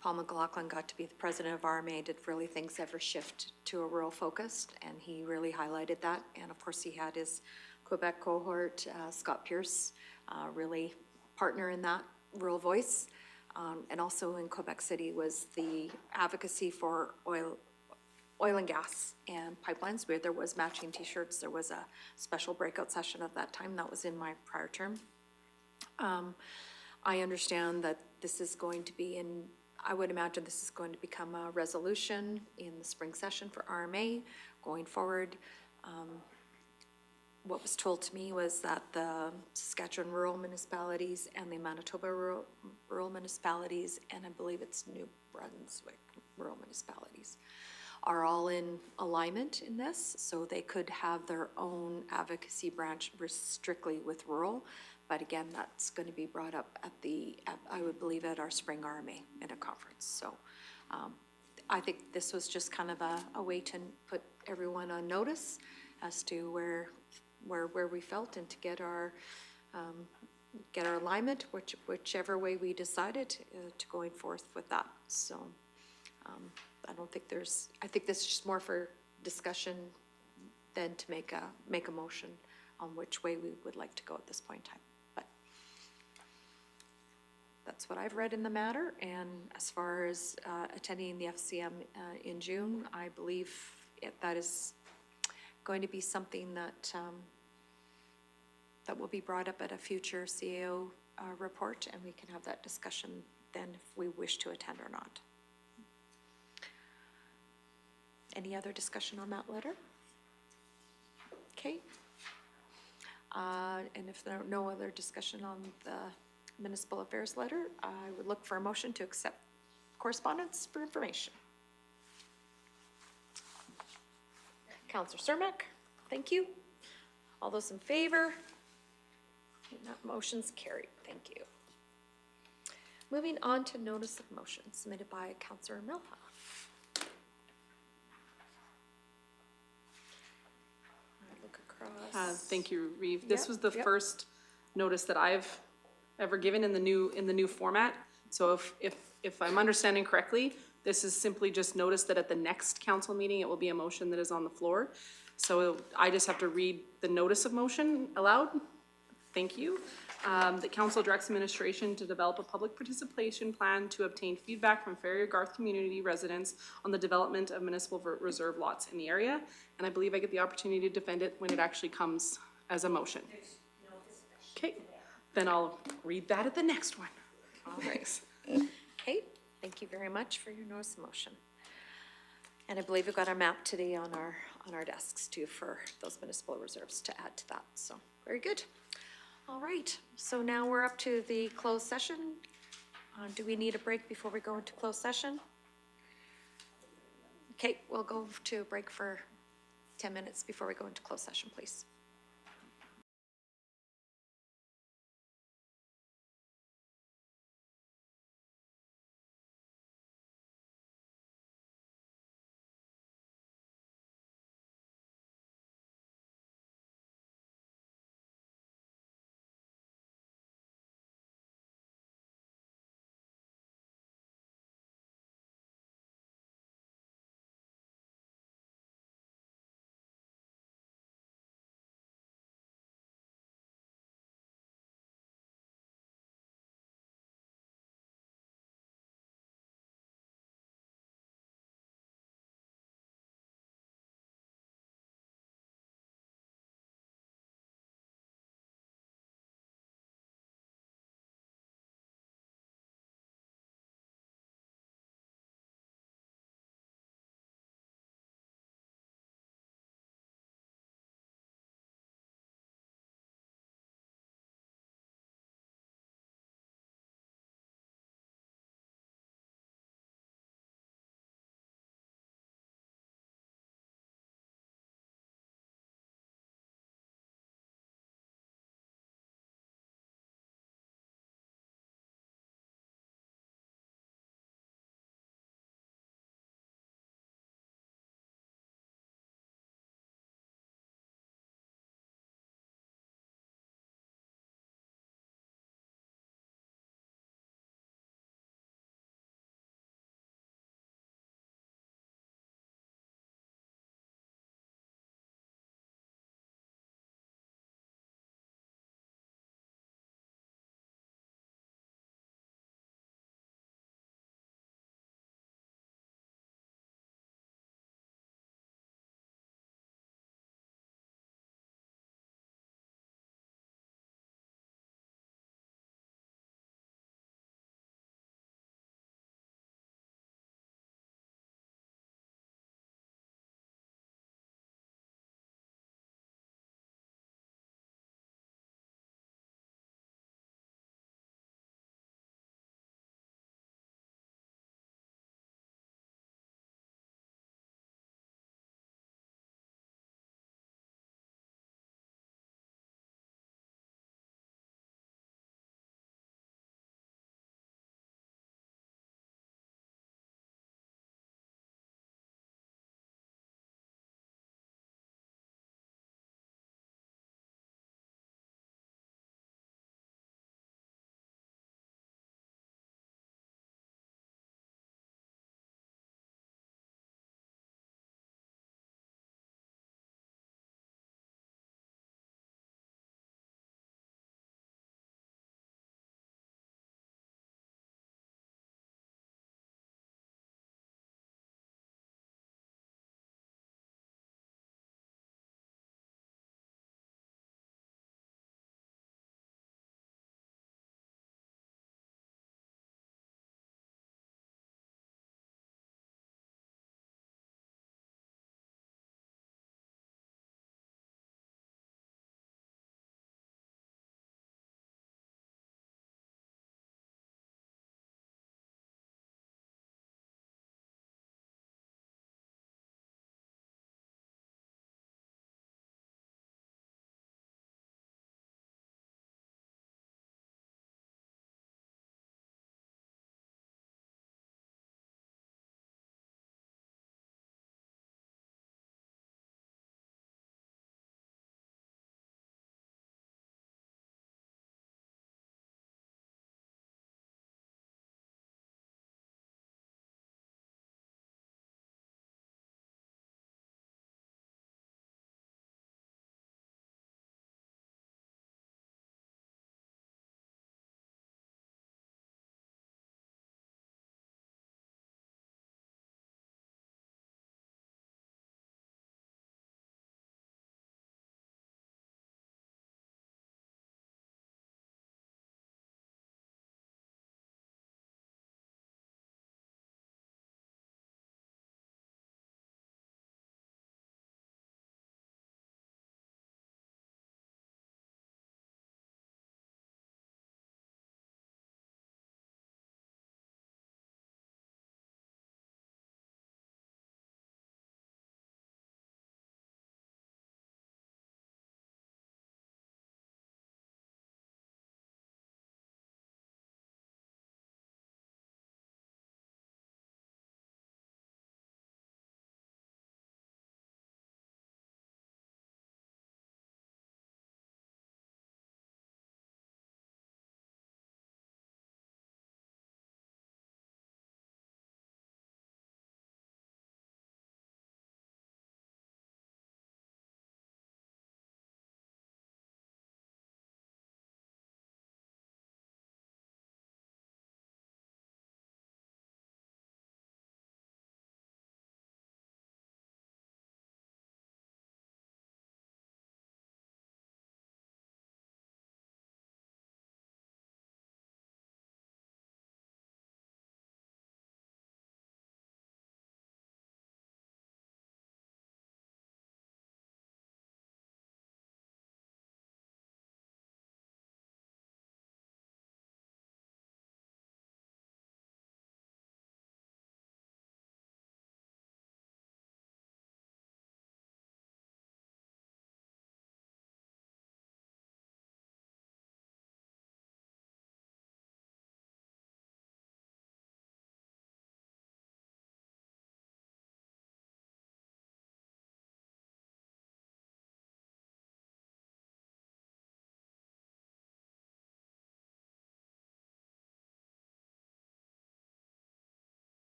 Paul McLaughlin got to be the president of RMA did really things ever shift to a rural focused, and he really highlighted that. And of course, he had his Quebec cohort, Scott Pierce, really partner in that rural voice. And also in Quebec City was the advocacy for oil and gas and pipelines, where there was matching t-shirts. There was a special breakout session of that time. That was in my prior term. I understand that this is going to be I would imagine this is going to become a resolution in the spring session for RMA going forward. What was told to me was that the Saskatchewan rural municipalities and the Manitoba rural municipalities, and I believe it's New Brunswick rural municipalities, are all in alignment in this, so they could have their own advocacy branch strictly with rural. But again, that's going to be brought up I would believe at our spring RMA in a conference. So I think this was just kind of a way to put everyone on notice as to where we felt, and to get our alignment, whichever way we decided to going forth with that. So I don't think I think this is just more for discussion than to make a motion on which way we would like to go at this point in time. But that's what I've read in the matter. And as far as attending the FCM in June, I believe that is going to be something that that will be brought up at a future CAO report, and we can have that discussion then if we wish to attend or not. Any other discussion on that letter? Okay. And if there are no other discussion on the municipal affairs letter, I would look for a motion to accept correspondence for information. Councillor Cermak, thank you. All those in favor? That motion's carried. Thank you. Moving on to notice of motion submitted by Councillor Milhoff. Look across. Thank you, Reeve. This Yep, was the yep. first notice that I've ever given in the new format. So if I'm understanding correctly, this is simply just notice that at the next council meeting, it will be a motion that is on the floor. So I just have to read the notice of motion aloud. Thank you. The council directs administration to develop a public participation plan to obtain feedback from Ferrier Garth community residents on the development of municipal reserve lots in the area. And I believe I get the opportunity to defend it when it actually comes as a motion. Okay, then I'll read that at the next one. Thanks. Okay, thank you very much for your notice of motion. And I believe we've got our map today on our desks too for those municipal reserves to add to that. So very good. All right, so now we're up to the closed session. Do we need a break before we go into closed session? Okay, we'll go to a break for 10 minutes before we go into closed session, please.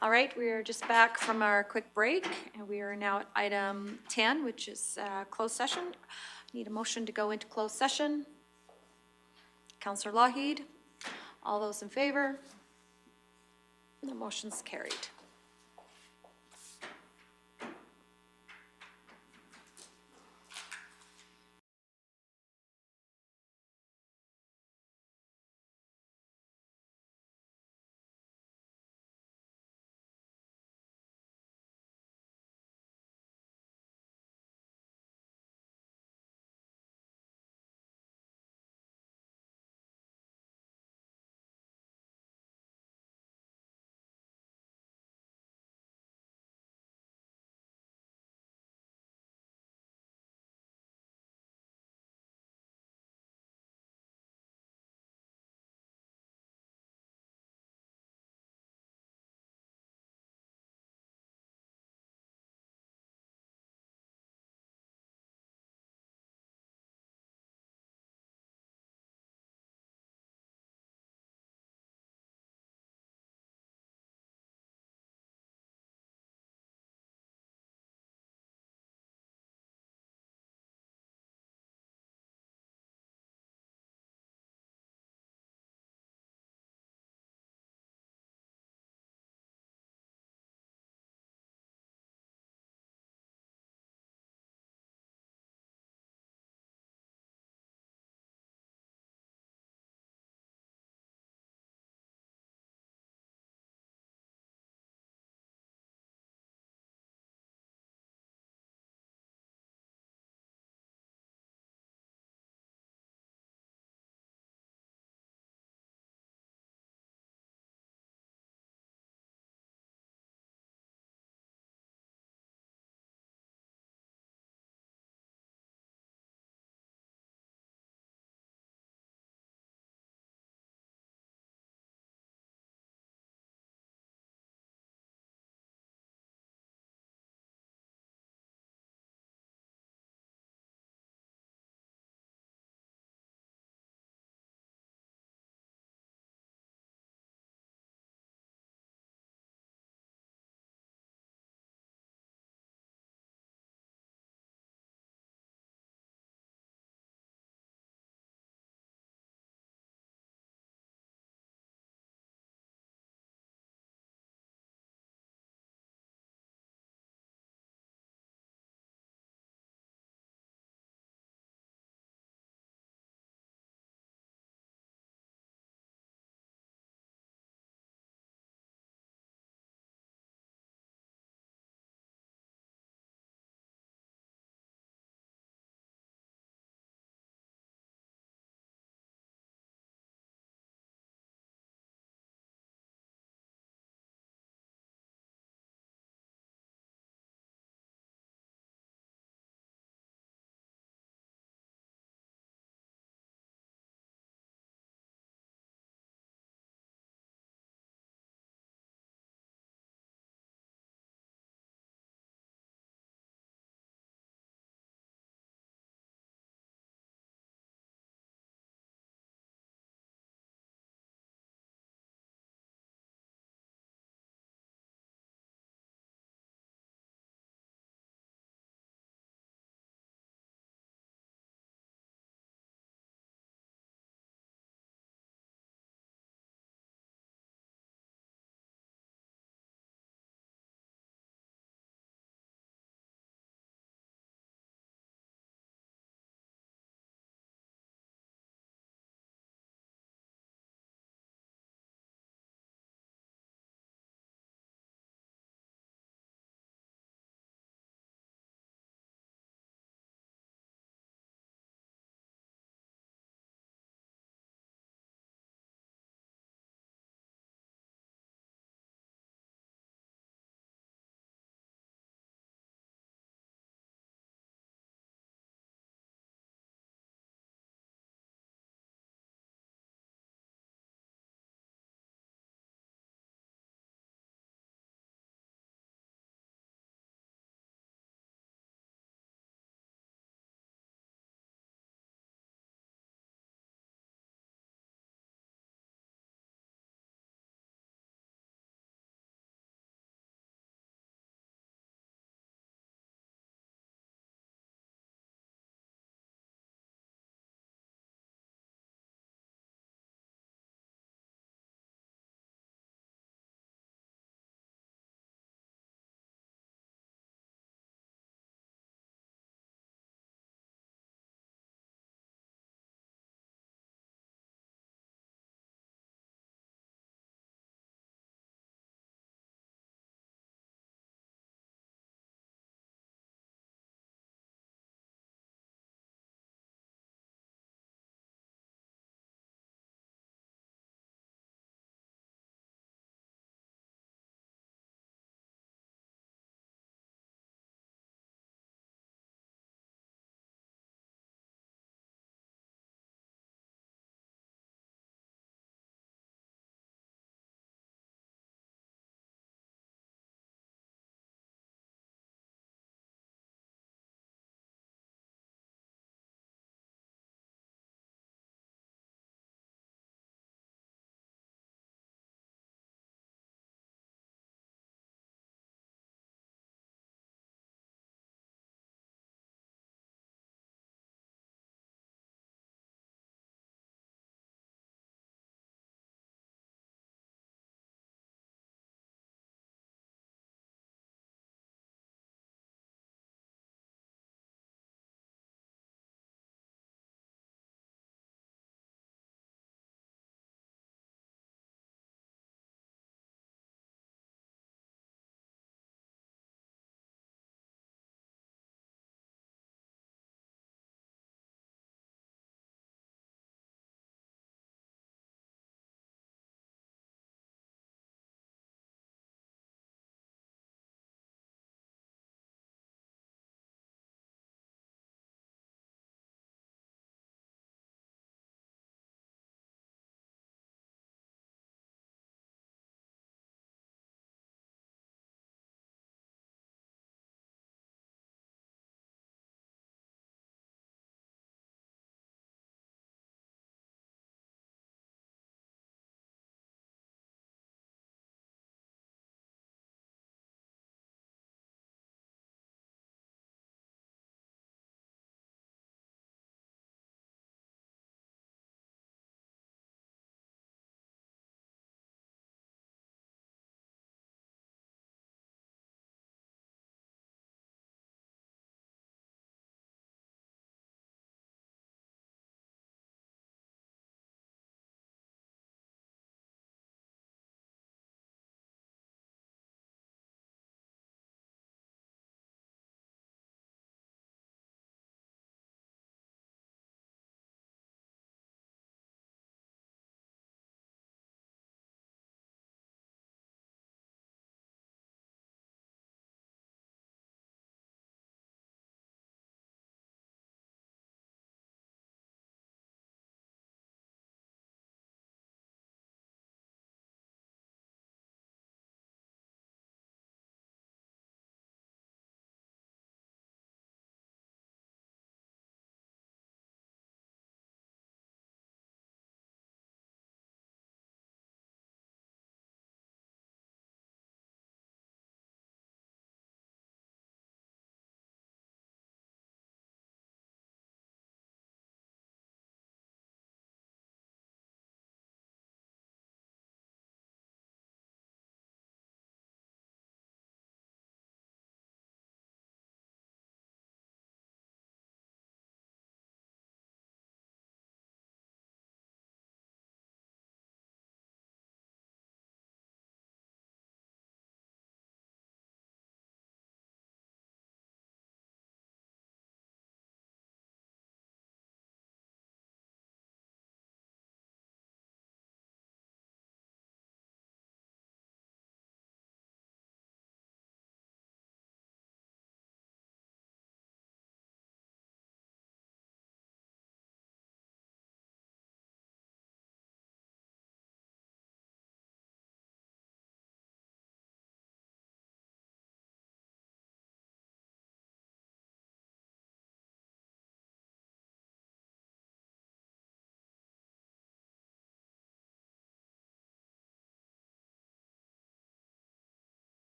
All right, we are just back from our quick break, and we are now at item 10, which is closed session. Need a motion to go into closed session. Counselor Lougheed, all those in favor? The motion's carried.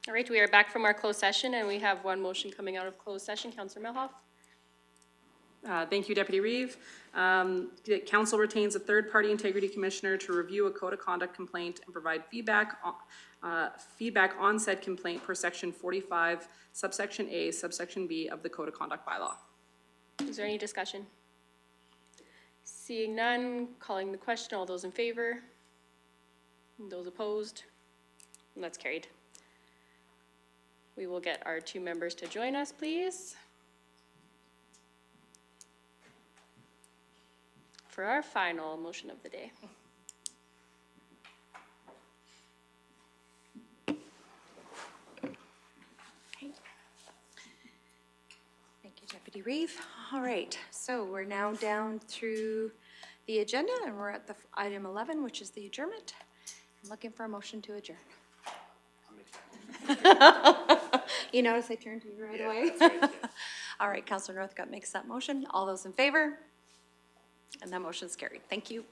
All right, we are back from our closed session, and we have one motion coming out of closed session. Councillor Milhoff? Thank you, Deputy Reeve. The council retains a third-party integrity commissioner to review a code of conduct complaint and provide feedback on said complaint per section 45, subsection A, subsection B of the code of conduct bylaw. Is there any discussion? Seeing none, calling the question. All those in favor? Those opposed? And that's carried. We will get our two members to join us, please, for our final motion of the day. Okay. Thank you, Deputy Reeve. All right, so we're now down through the agenda, and we're at the item 11, which is the adjournment. I'm looking for a motion to adjourn. You notice I turned to you right away? That's right, yeah. All right, Councillor Northcott makes that motion. All those in favor? And that motion's carried. Thank you.